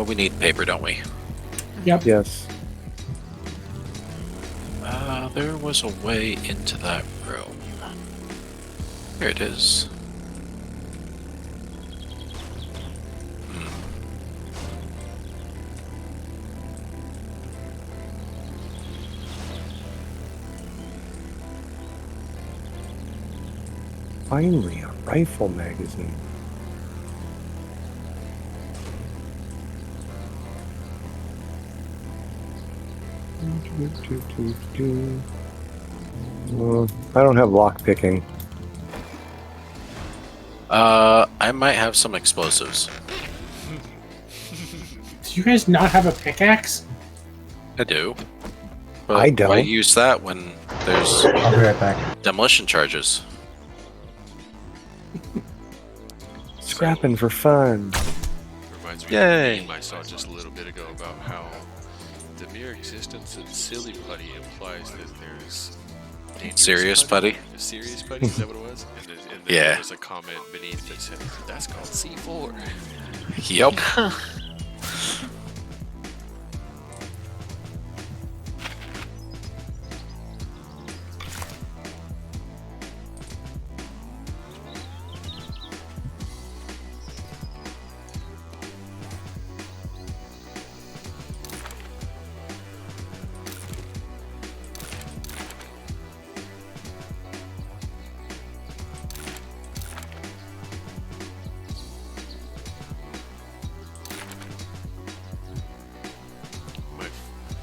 We need paper, don't we? Yep. Yes. There was a way into that room. Here it is. Finally, a rifle magazine. I don't have lock picking. I might have some explosives. Do you guys not have a pickaxe? I do. But I don't. why use that when there's I'll be right back. demolition charges? Scrapping for fun. Reminds me Yay. of a meme I saw just a little bit ago about how the mere existence of silly putty implies that there's Dangerous Serious Putty? Serious Putty, is that what it was? And then Yeah. there was a comment beneath that said, that's called C4. Yep.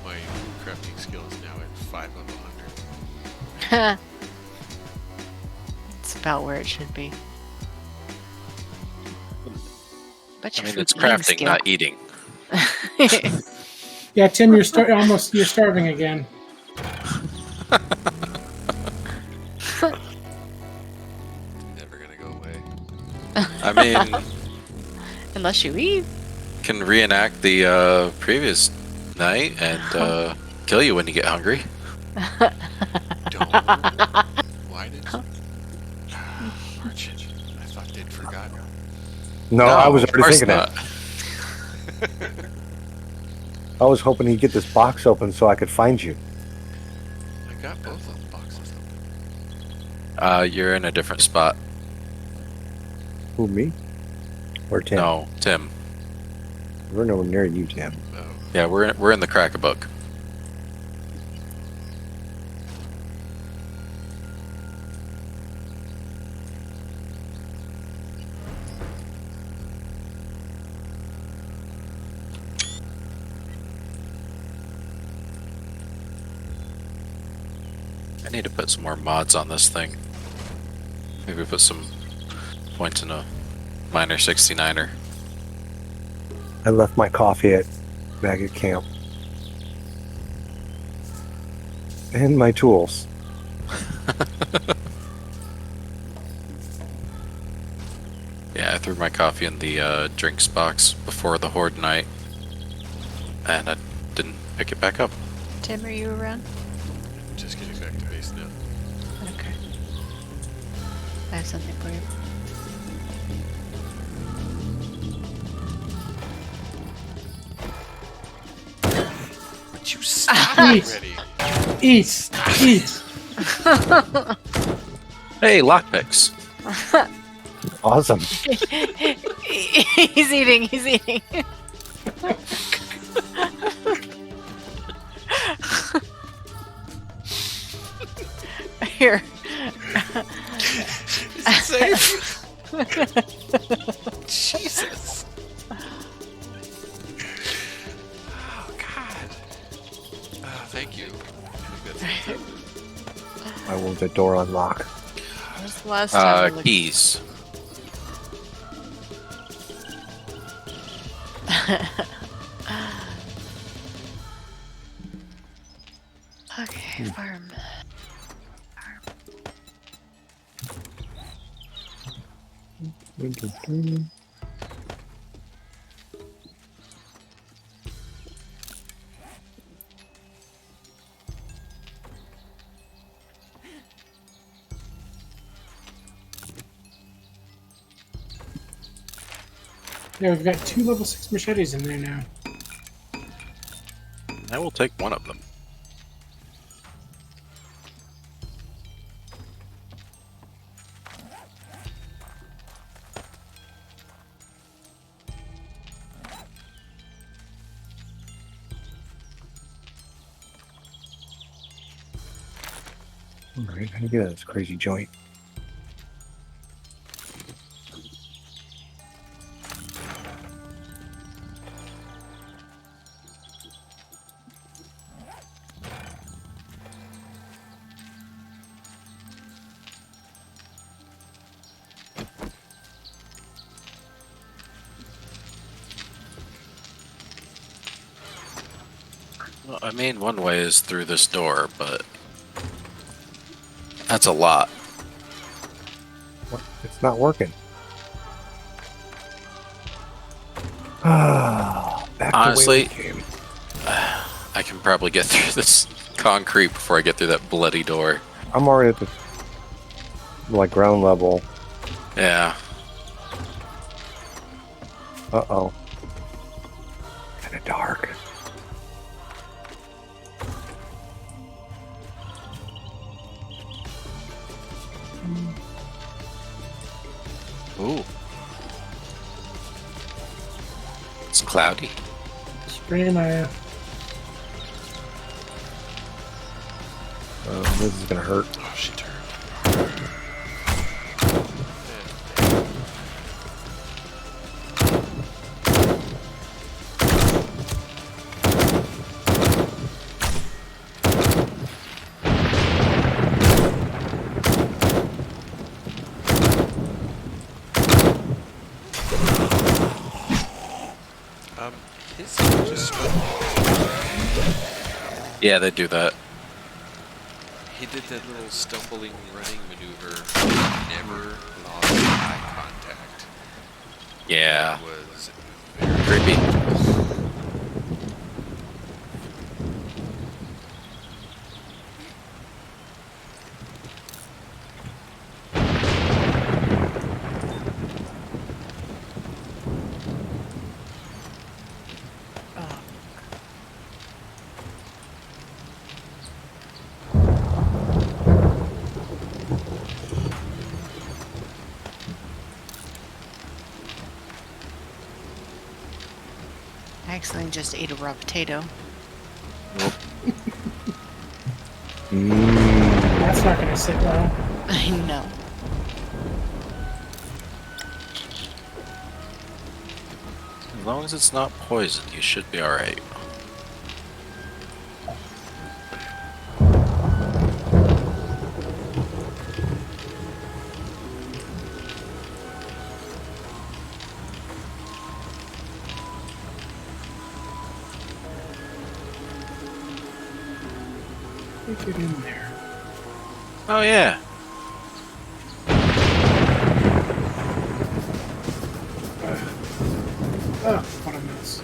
My crafting skill is now at 5 of 100. It's about where it should be. But I mean, it's crafting, not eating. Yeah, Tim, you're you're starving again. Never gonna go away. I mean, Unless you eat. can reenact the previous night and kill you when you get hungry. Don't. Why did Merchant? I thought they'd forgotten. No, I was of already course thinking not. that. I was hoping he'd get this box open so I could find you. I got both of the boxes. You're in a different spot. Who, me? Or Tim? No, Tim. We're nowhere near you, Tim. Oh, Yeah, we're in the Crack-a-Book. I need to put some more mods on this thing. Maybe put some points in a Miner 69er. I left my coffee back at camp. And my tools. Yeah, I threw my coffee in the drinks box before the Horde night. And I didn't pick it back up. Tim, are you around? just getting back to base now. Okay. I have something for you. Would you stop Eat. already? Eat! Eat! Hey, lockpicks. Awesome. He's eating, he's eating. Here. Is it safe? Jesus. Oh, God. Oh, thank you. I think that's it. Why won't the door unlock? When's the last time I looked- Keys. Okay, farm. Yeah, we've got 2 level 6 machetes in there now. I will take one of them. Alright, how do you get out of this crazy joint? Well, I mean, one way is through this door, but that's a lot. What? It's not working. Ah, back to Honestly- the way we came. I can probably get through this concrete before I get through that bloody door. I'm already at the like ground level. Yeah. Uh-oh. Kind of dark. Ooh. It's cloudy. Screamer. This is gonna hurt. Oh, she turned. His just Yeah, they do that. he did that little stumbling running maneuver. He never lost eye contact. Yeah. It was Creepy. I accidentally just ate a raw potato. That's not gonna sit well. I know. As long as it's not poison, you should be alright. Take it in there. Oh yeah. Oh, what a mess.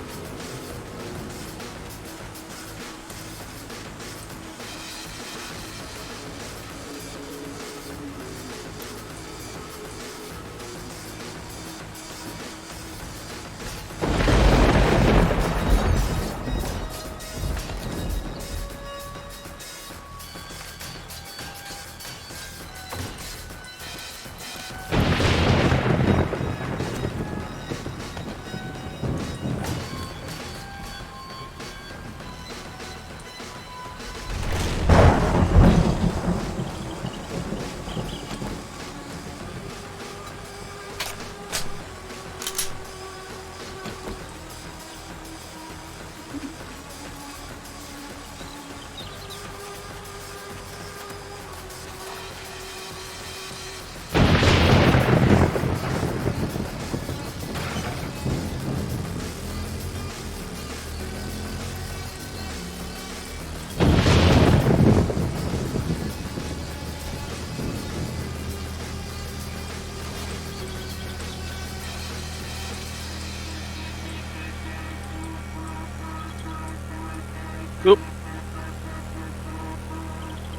Oop.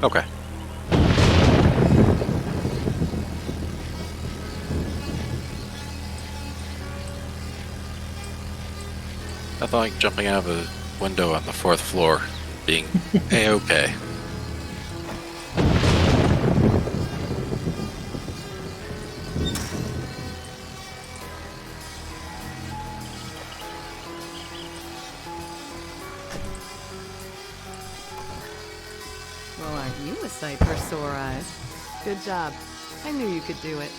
Okay. Nothing like jumping out of a window on the 4th floor, being A-okay. Well, aren't you a sight for sore eyes? Good job. I knew you could do it.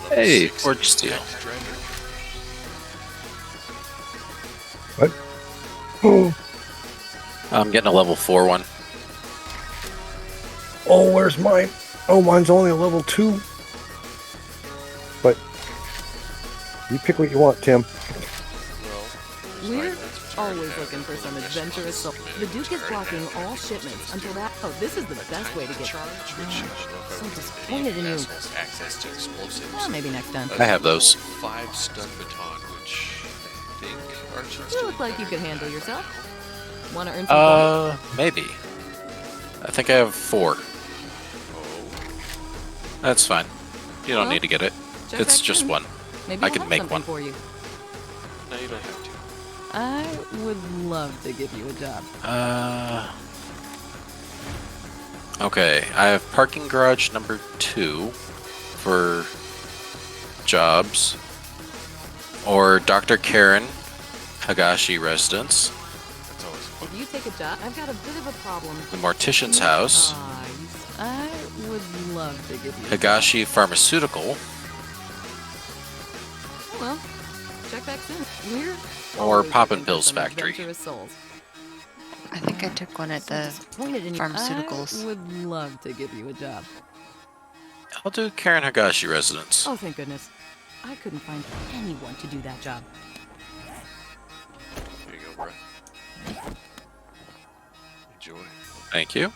Hey, Forge Steel. What? Oh, I'm getting a level 4 one. oh, where's mine? Oh, mine's only a level 2. But you pick what you want, Tim. We're always looking for some adventurous soul. The Duke is blocking all shipments until that. Oh, this is the best way to get. So disappointed in you. Access to explosives. Well, maybe next time. I have those. 5 stun baton, which I think Archie's You doing look like you better could handle than I yourself. know. Want to earn some points? Maybe. I think I have 4. That's fine. You don't Well, need to get it. check It's back just soon. one. Maybe I I'll can have make something one. for you. No, you don't have to. I would love to give you a job. Okay. I have parking garage number 2 for jobs. Or Dr. Karen Hagashi residence. That's always fun. If you take a job, I've got a bit of a problem. The mortician's house. I would love to give you a job. Hagashi Pharmaceutical. Oh, well, check back soon. We're Or always Poppin' looking for Pills some Factory. adventurous souls. I think I took one at So the disappointed in you. pharmaceuticals. I would love to give you a job. I'll do Karen Hagashi residence. Oh, thank goodness. I couldn't find anyone to do that job. Here you go, bro. Enjoy. Thank you.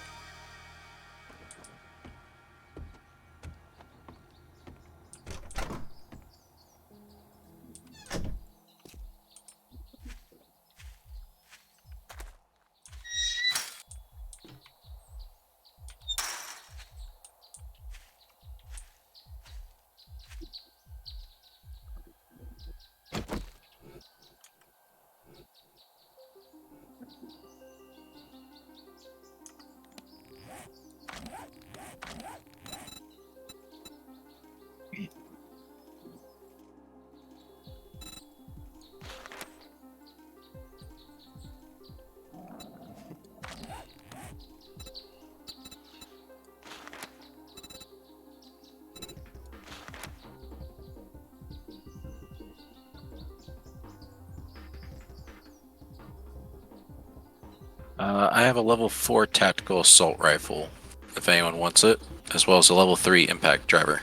I have a level 4 tactical assault rifle, if anyone wants it, as well as a level 3 impact driver.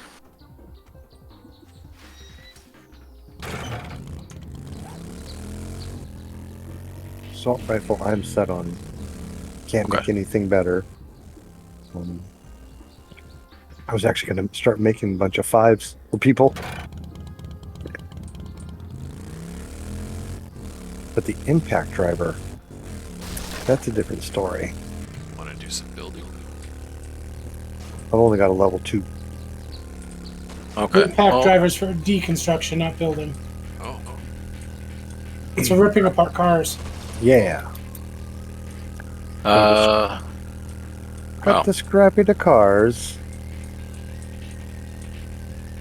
Assault rifle, I'm set on. Can't make Okay. anything better. I was actually going to start making a bunch of 5s for people. But the impact driver, that's a different story. Want to do some building? I've only got a level 2. Okay. Impact well, drivers for deconstruction, not building. Oh, oh. It's for ripping apart cars. Yeah. Uh, Cut Well. the scrappy to cars.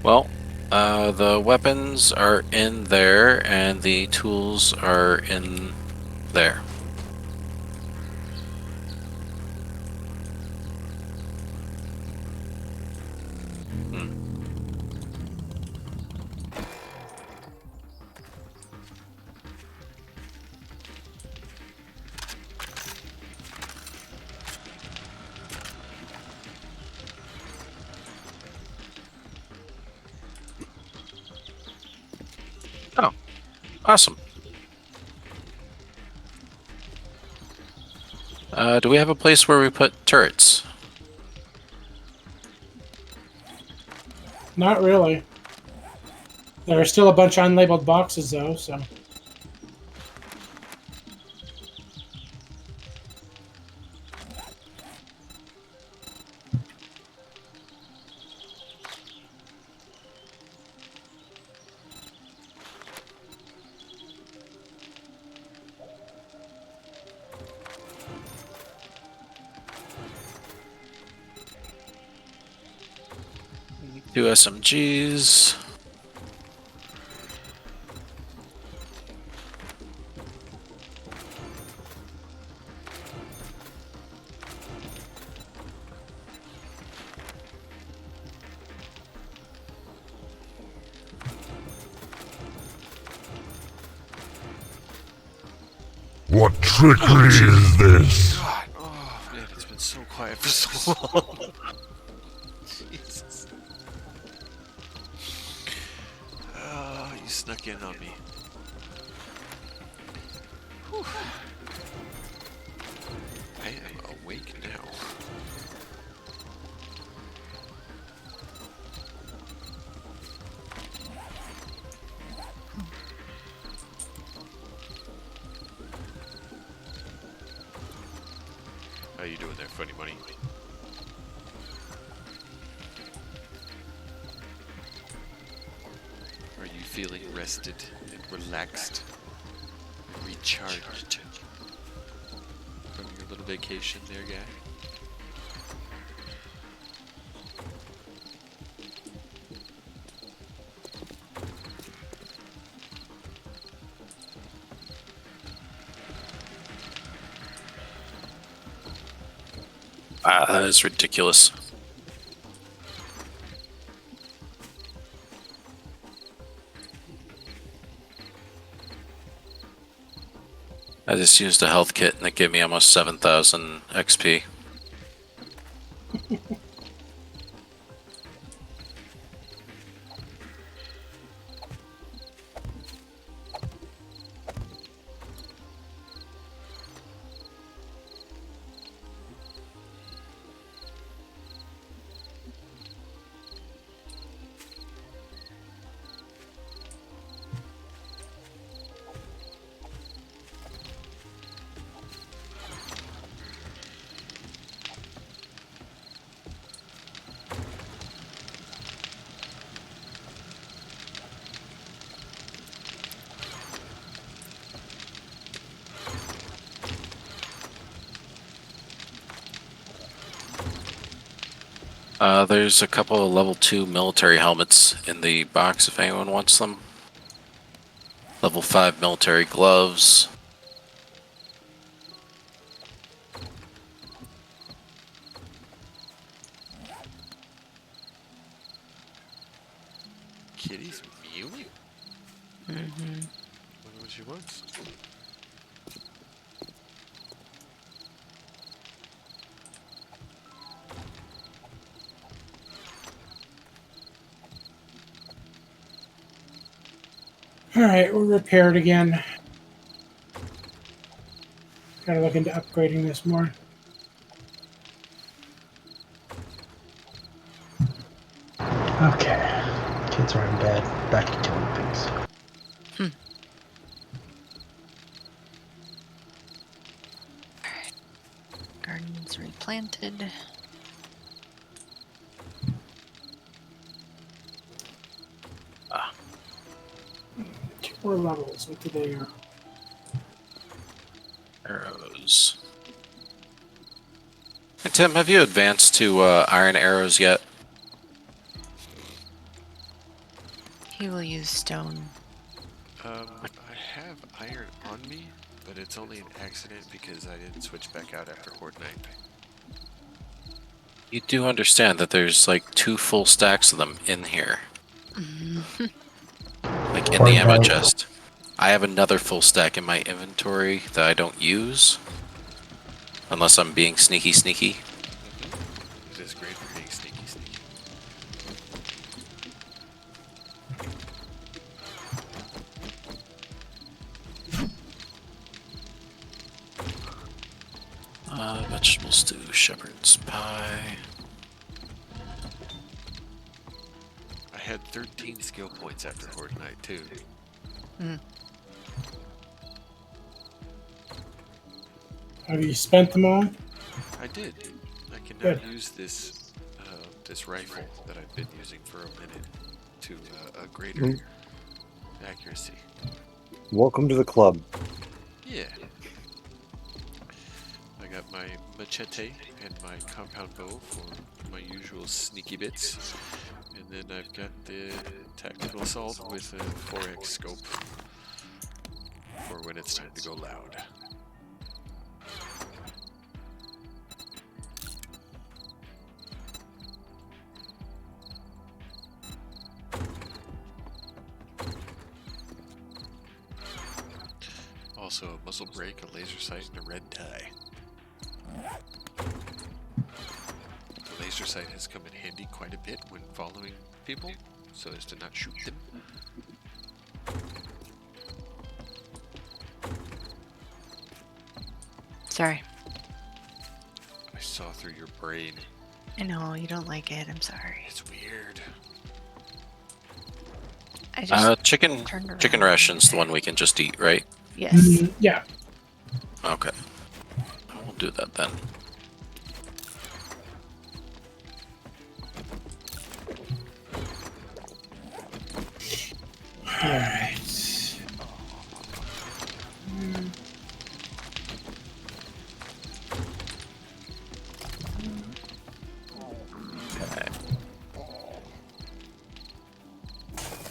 well, the weapons are in there, and the tools are in there. Oh, awesome. Do we have a place where we put turrets? Not really. There are still a bunch of unlabeled boxes, though, so. Two SMGs. What trickery is this? God, oh man, it's been so quiet for so long. Jesus. Oh, you snuck in on me. Whew. I am awake now. How you doing there, Funny Money? Are you feeling rested and relaxed and recharged from your little vacation there, guy? That is ridiculous. I just used a health kit and it gave me almost 7,000 XP. There's a couple of level 2 military helmets in the box if anyone wants them. Level 5 military gloves. Kitty's mewing? Mm-hmm. Wonder what she wants. Alright, we're repaired again. Gotta look into upgrading this more. Okay. Kids are in bed. Back to killing things. Gardens replanted. Two more levels. What do they are? Arrows. Hey, Tim, have you advanced to iron arrows yet? He will use stone. I have iron on me, but it's only an accident because I didn't switch back out after Horde Night. You do understand that there's like 2 full stacks of them in here. Like in the ammo chest. I have another full stack in my inventory that I don't use. Unless I'm being sneaky. It is great for being sneaky. Vegetable stew, shepherd's pie. I had 13 skill points after Horde Night, too. Have you spent them all? I did. I can now Good. use this this rifle that I've been using for a minute to a greater accuracy. Welcome to the club. Yeah. I got my machete and my compound bow for my usual sneaky bits. And then I've got the tactical assault with a 4x scope for when it's time to go loud. Also a muzzle brake, a laser sight, and a red tie. The laser sight has come in handy quite a bit when following people, so as to not shoot them. Sorry. I saw through your brain. I know you don't like it. I'm sorry. It's weird. I just Chicken turned around. chicken ration's the one we can just eat, right? Yes. Yeah. Okay. We'll do that then. Alright.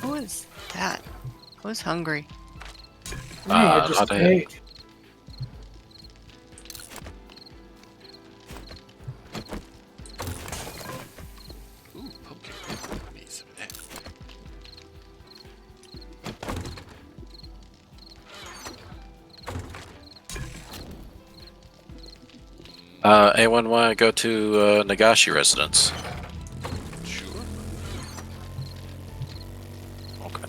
Who was that? I was hungry. No, I just not a- ate. Ooh, pumpkin. Need some of that. Anyone want to go to Nagashi residence? Sure. Okay.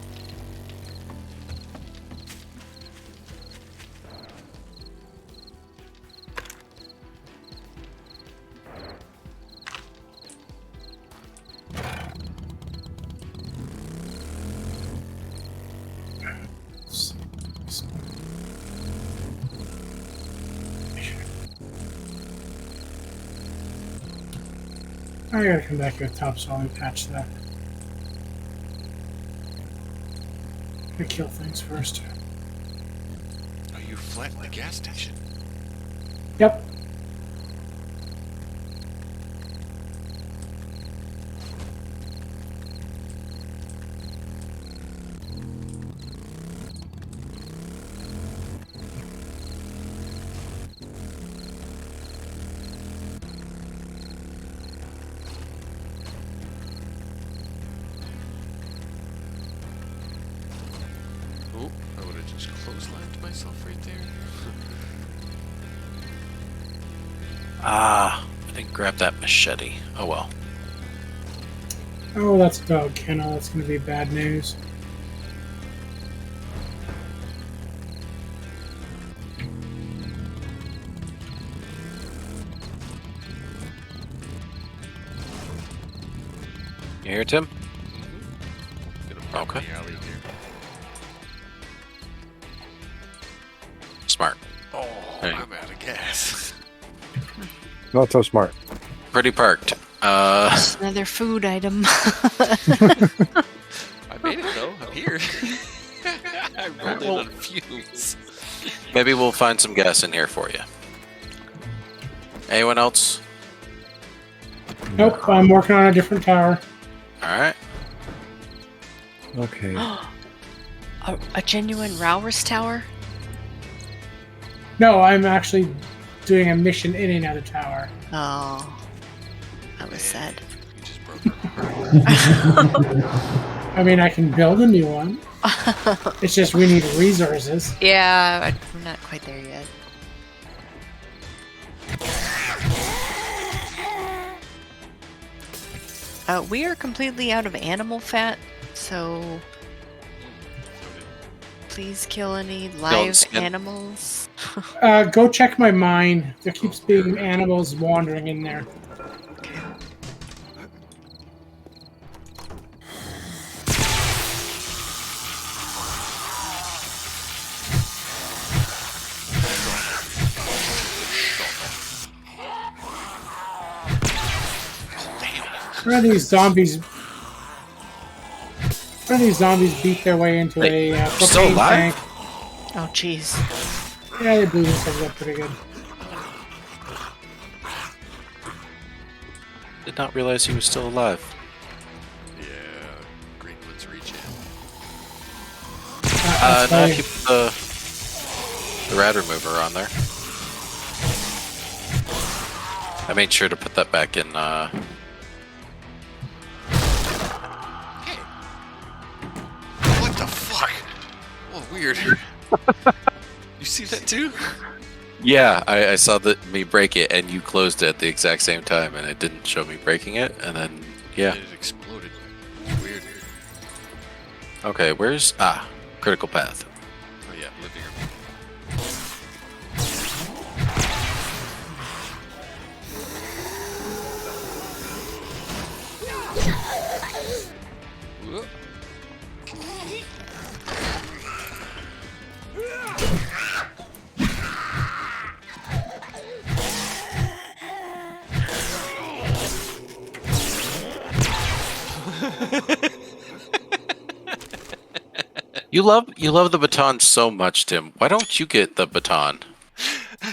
I gotta come back here with topsoil and patch that. I kill things first. Are you flat in the gas station? Yep. Oh, I would have just clotheslined myself right there. I didn't grab that machete. Oh well. Oh, that's a dog kennel. That's gonna be bad news. You hear Tim? Gonna park Okay. in the alley here. Smart. Oh, Hey. I'm out of gas. Not so smart. Pretty parked. Just another food item. I made it though. I'm here. I rolled in on fumes. Maybe we'll find some gas in here for you. Anyone else? Nope, I'm working on a different tower. All right. Okay. a genuine Rowers Tower? No, I'm actually doing a mission in another tower. Oh. That was sad. You just broke her heart. I mean, I can build a new one. It's just we need resources. Yeah, I'm not quite there yet. We are completely out of animal fat, so please kill any live skin. animals. Go check my mine. There keeps being animals wandering in there. One of these zombies beat their way into Wait, a still propane alive? tank. Oh, jeez. Yeah, they blew themselves up pretty good. Did not realize he was still alive. Yeah, Greenwood's reaching. I'll tell Now you. keep the rad remover on there. I made sure to put that back in. What the fuck? Oh, weird. You see that too? Yeah, I saw me break it, and you closed it at the exact same time, and it didn't show me breaking it. And then, yeah. It exploded. It's weird. Okay, where's critical path? Oh yeah, living room. Whoop. You love the baton so much, Tim. Why don't you get the baton? I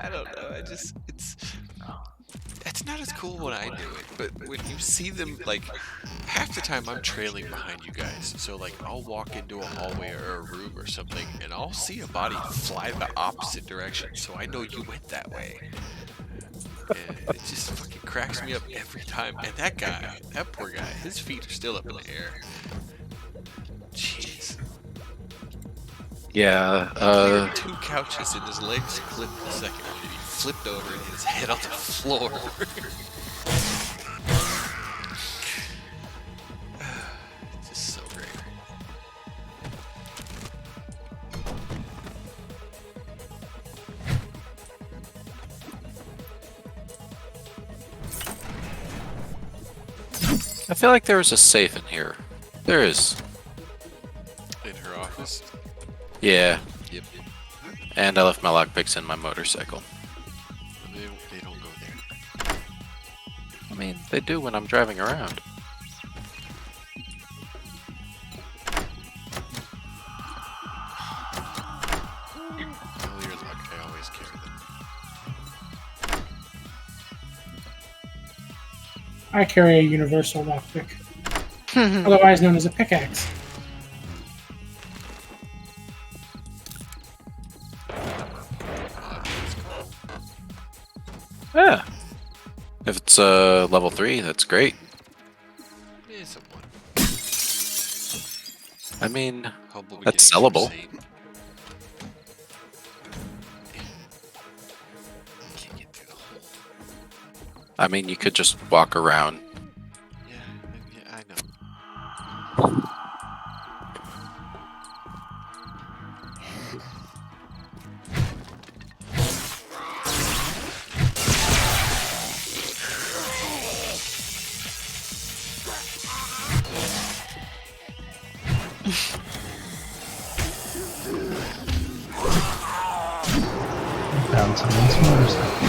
don't know. It's not as cool when I do it, but when you see them, like, half the time I'm trailing behind you guys. So, like, I'll walk into a hallway or a room or something, and I'll see a body fly the opposite direction, so I know you went that way. And it just fucking cracks me up every time. And that poor guy, his feet are still up in the air. Jeez. Yeah. Cleared 2 couches and his legs clipped the second one. And he flipped over and hit his head on the floor. It's just so great. I feel like there was a safe in here. There is. In her office? Yeah. Yep. And I left my lockpicks in my motorcycle. They don't go there. I mean, they do when I'm driving around. Oh, you're lucky. I always carry them. I carry a universal lockpick, otherwise known as a pickaxe. Yeah. If it's level 3, that's great. It's a 1. I mean, Humble that's beginning, sellable. Saint. Can't get through the hole. I mean, you could just walk around. Yeah, I know. Found someone's motorcycle.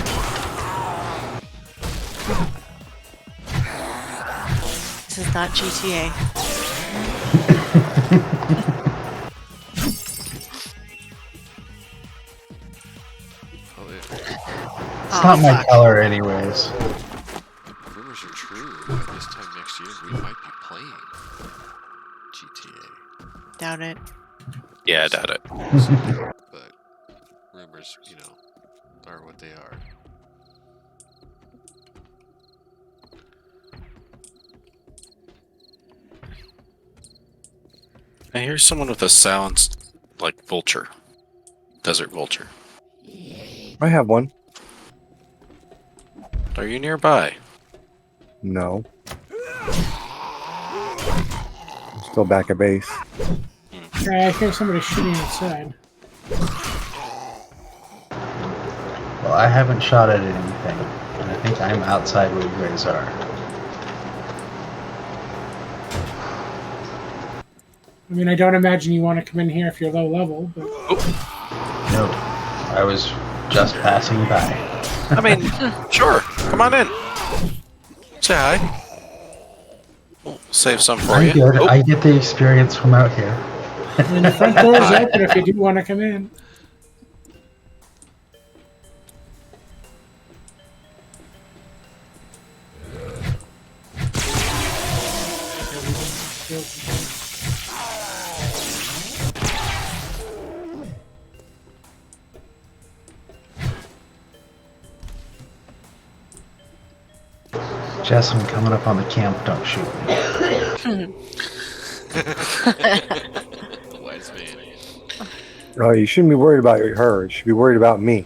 This is not GTA. Oh, It's not my color, anyways. rumors are true. By this time next year, we might be playing GTA. Doubt it. Yeah, I doubt it. But rumors, you know, are what they are. And here's someone with a silenced, like, vulture. Desert vulture. I have one. Are you nearby? No. Still back at base. I hear somebody shooting outside. Well, I haven't shot at anything, and I think I'm outside where you guys are. I mean, I don't imagine you want to come in here if you're low level, but No, I was just passing by. I mean, sure. Come on in. Say hi. We'll save some for I'm you. good. Oh, I get the experience from out here. I mean, the front door is open if you do want to come in. Jess, I'm coming up on the camp. Don't shoot me. Wise man. Oh, you shouldn't be worried about her. You should be worried about me.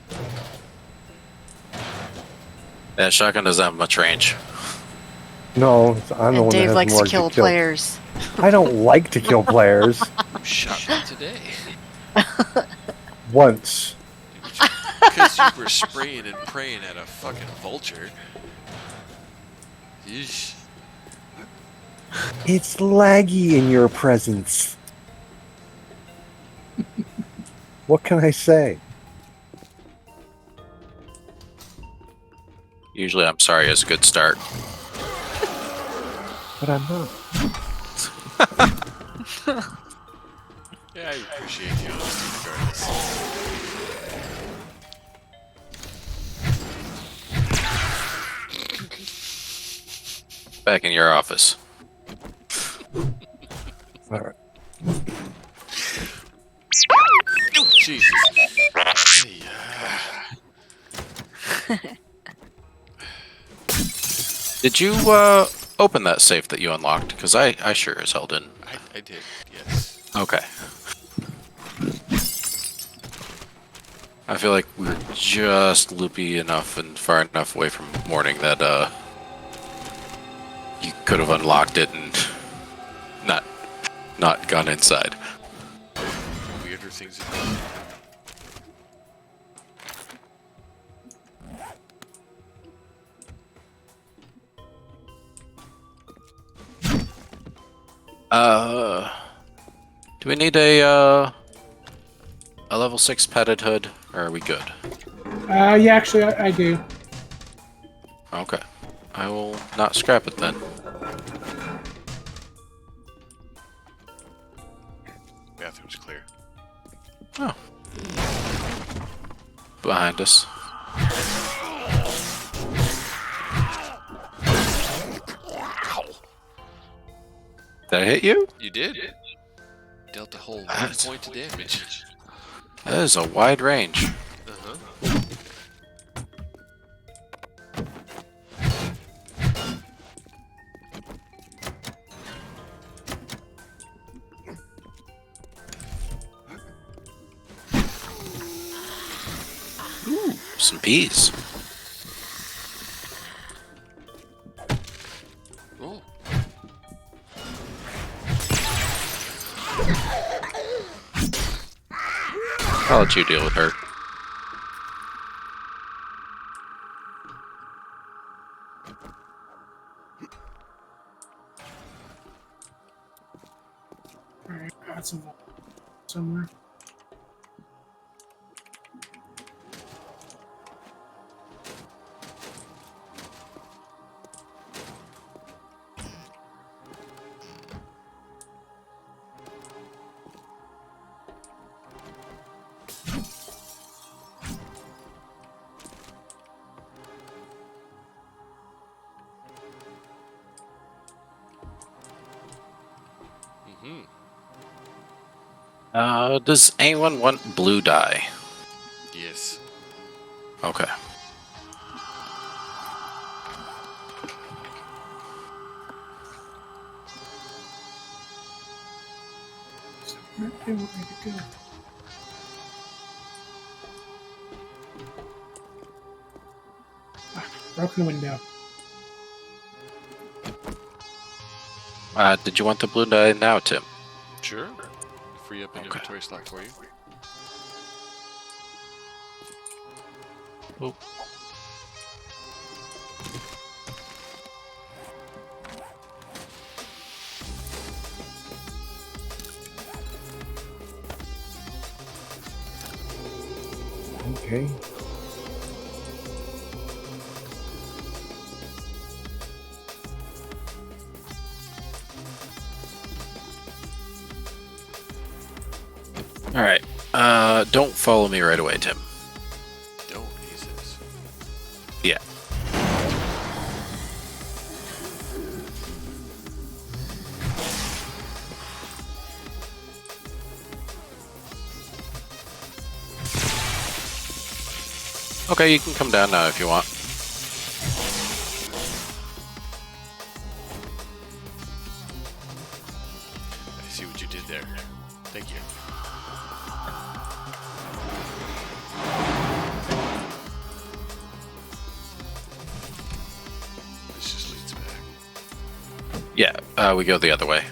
that shotgun doesn't have much range. No, I'm the And one Dave that has likes more to kill players. I don't like to kill players. Shot me today. Once. Because you were spraying and praying at a fucking vulture. Yeesh. It's laggy in your presence. What can I say? Usually, I'm sorry is a good start. But I'm not. Yeah, I appreciate the honesty regardless. Back in your office. All right. Oh, Jesus. Hey, Did you open that safe that you unlocked? Because I sure as hell didn't. I did, yes. Okay. I feel like we were just loopy enough and far enough away from morning that you could have unlocked it and not gone inside. Weirder things have happened. Do we need a level 6 padded hood, or are we good? Yeah, actually, I do. Okay. I will not scrap it then. Bathroom's clear. Oh. Behind us. Did I hit you? You did? Dealt a whole 1 point of damage. That is a wide range. Uh-huh. Some peas. Oh. I'll let you deal with her. Alright, got some somewhere. Does anyone want blue dye? Yes. Okay. Where do you want me to go? Ah, broken window. Did you want the blue dye now, Tim? Sure. Free up an Okay. inventory slot for you. Oh. Okay. All right. Don't follow me right away, Tim. Don't, he says. Yeah. Okay, you can come down now if you want. I see what you did there. Thank you. This just leads back. Yeah, we go the other way.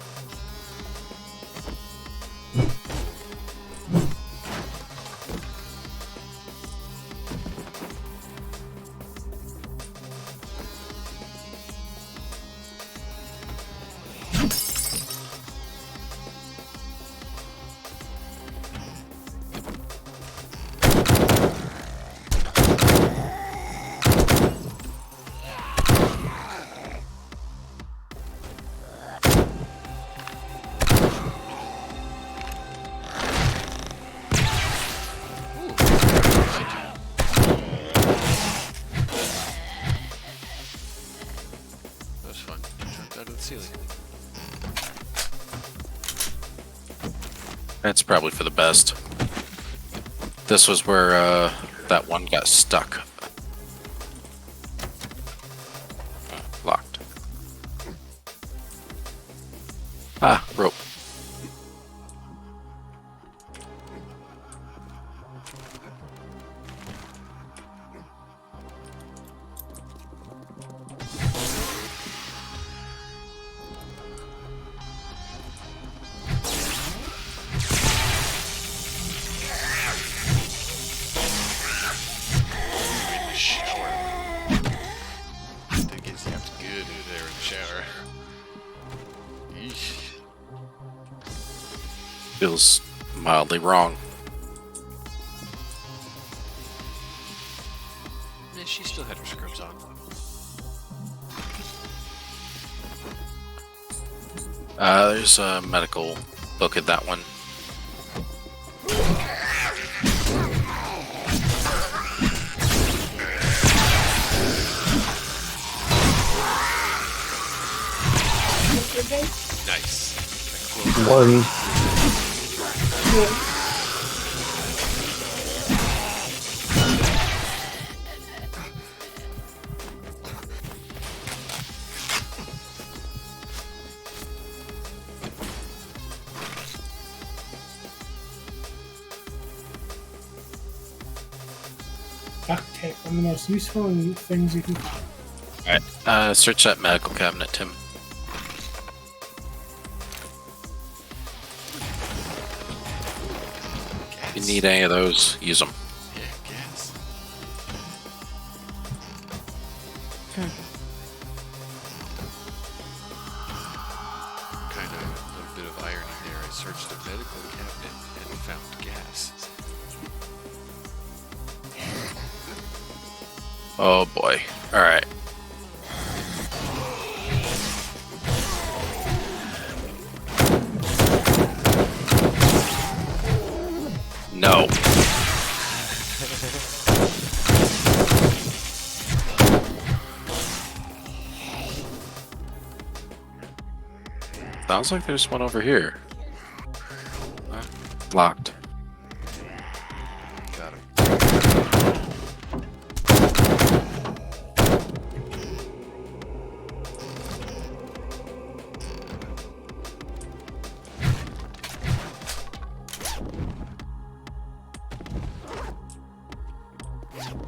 ceiling. That's probably for the best. This was where that one got stuck. Locked. Ah, rope. In the shower. That gets zapped good in there in the shower. Eesh. Feels mildly wrong. Yeah, she still had her scrubs on. There's a medical book at that one. Nice. That close. One. Duct tape, one of the most useful things you can find. Alright, search that medical cabinet, Tim. If you need any of those, use them. Yeah, gas. Kind of a little bit of irony there. I searched the medical cabinet and found gas. Oh boy. Alright. No. Sounds like there's one over here. Locked. Got him.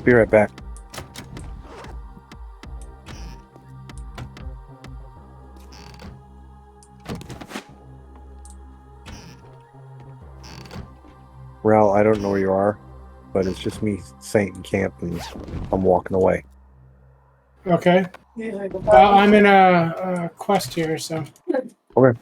Be right back. Ral, I don't know where you are, but it's just me, Saint, and Camp, and I'm walking away. Okay. I'm in a quest here, so. Okay.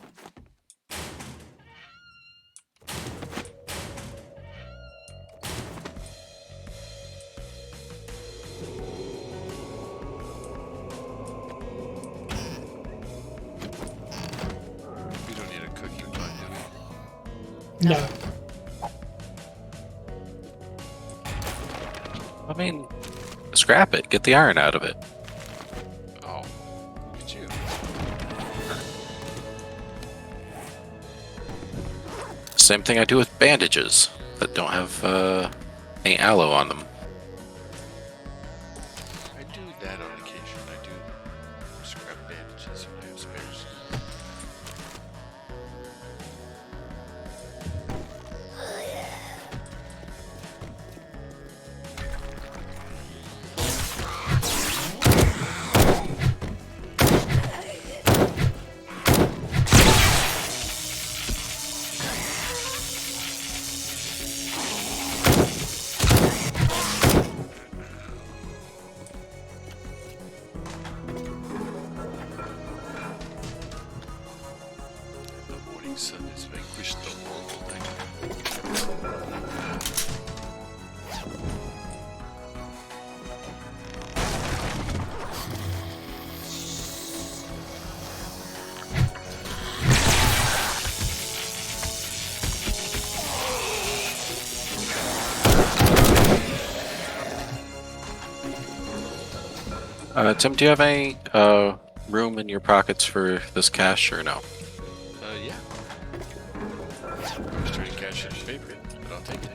We don't need a cooking pot, do we? No. I mean, scrap it. Get the iron out of it. Oh, look at you. Same thing I do with bandages that don't have any aloe on them. I do that on occasion. I do scrap bandages when I have spares. The morning sun has vanquished the horrible night. Tim, do you have any room in your pockets for this cash or no? Yeah. I was trying to cash in a favorite, but I'll take it.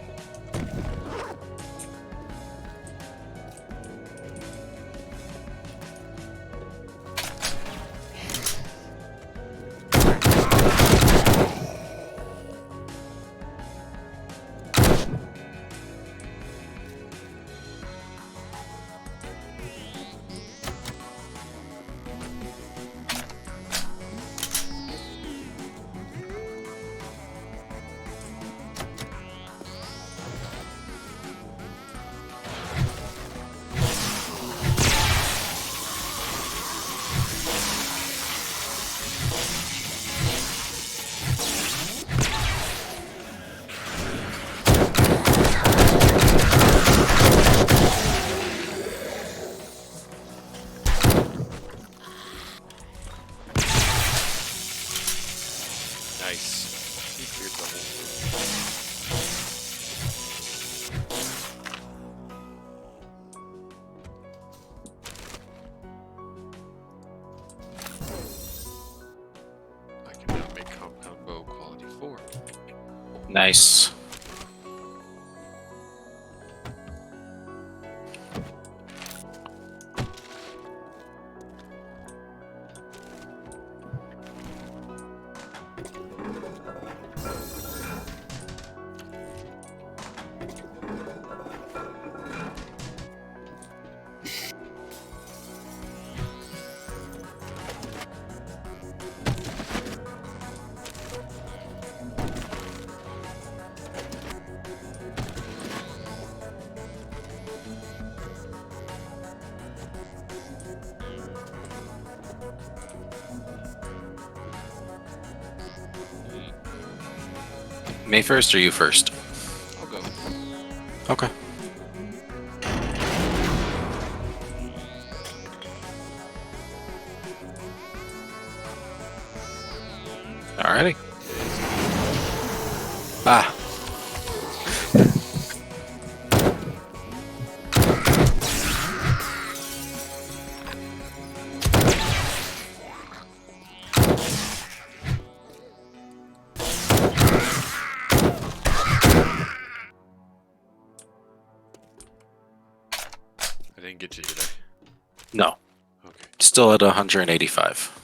Nice. He cleared the hole. I can now make compound bow quality 4. Nice. May first or you first? I'll go. Okay. Alrighty. Ah. I didn't get you, did I? No. Okay. Still at 185.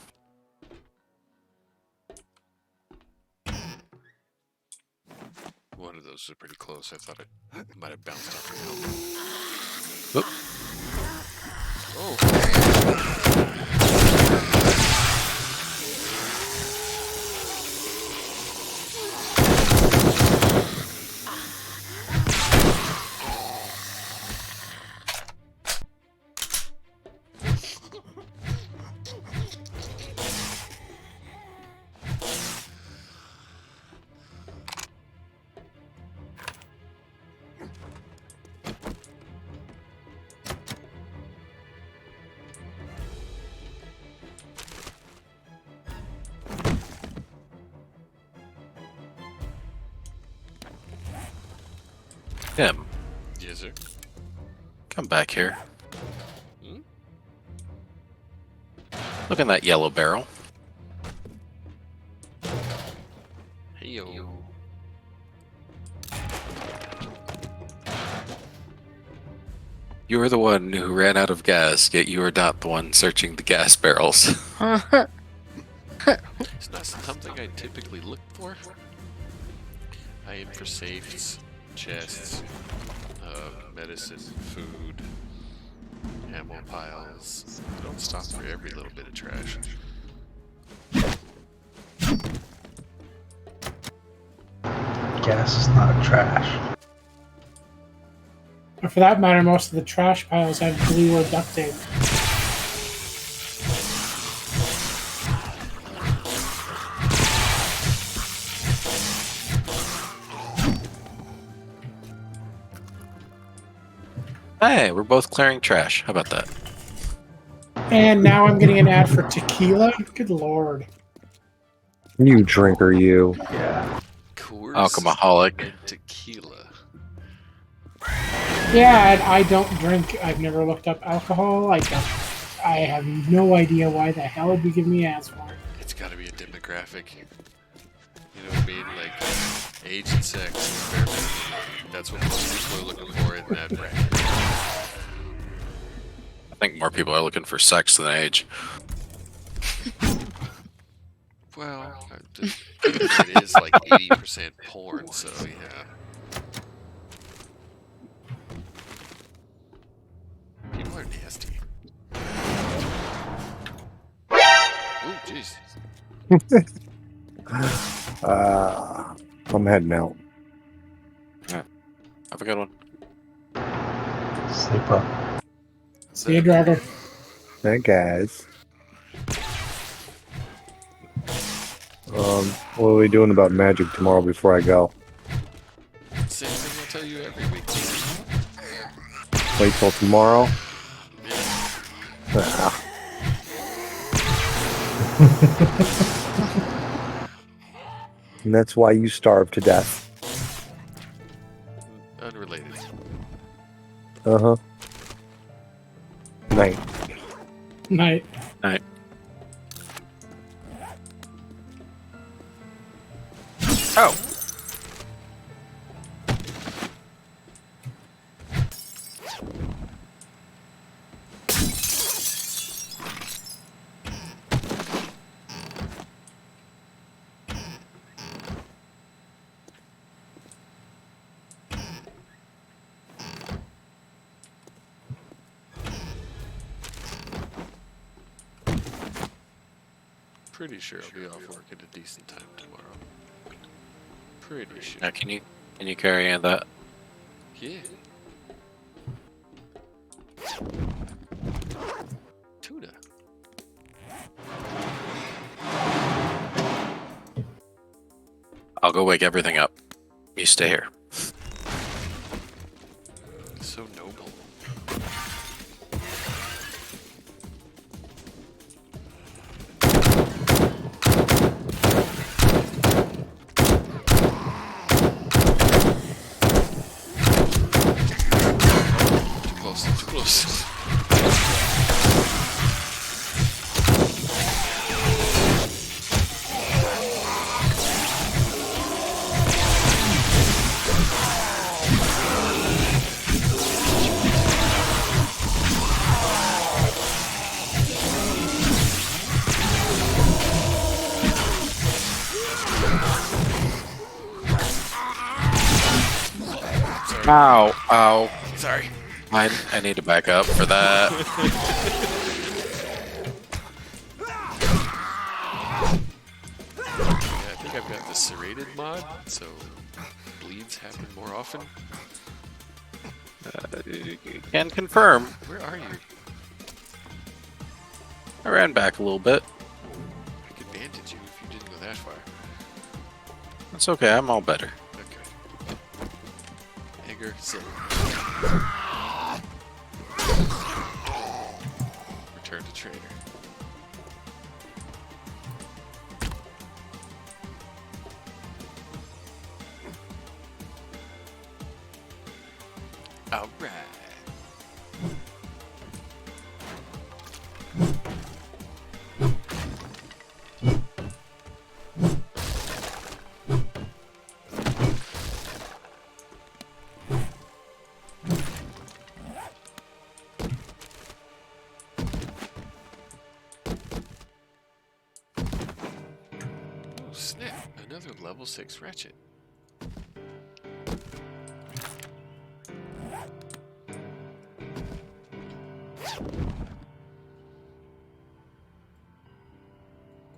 One of those was pretty close. I thought it might have bounced off your helmet. Oop. Oh. Tim, Yes, sir. come back here. Hmm? Look in that yellow barrel. Hey, yo. You were the one who ran out of gas, yet you were not the one searching the gas barrels. It's not something I typically look for. I aim for safes, chests, medicine, food, ammo piles. I don't stop for every little bit of trash. Gas is not trash. But for that matter, most of the trash piles have glue or duct tape. Hey, we're both clearing trash. How about that? And now I'm getting an ad for tequila? Good lord. You drinker, you. Yeah. Coors Alcoholic. and tequila. Yeah, and I don't drink. I've never looked up alcohol. I have no idea why the hell would be giving me ads for it. It's got to be a demographic. You know what I mean? Like age and sex. That's what most people are looking for in that bracket. I think more people are looking for sex than age. Well, it is like 80% porn, so yeah. People are nasty. Ooh, jeez. I'm heading out. Have a good one. Sleep well. See you, driver. Hey guys. What are we doing about magic tomorrow before I go? Same thing I'll tell you every week. Wait till tomorrow? Yeah. Ah. And that's why you starve to death. Unrelated. Uh-huh. Night. Night. Night. Oh. Pretty sure I'll be off work at a decent time tomorrow. Pretty sure. Yeah, can you carry in that? Yeah. Tuna. I'll go wake everything up. You stay here. So noble. Too close, too close. Ow, ow. Sorry. I need to back up for that. Yeah, I think I've got the serrated mod, so bleeds happen more often. Can confirm. Where are you? I ran back a little bit. I could bandage you if you didn't go that far. That's okay, I'm all better. Okay. Egger, sit. Return to trader. All right. Oh snap! Another level 6 Ratchet.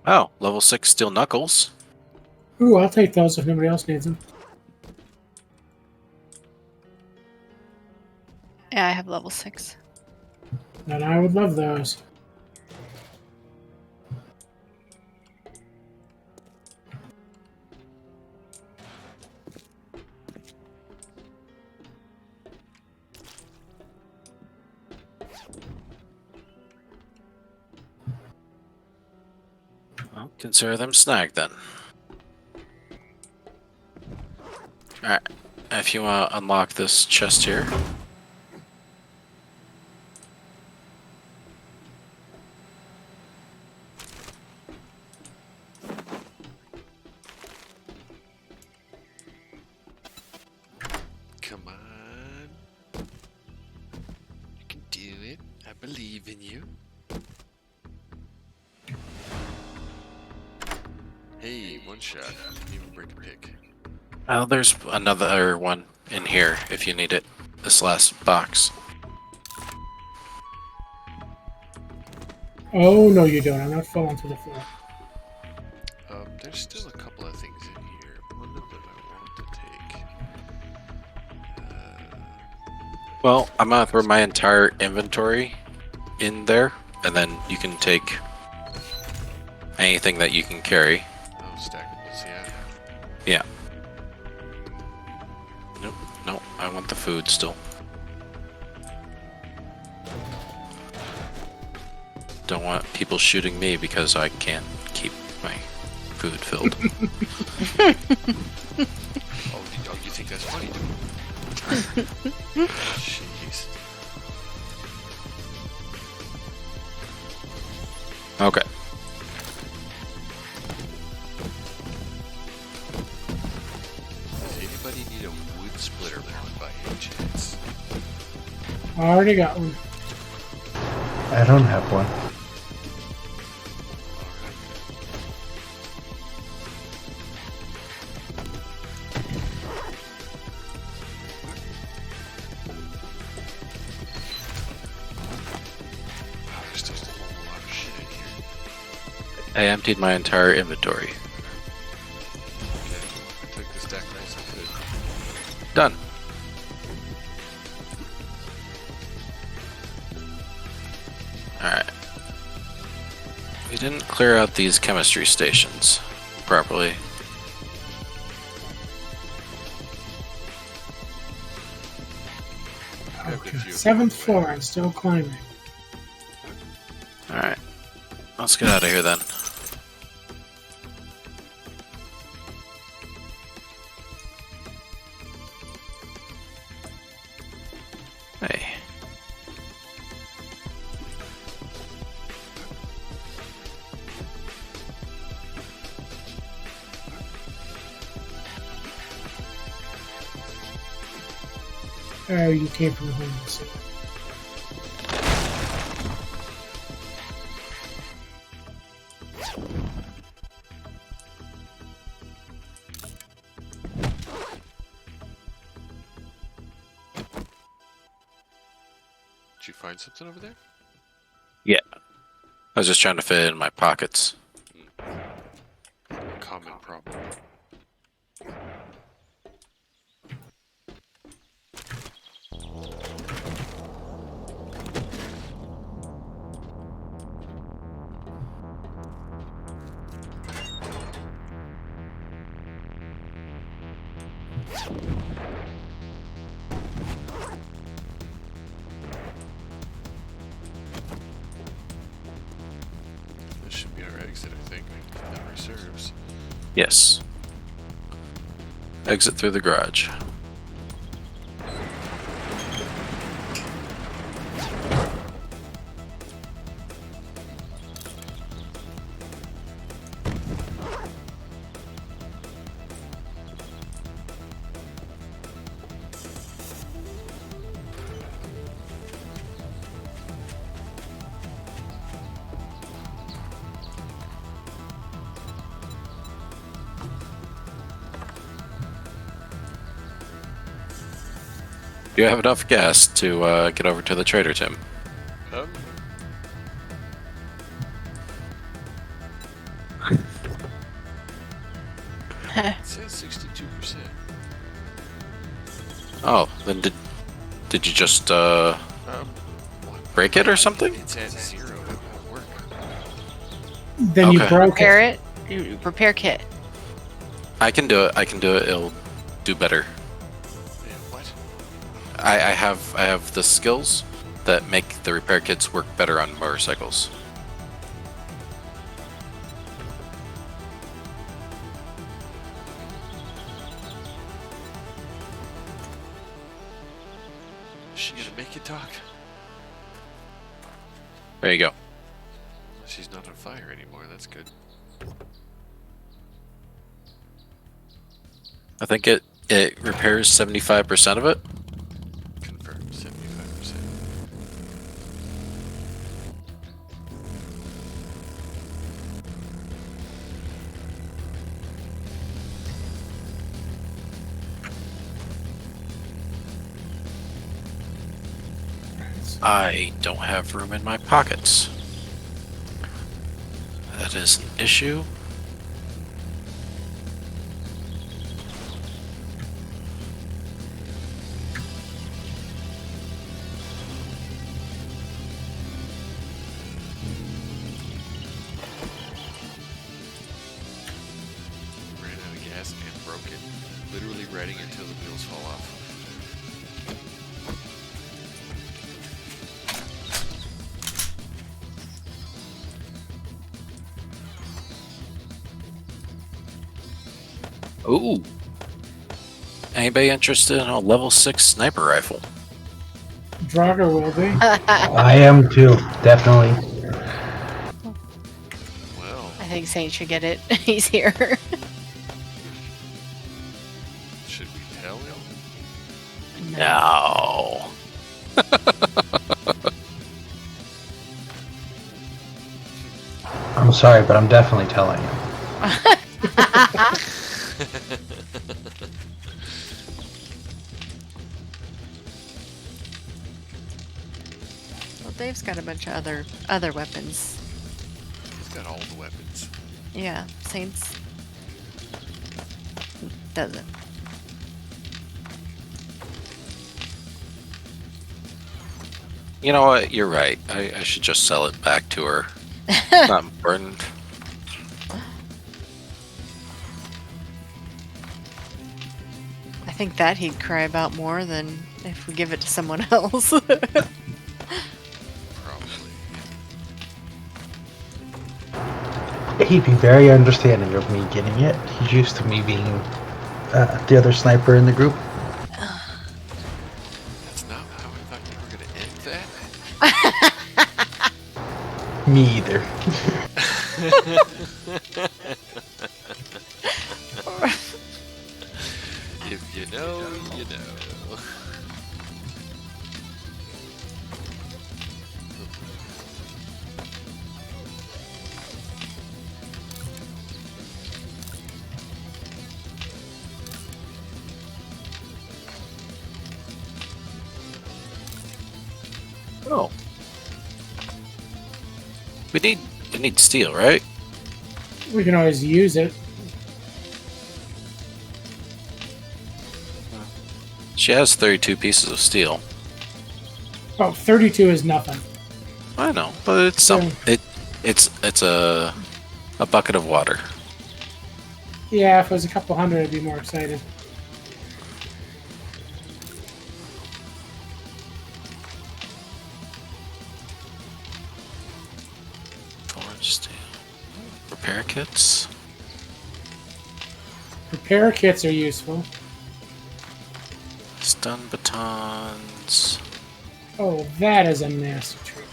Oh, level 6 steel knuckles. Ooh, I'll take those if nobody else needs them. Yeah, I have level 6. And I would love those. Well, consider them snagged then. Alright, if you want to unlock this chest here. Come on. You can do it. I believe in you. Hey, one shot. Didn't even break a pick. Oh, there's another one in here if you need it. This last box. Oh no, you don't. I'm not falling to the floor. There's still a couple of things in here. One of them I want to take. Well, I'm gonna throw my entire inventory in there, and then you can take anything that you can carry. Oh, stackables, yeah. Yeah. Nope, nope, I want the food still. Don't want people shooting me because I can't keep my food filled. Oh, you think that's funny, dude? Jeez. Okay. Does anybody need a wood splitter mod by any chance? I already got one. I don't have one. Wow, there's just a whole lot of shit in here. I emptied my entire inventory. Okay, I took the stack nice and good. Done. Alright. We didn't clear out these chemistry stations properly. Okay. 7th floor. I'm still climbing. Alright. Let's get out of here then. Hey. Oh, you came from the homeless. Did you find something over there? Yeah. I was just trying to fit it in my pockets. A common problem. This should be our exit, I think. If memory serves. Yes. Exit through the garage. Do you have enough gas to get over to the trader, Tim? Um, it says 62%. Oh, then did you just break it or something? It's at 0. It won't work. Then you Okay. broke Repair it. it. Repair kit. I can do it. I can do it. It'll do better. Yeah, what? I have the skills that make the repair kits work better on motorcycles. Is she gonna make it, Doc? There you go. She's not on fire anymore. That's good. I think it It repairs 75% of it. Confirmed 75%. I don't have room in my pockets. That is an issue. Ran out of gas and broke it. Literally riding it until the wheels fall off. Ooh. Anybody interested in a level 6 sniper rifle? Draugr will be. I am too, definitely. Well, I think Saint should get it. He's here. should we tell him? No. I'm sorry, but I'm definitely telling you. Well, Dave's got a bunch of other weapons. He's got all the weapons. Yeah, Saints doesn't. You know what? You're right. I should just sell it back to her. Not important. I think that he'd cry about more than if we give it to someone else. Probably. He'd be very understanding of me getting it. He's used to me being the other sniper in the group. That's not how I thought you were going to end that. Me either. If you know, you know. Oh. We need steel, right? We can always use it. She has 32 pieces of steel. Oh, 32 is nothing. I know, but it's some. It's a bucket of water. Yeah, if it was a couple hundred, I'd be more excited. Forge steel. Repair kits. Repair kits are useful. Stun batons. Oh, that is a nasty trick.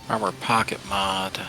Armor pocket mod.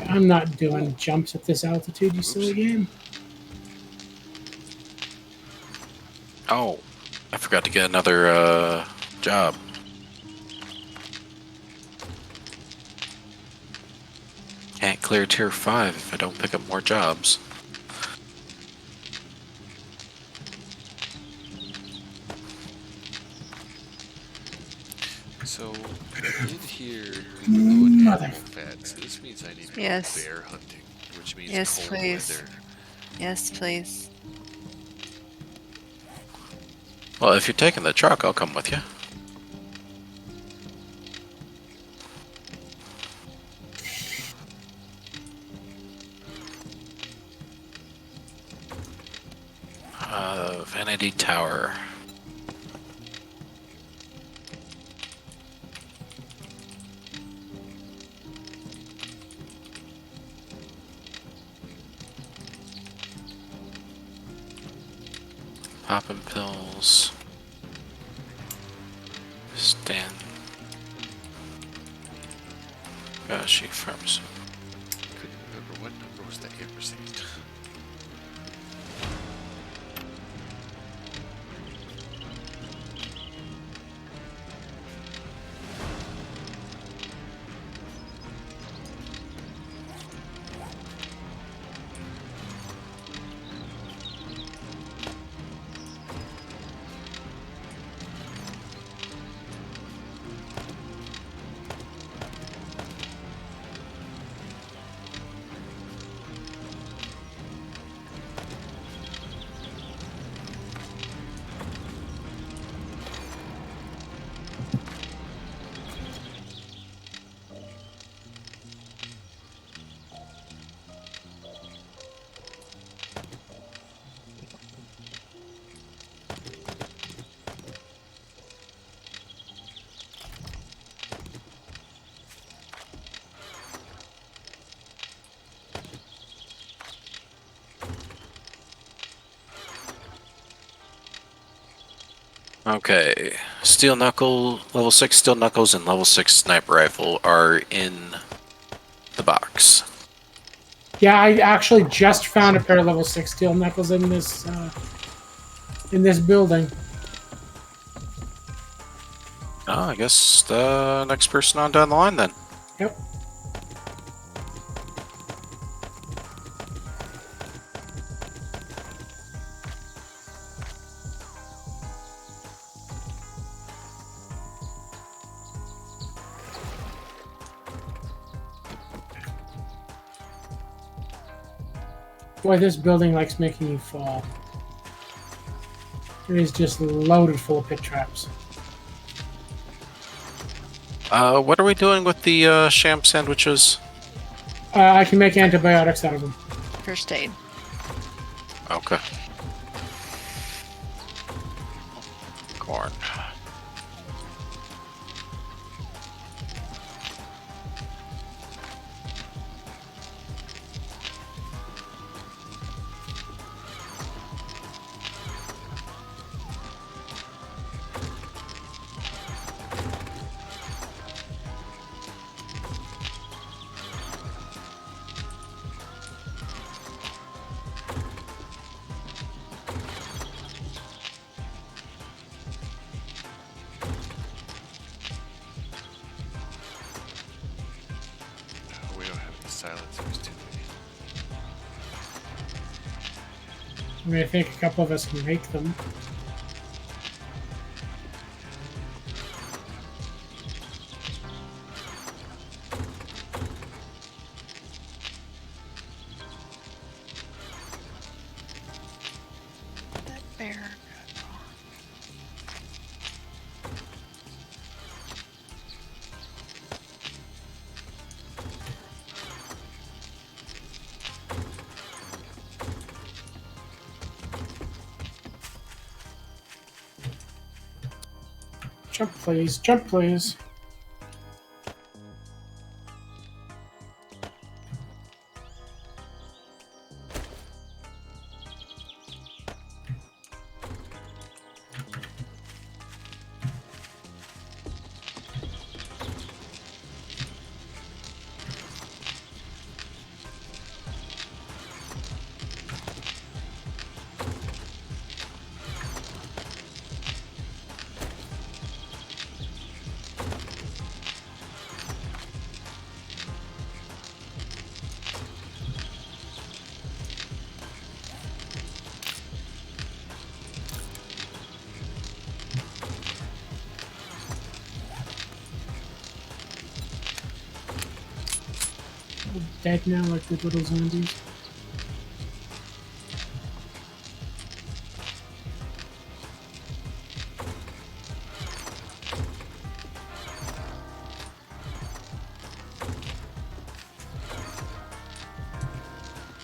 I'm not doing jumps at this altitude, you silly game. Oh, I forgot to get another job. Can't clear tier 5 if I don't pick up more jobs. So, I did hear we were low in Mother. animal fat, so this means I need to go Yes. bear hunting, which means Yes, cold please. weather. Yes, please. Well, if you're taking the truck, I'll come with you. Kennedy Tower. Popping pills. Stan. Gashi Pharmacy. Couldn't remember what number was the ampersand. Okay. Steel Knuckle, level 6 Steel Knuckles, and level 6 Sniper Rifle are in the box. Yeah, I actually just found a pair of level 6 steel knuckles in this building. Oh, I guess the next person on down the line then. Yep. Boy, this building likes making you fall. It is just loaded full of pit traps. What are we doing with the sham sandwiches? I can make antibiotics out of them. First aid. Okay. Corn. We don't have any silencers, do we? I mean, I think a couple of us can make them. That bear. Jump, please. Jump, please. Dead now, like the little zombies.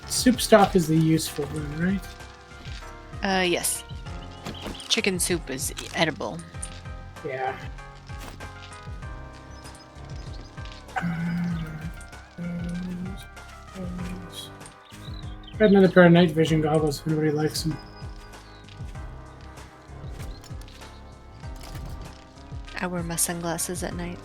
Soup stock is the useful one, right? Yes. chicken soup is edible. Yeah. Got another pair of night vision goggles if anybody likes them. I wear my sunglasses at night.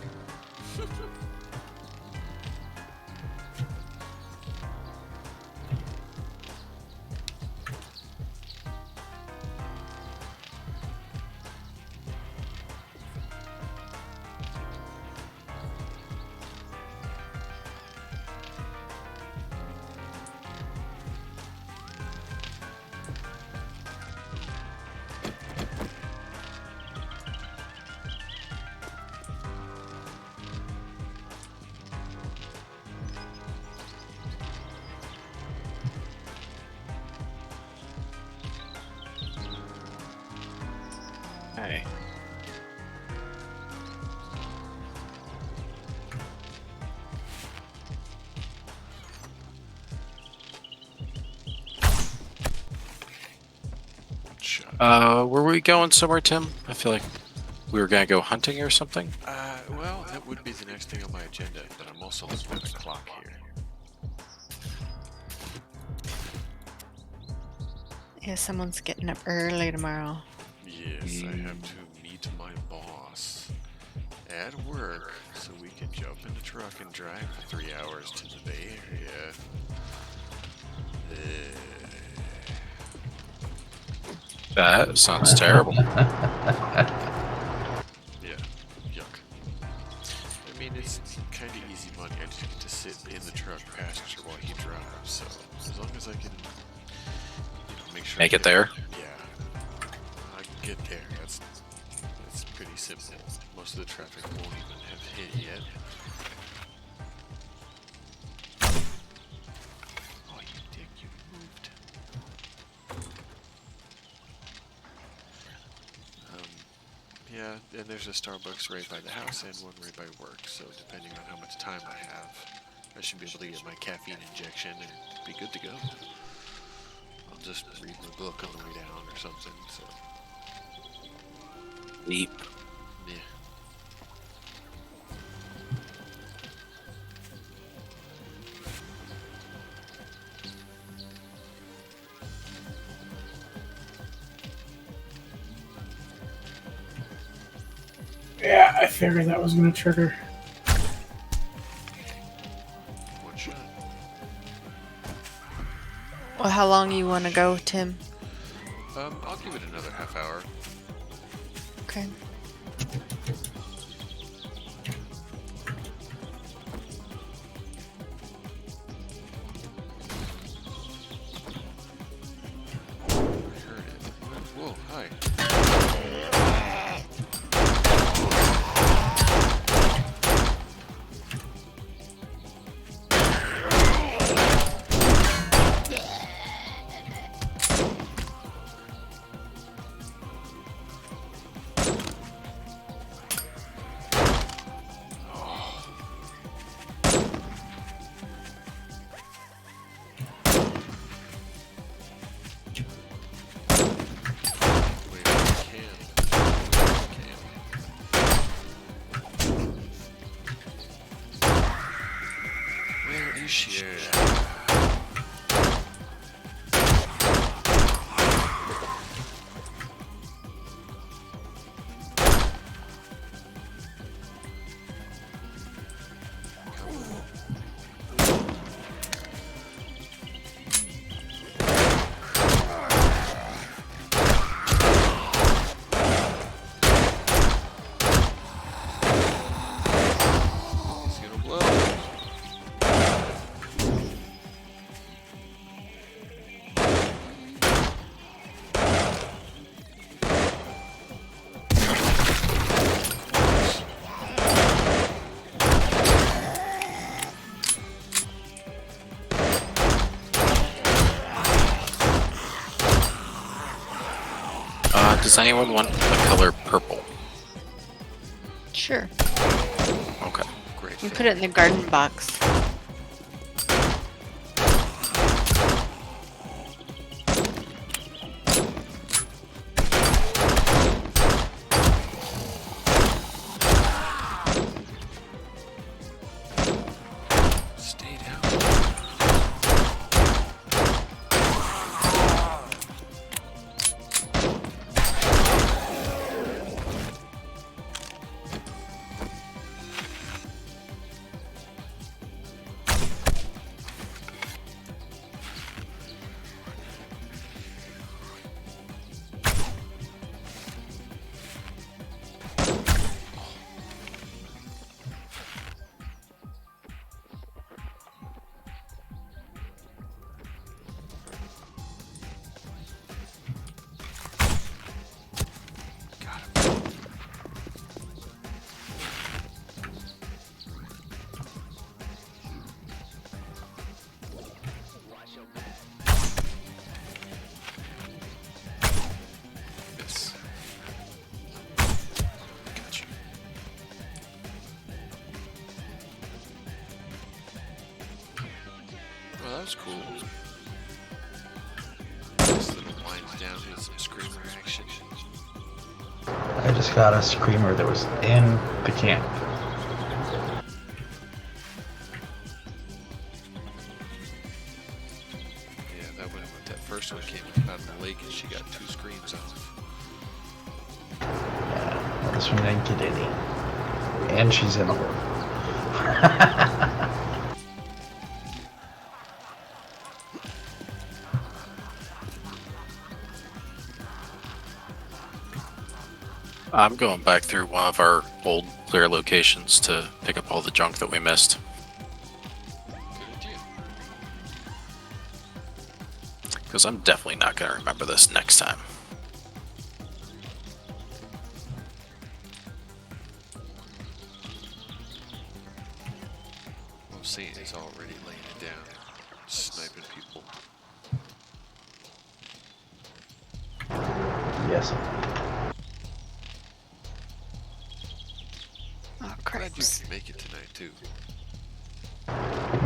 Hey. Were we going somewhere, Tim? I feel like we were gonna go hunting or something. Well, that would be the next thing on my agenda, but I'm also looking at the clock here. Yeah, someone's getting up early tomorrow. Yes, I have to meet my boss at work so we can jump in the truck and drive for 3 hours to the Bay Area. That sounds terrible. Yeah, yuck. I mean, it's kind of easy money. I just get to sit in the truck passenger while he drives, so as long as I can, make sure. Make it there? Yeah, I can get there. That's pretty simple. Most of the traffic won't even have hit yet. Oh, you dick, you moved. Yeah, and there's a Starbucks right by the house and one right by work, so depending on how much time I have, I should be able to get my caffeine injection and be good to go. I'll just read my book on the way down or something, so. Leap. Yeah. Yeah, I figured that was going to trigger. One shot. Well, how long you want to go, Tim? I'll give it another half hour. Okay. I heard it. Whoa, hi. Wait, I can. Where is she? It's gonna blow. Does anyone want the color purple? Sure. Okay. Great. You put it in the garden box. was cool. This little winds down with some screamer action. I just got a screamer that was in the camp. Yeah, that one, that first one came up out of the lake and she got 2 screams off. Yeah, well, this one didn't get any. And she's in a hole. I'm going back through one of our old clear locations to pick up all the junk that we missed. Good idea. Because I'm definitely not going to remember this next time. Well, Saint is already laying it down, sniping people. Yes. Oh, Glad you cripes. can make it tonight too.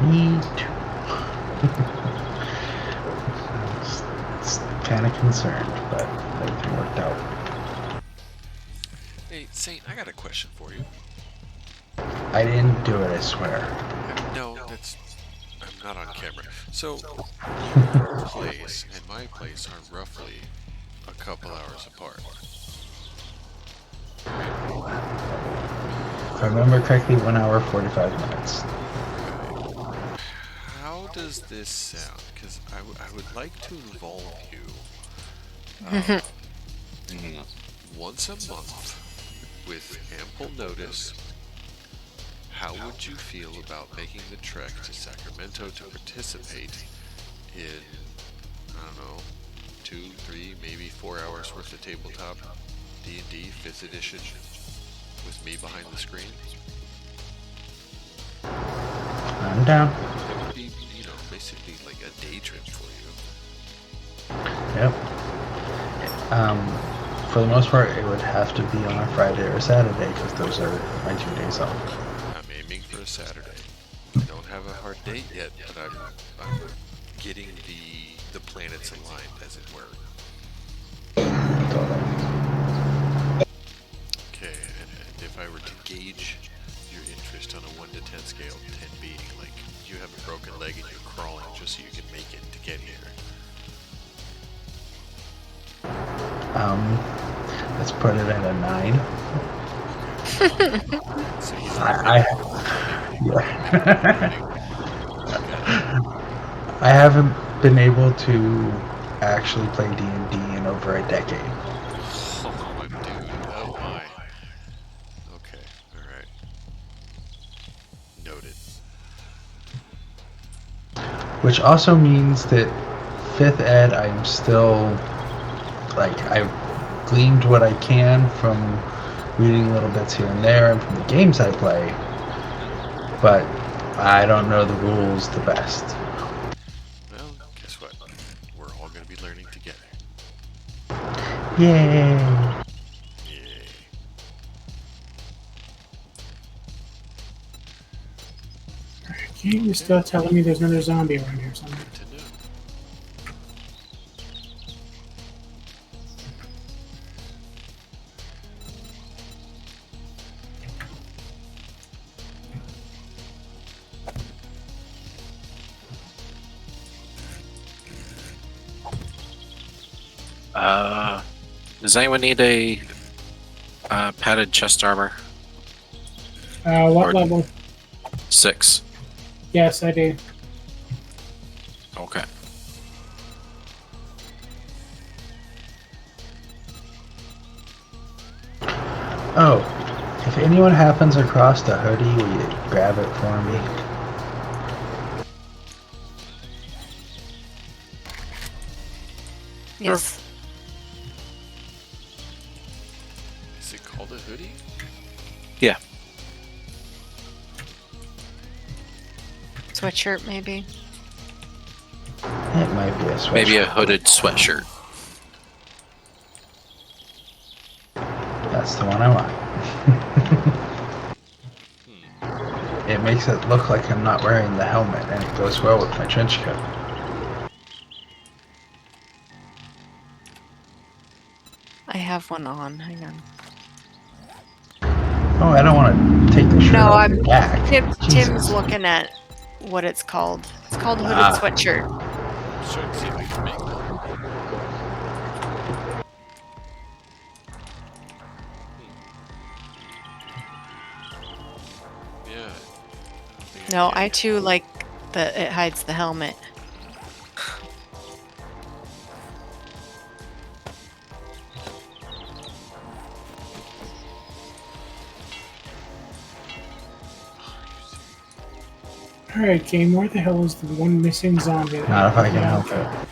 Me too. Kind of concerned, but everything worked out. Hey, Saint, I got a question for you. I didn't do it, I swear. No, that's... I'm not on camera. So, your place and my place are roughly a couple hours apart. If I remember correctly, 1 hour, 45 minutes. How does this sound? Because I would like to involve you once a month with ample notice. How would you feel about making the trek to Sacramento to participate in, I don't know, 2, 3, maybe 4 hours worth of tabletop D&D 5th edition with me behind the screen? I'm down. It would be, you know, basically like a day trip for you. Yep. For the most part, it would have to be on a Friday or Saturday because those are my 2 days off. I'm aiming for a Saturday. I don't have a hard date yet, but I'm getting the planets aligned, as it were. Okay, and if I were to gauge your interest on a 1 to 10 scale, 10 being like you have a broken leg and you're crawling just so you can make it to get here. Let's put it at a 9. So you I haven't been able to actually play D&D in over a decade. Oh my dude, oh my. Okay, alright. Noted. Which also means that 5th ed, I'm still, like, I've gleaned what I can from reading little bits here and there and from the games I play, but I don't know the rules the best. Well, guess what? We're all going to be learning together. Yay! Yay. Okay, you're still telling me there's another zombie around here somewhere. Good to know. Does anyone need a padded chest armor? What Or- level? 6. Yes, I do. Okay. Oh, if anyone happens across the hoodie, will you grab it for me? Yes. Is it called a hoodie? Yeah. Sweatshirt, maybe. It might be a sweatshirt. Maybe a hooded sweatshirt. That's the one I want. it makes it look like I'm not wearing the helmet, and it goes well with my trench coat. I have one on. Hang on. Oh, I don't want to take the shirt No, off I'm your back. Tim's Jesus. looking at what it's called. It's called hooded Ah. sweatshirt. I'm trying to see if I can make one. Yeah. I don't think No, can. I too like that it hides the helmet. Alright, game, where the hell is the one missing zombie? that Not if I can Yeah, help okay. it.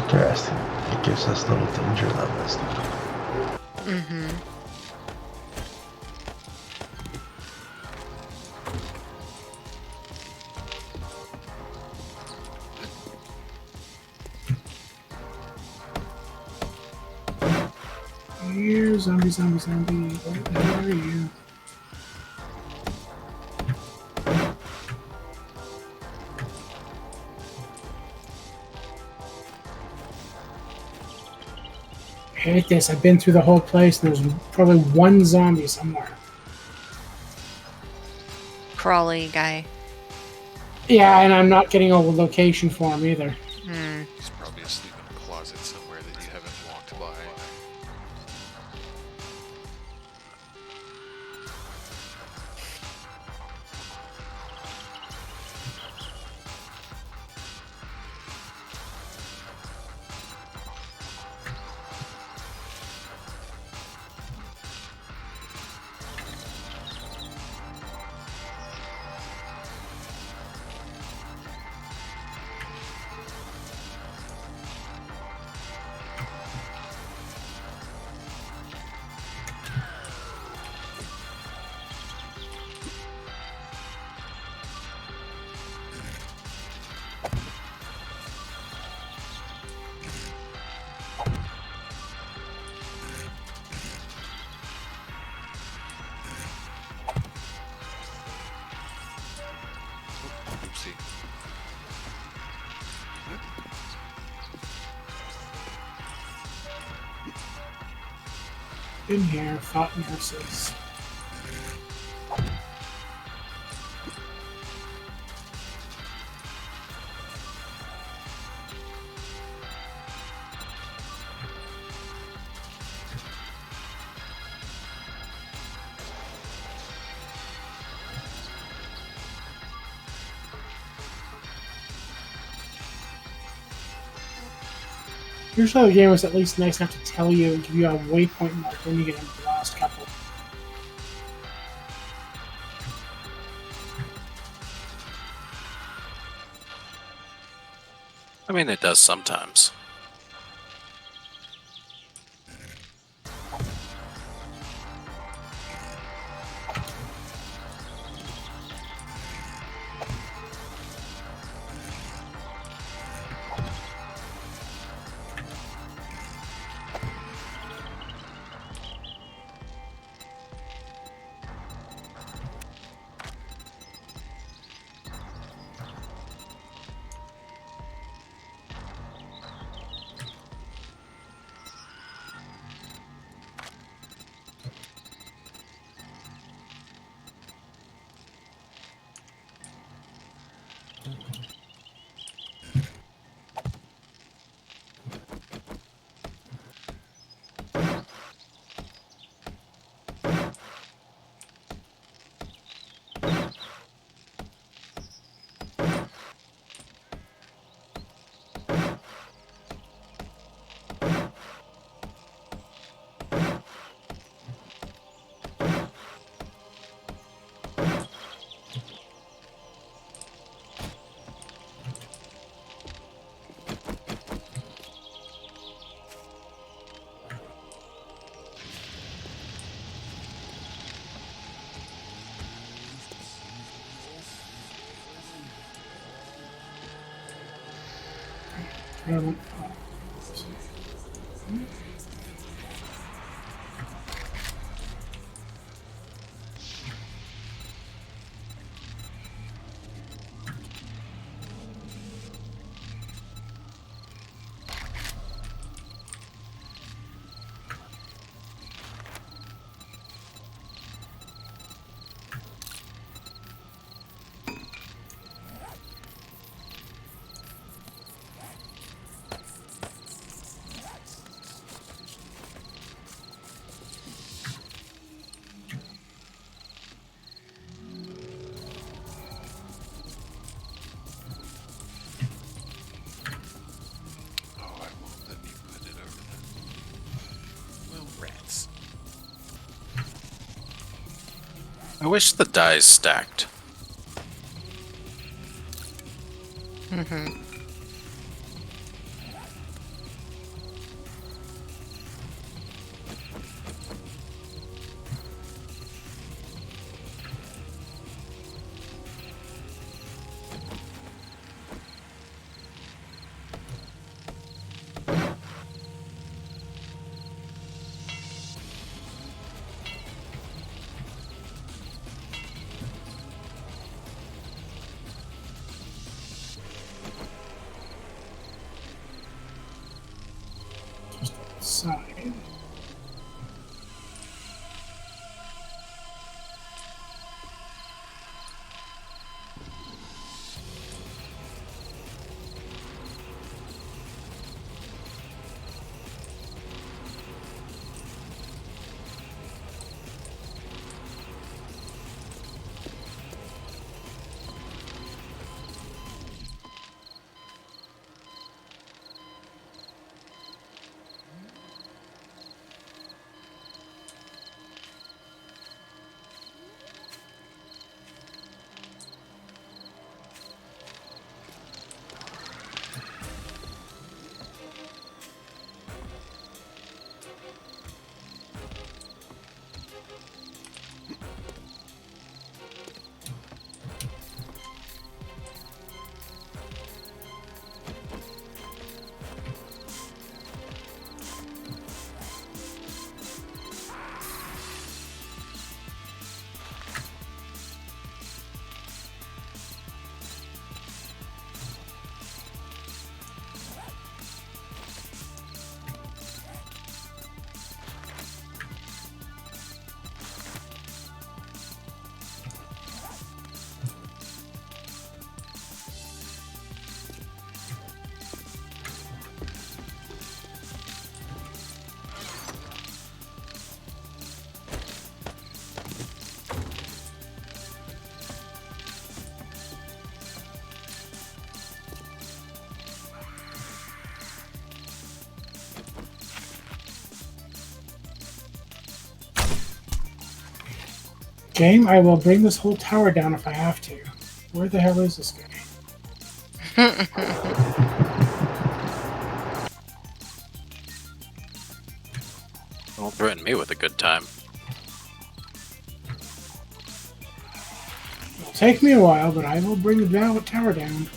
Interesting. It gives us little danger levels now. Mm-hmm. Here, zombie, zombie, zombie. Where are you? I hate this. I've been through the whole place and there's probably one zombie somewhere. Crawly guy. Yeah, and I'm not getting a location for him either. Hmm. He's probably asleep in a closet somewhere that you haven't walked by. Oopsie. Been here, fought nurses. Usually the game was at least nice enough to tell you, give you a waypoint mark when you get into the last couple. I mean, it does sometimes. Um, Oh, I won't let me put it over there. Well, rats. I wish the dies stacked. Mm-hmm. side. Game, I will bring this whole tower down if I have to. Where the hell is this guy? Don't threaten me with a good time. It'll take me a while, but I will bring the tower down.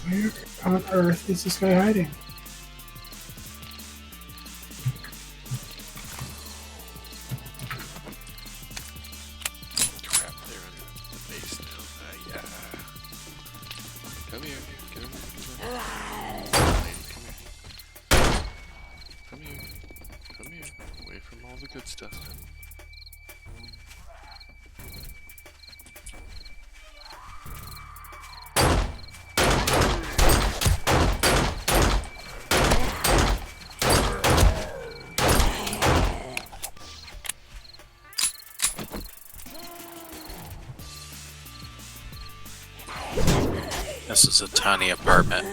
Where on earth is this guy hiding? Crap, they're in the base now. Yeah. Come here. Get over here. Lady, come here. Come here. Come here. Away from all the good stuff. This is a tiny apartment.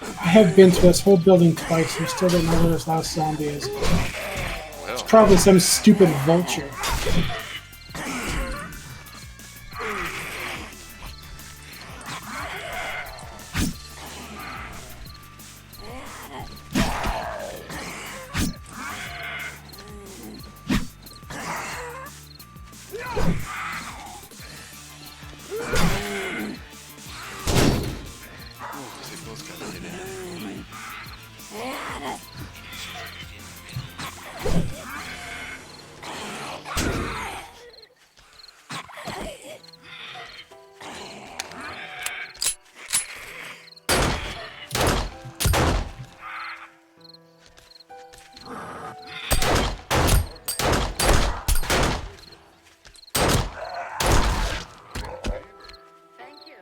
I have been to this whole building twice and still don't know where this last zombie is. Well, Probably some stupid vulture. They both got hit in. Thank you.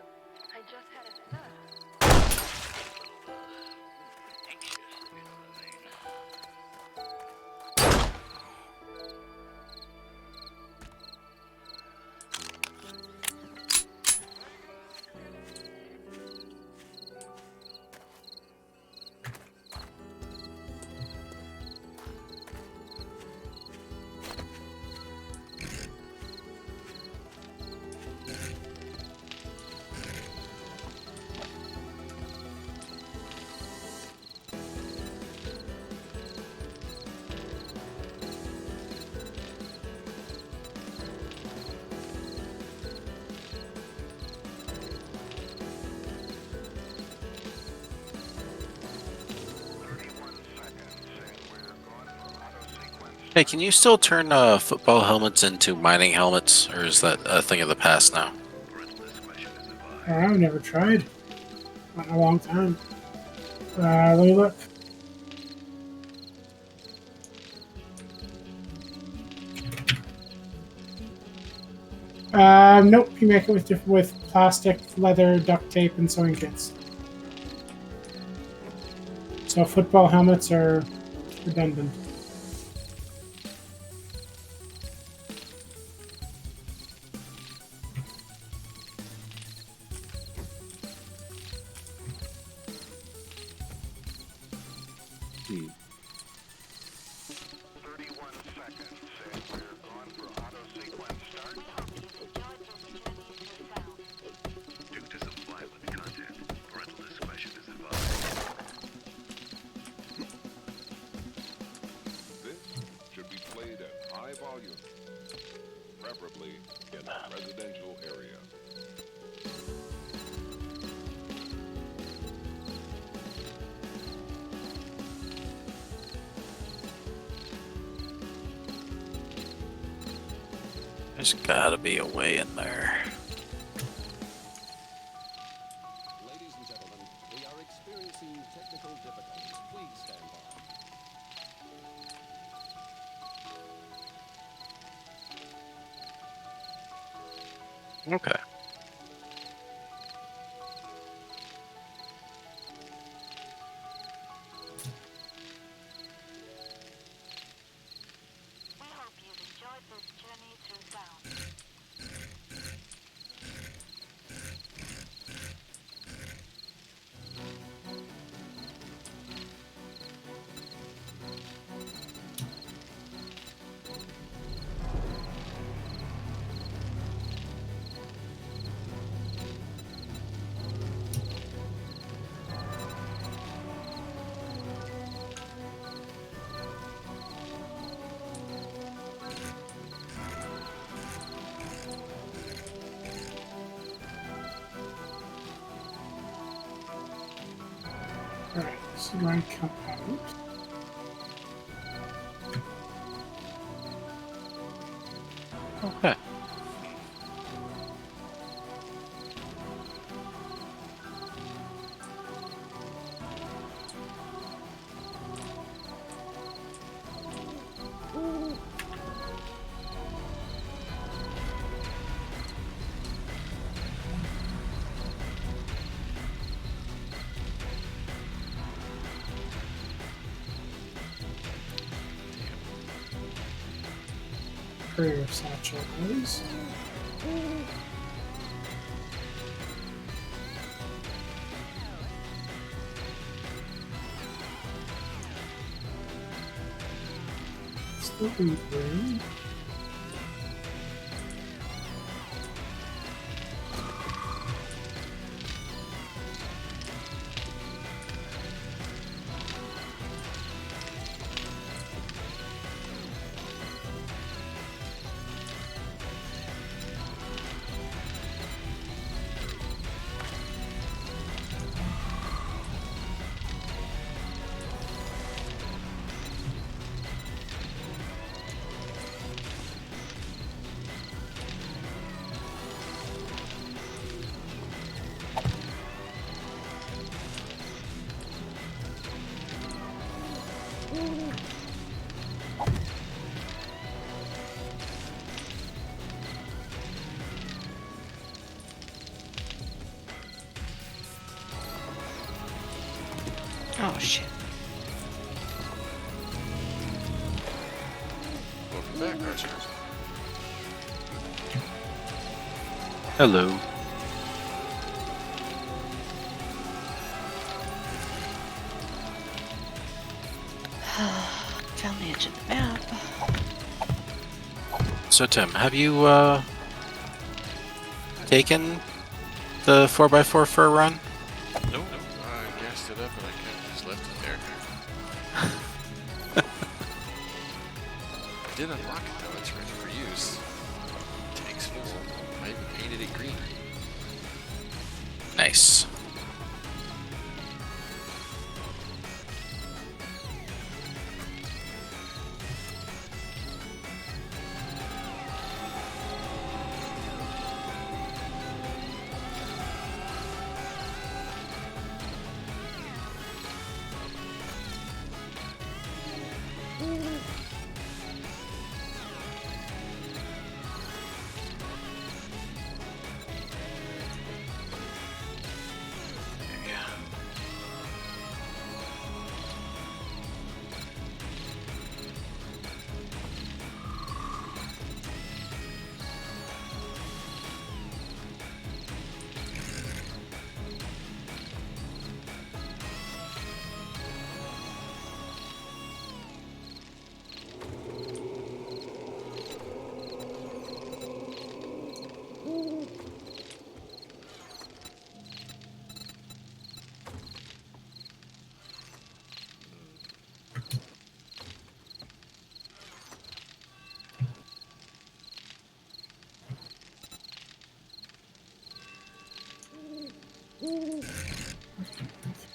I just had a stutter. Hey, can you still turn football helmets into mining helmets, or is that a thing of the past now? I've never tried. Not in a long time. Let me look. Nope. You make it with plastic, leather, duct tape, and sewing kits. So football helmets are redundant. Should be played at high volume, preferably in a residential area. There's gotta be a way in there. Ladies and gentlemen, we are experiencing technical difficulties. Please stand by. Okay. We hope you've enjoyed this journey through sound. Alright, so do I come out? Okay. Courier satchel, please. That's the loot room. Oh shit. Welcome back, Archer. Hello. Found the edge of the map. So Tim, have you taken the 4x4 for a run? Nope. I gassed it up and I kind of just left it there. I did unlock it though, it's ready for use. Tank's full. I even painted it green. Nice.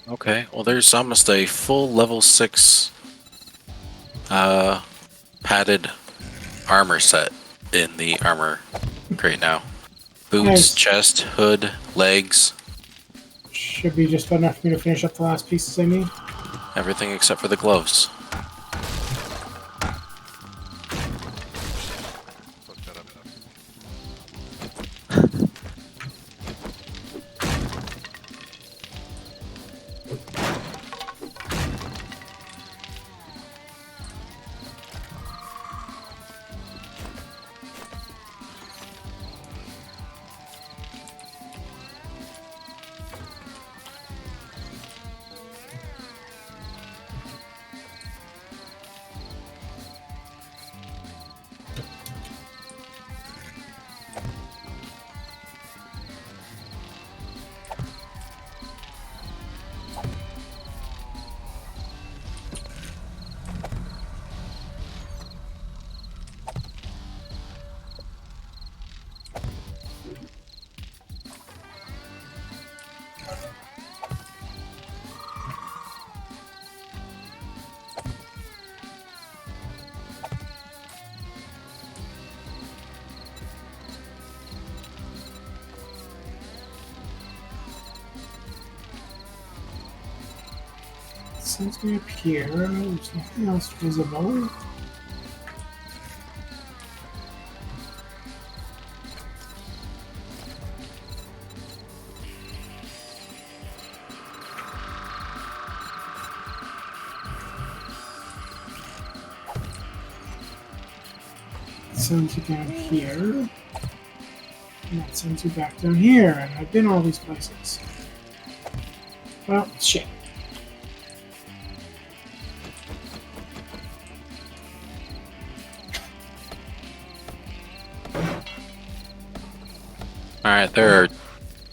Okay, well there's almost a full level 6 padded armor set in the armor crate now. Boots, Nice. chest, hood, legs, Should be just enough for me to finish up the last pieces I need. everything except for the gloves. Fuck that up. Sends me up here. There's nothing else visible. Sends you down here. And that sends you back down here. And I've been all these places. Well, shit. Alright, there are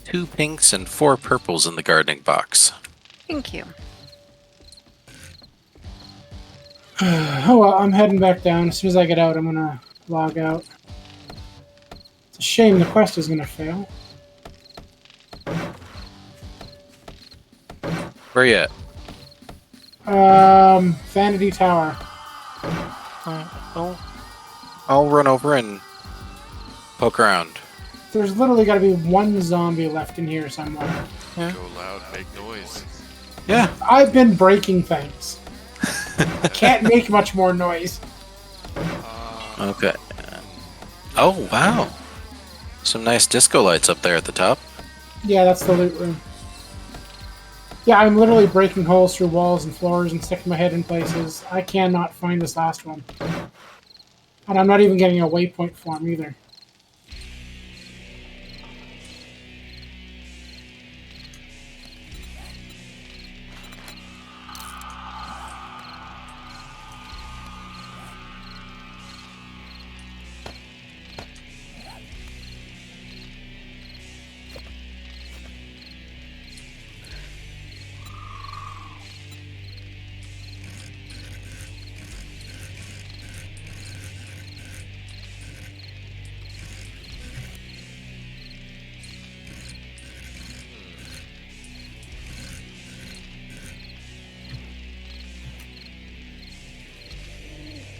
2 pinks and 4 purples in the gardening box. Thank you. Oh well, I'm heading back down. As soon as I get out, I'm gonna log out. It's a shame the quest is gonna fail. Where you at? Vanity Tower. I'll run over and poke around. There's literally got to be one zombie left in here somewhere. Go loud, make noise. Yeah. I've been breaking things. Can't make much more noise. Okay. Oh, wow. Some nice disco lights up there at the top. Yeah, that's the loot room. Yeah, I'm literally breaking holes through walls and floors and sticking my head in places. I cannot find this last one. And I'm not even getting a waypoint for him either.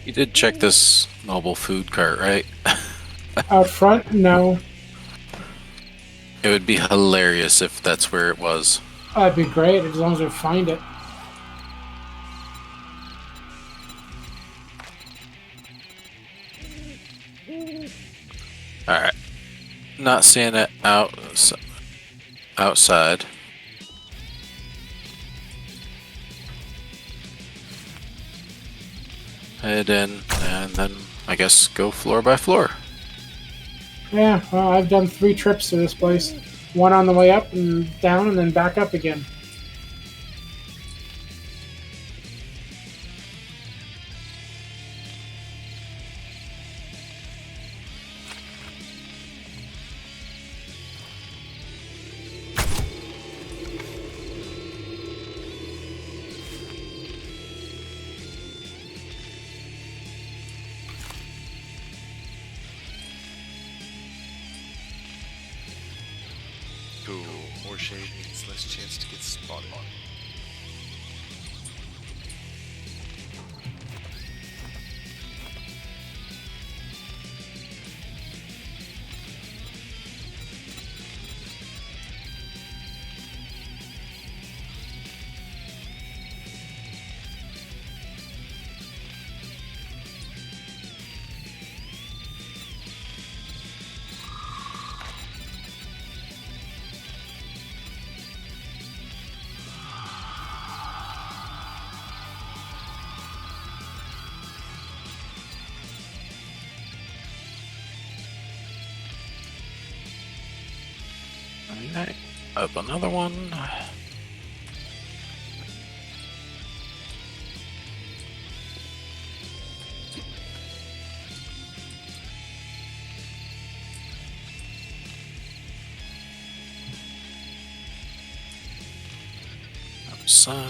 You did check this mobile food cart, right? Out front? No. It would be hilarious if that's where it was. That'd be great as long as I find it. Alright. Not seeing it outside. Head in, and then I guess go floor by floor. Yeah, well, I've done 3 trips to this place. One on the way up and down and then back up again. Cool. More shade means less chance to get spotted. Alright, up another one. Outside.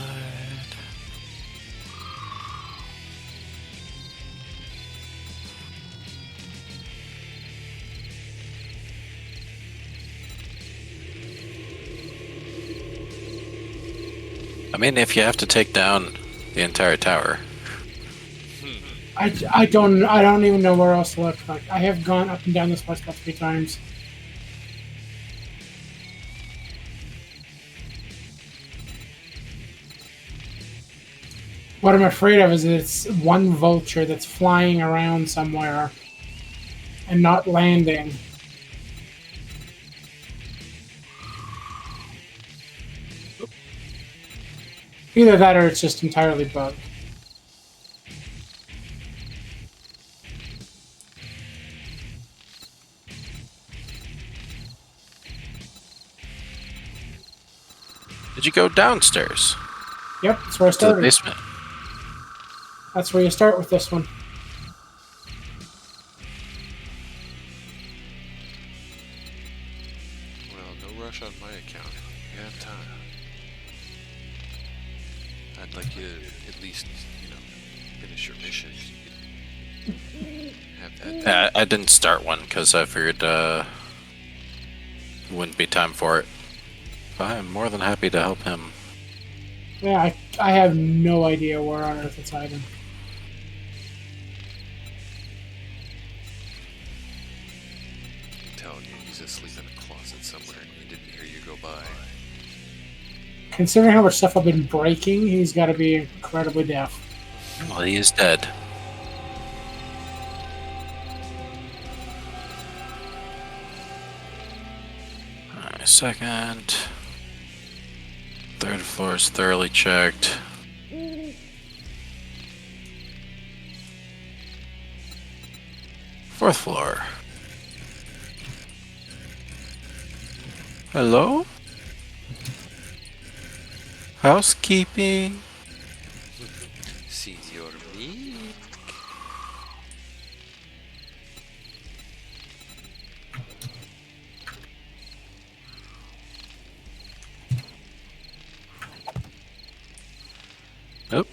I mean, if you have to take down the entire tower. I don't even know where else to look. Like, I have gone up and down this place about 3 times. What I'm afraid of is that it's one vulture that's flying around somewhere and not landing. Either that or it's just entirely bugged. Did you go downstairs? Yep, that's where I To the started. basement? That's where you start with this one. least, finish your missions. You could have that. I didn't start one because I figured wouldn't be time for it. But I'm more than happy to help him. Yeah, I have no idea where on earth it's hiding. I'm telling you, he's asleep in a closet somewhere and he didn't hear you go by. Considering how much stuff I've been breaking, he's got to be incredibly deaf. Well, he is dead. Alright, second. Third floor is thoroughly checked. Fourth floor. Hello? Housekeeping. Senor me. Nope.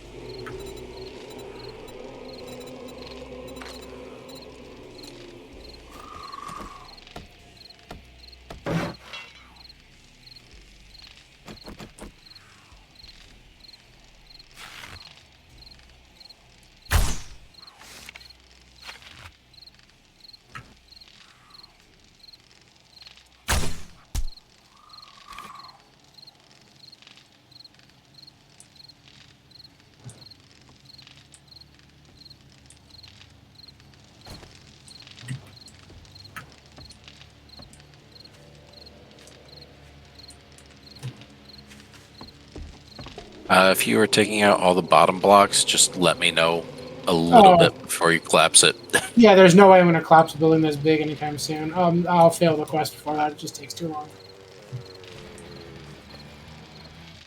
If you are taking out all the bottom blocks, just let me know a little bit before you collapse it. Yeah, there's no way I'm going to collapse a building this big anytime soon. I'll fail the quest before that. It just takes too long.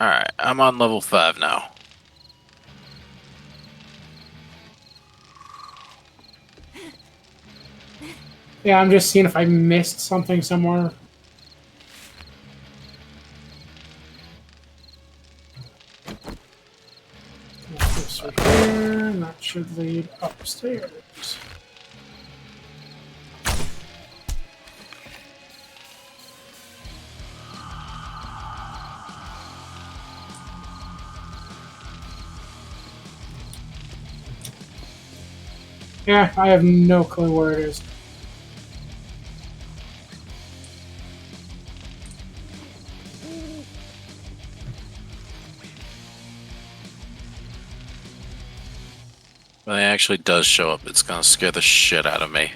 Alright, I'm on level 5 now. Yeah, I'm just seeing if I missed something somewhere. This right here, and that should lead upstairs. Yeah, I have no clue where it is. When it actually does show up, it's gonna scare the shit out of me.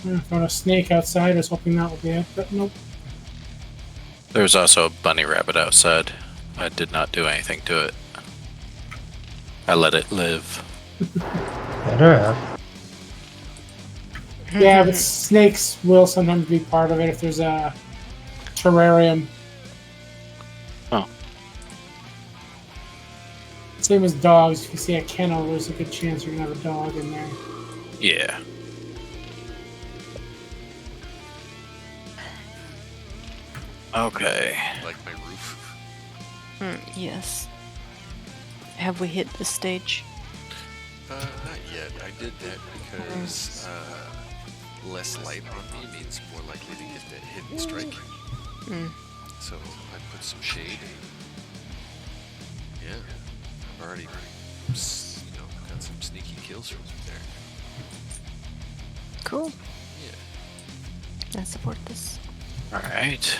I found a snake outside. I was hoping that would be it, but nope. There's also a bunny rabbit outside. I did not do anything to it. I let it live. Better have. Yeah, but snakes will sometimes be part of it if there's a terrarium. Oh. Same as dogs. If you see a kennel, there's a good chance you're gonna have a dog in there. Yeah. Okay. Like my roof. Yes. Have we hit this stage? Not yet. I did that because less light on me means more likely to get that hidden strike. So I put some shade. Yeah, I've already, got some sneaky kills from there. Cool. Yeah. I support this. Alright.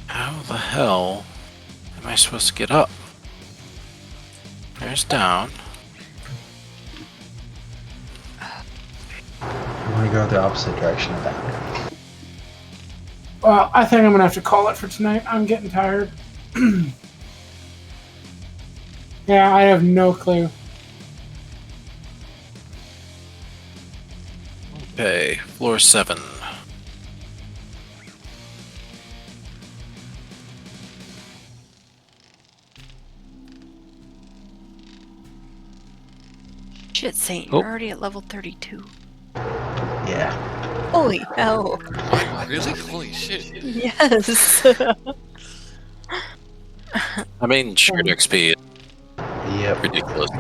How the hell am I supposed to get up? There's down. Where to go the opposite direction of that. Well, I think I'm gonna have to call it for tonight. I'm getting tired. Yeah, I have no clue. Okay, floor 7. Shit, Saint, Oh. you're already at level 32. Yeah. Holy hell. Really? Holy shit. Yes. I mean, shared XP is Yep. ridiculous.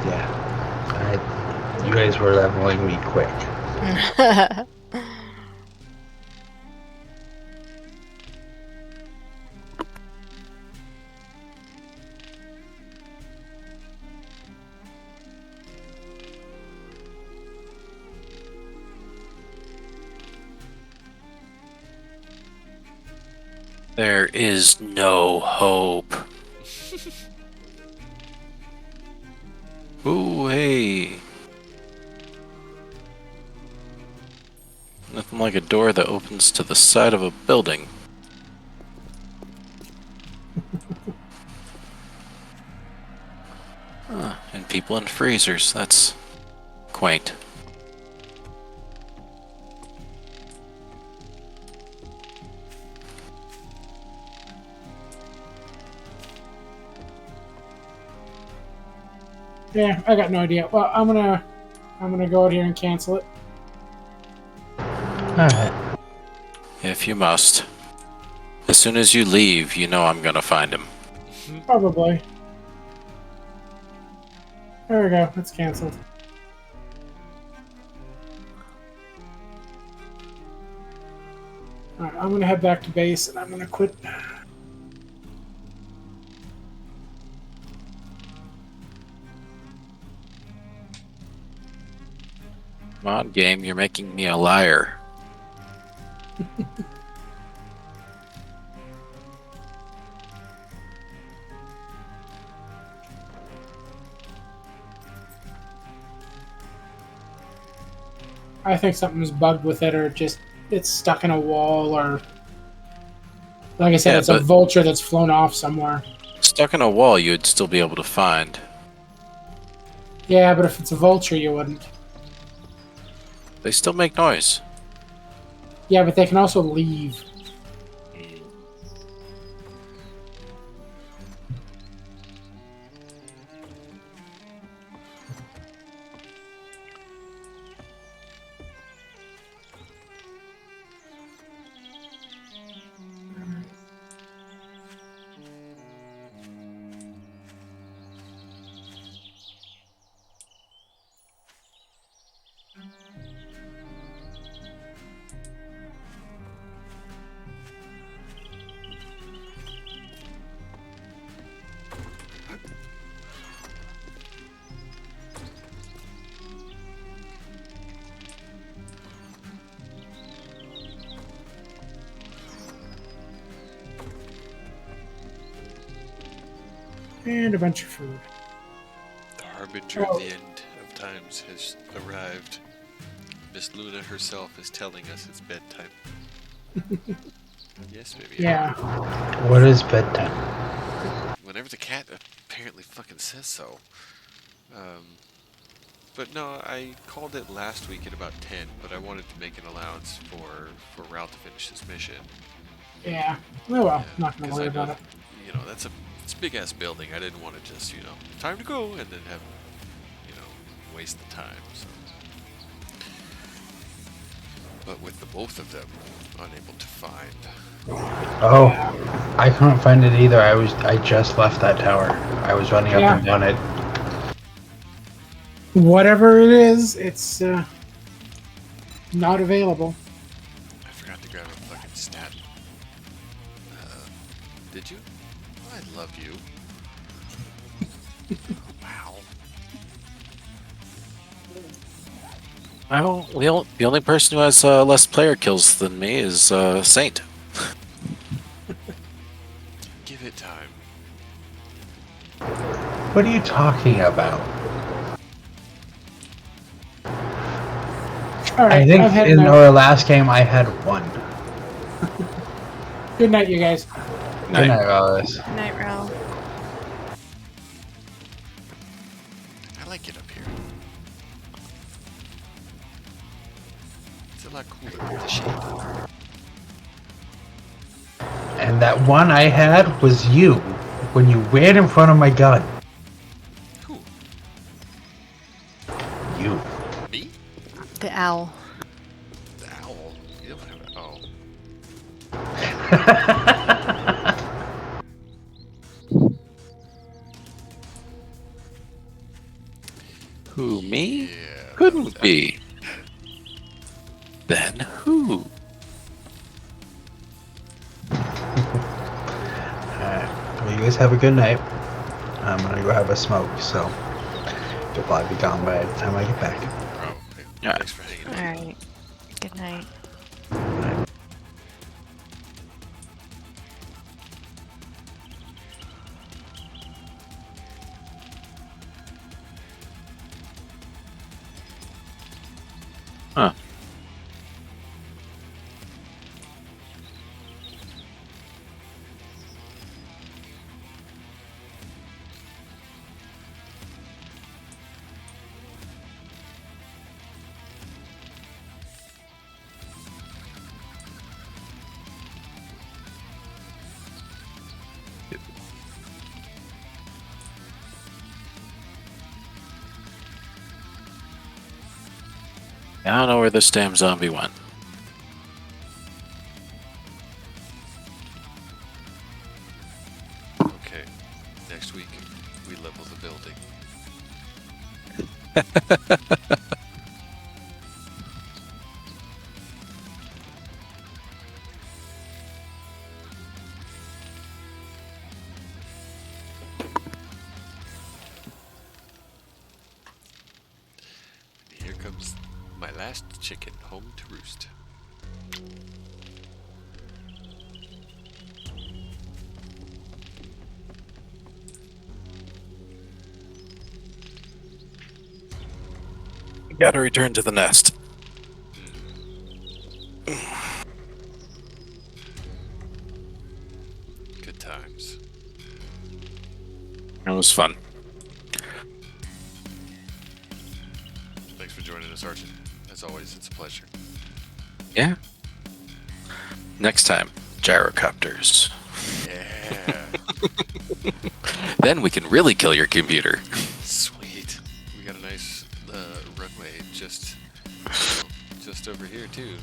Yeah. You guys were leveling me quick. There is no hope. Ooh, hey. Nothing like a door that opens to the side of a building. Huh, and people in freezers. That's quaint. Yeah, I got no idea. Well, I'm gonna go out here and cancel it. Alright. If you must. As soon as you leave, you know I'm gonna find him. Probably. There we go. It's canceled. Alright, I'm gonna head back to base and I'm gonna quit. Come on, game, you're making me a liar. I think something's bugged with it, or just it's stuck in a wall, or like I said, Yeah, it's a but- vulture that's flown off somewhere. Stuck in a wall, you'd still be able to find. Yeah, but if it's a vulture, you wouldn't. They still make noise. Yeah, but they can also leave. And a bunch of food. The harbinger of the end of times has arrived. Miss Luna herself is telling us it's bedtime. Yes, baby. Yeah. What is bedtime? Whenever the cat apparently fucking says so. But no, I called it last week at about 10, but I wanted to make an allowance for Ralph to finish his mission. Yeah. Oh well, not gonna 'Cause worry I know about it. You know, it's a big ass building. I didn't want to just, time to go and then have, waste the time. So. But with the both of them unable to find. Oh, I couldn't find it either. I just left that tower. I was running up Yeah. and down it. Whatever it is, it's not available. I forgot to grab a fucking stat. Did you? I love you. Wow. Well, the only person who has less player kills than me is Saint. Give it time. What are you talking about? All right, I think I'm heading in out. our last game I had 1. Good night, you guys. Good night, Alice. Good night, Ralph. I like it up here. It's a lot cooler with the shade. And that one I had was you when you ran in front of my gun. Who? You. Me? The owl. The owl? You don't have an owl. Who, me? Yeah. Couldn't be. Then who? Alright. Well, you guys have a good night. I'm gonna go have a smoke, so you'll probably be gone by the time I get back. Probably. Yeah. Thanks for hanging out. Alright. Good night. Huh. I don't know where this damn zombie went. Okay. Next week, we level the building. Here comes my last chicken home to roost. Gotta return to the nest. Good times. It was fun. Thanks for joining us, Archie. As always, it's a pleasure. Yeah. Next time, gyrocopters. Yeah. Then we can really kill your computer. Sweet. We got a nice runway just over here too.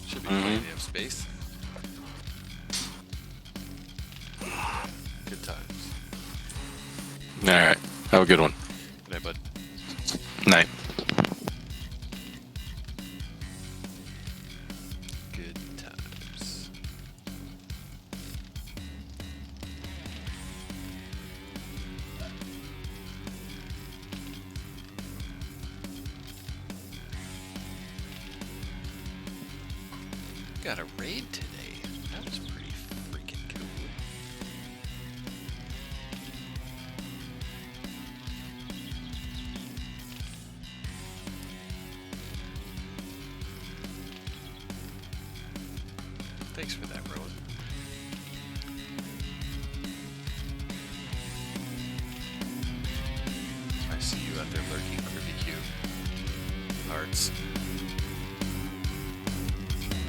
Should be plenty of space. Good times. Alright. Have a good one. Good night, bud. Night. Good times. Got a raid today. That was pretty freaking cool. Thanks for that, Rowan. I see you out there lurking under the queue. Hearts.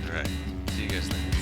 Alright, see you guys later.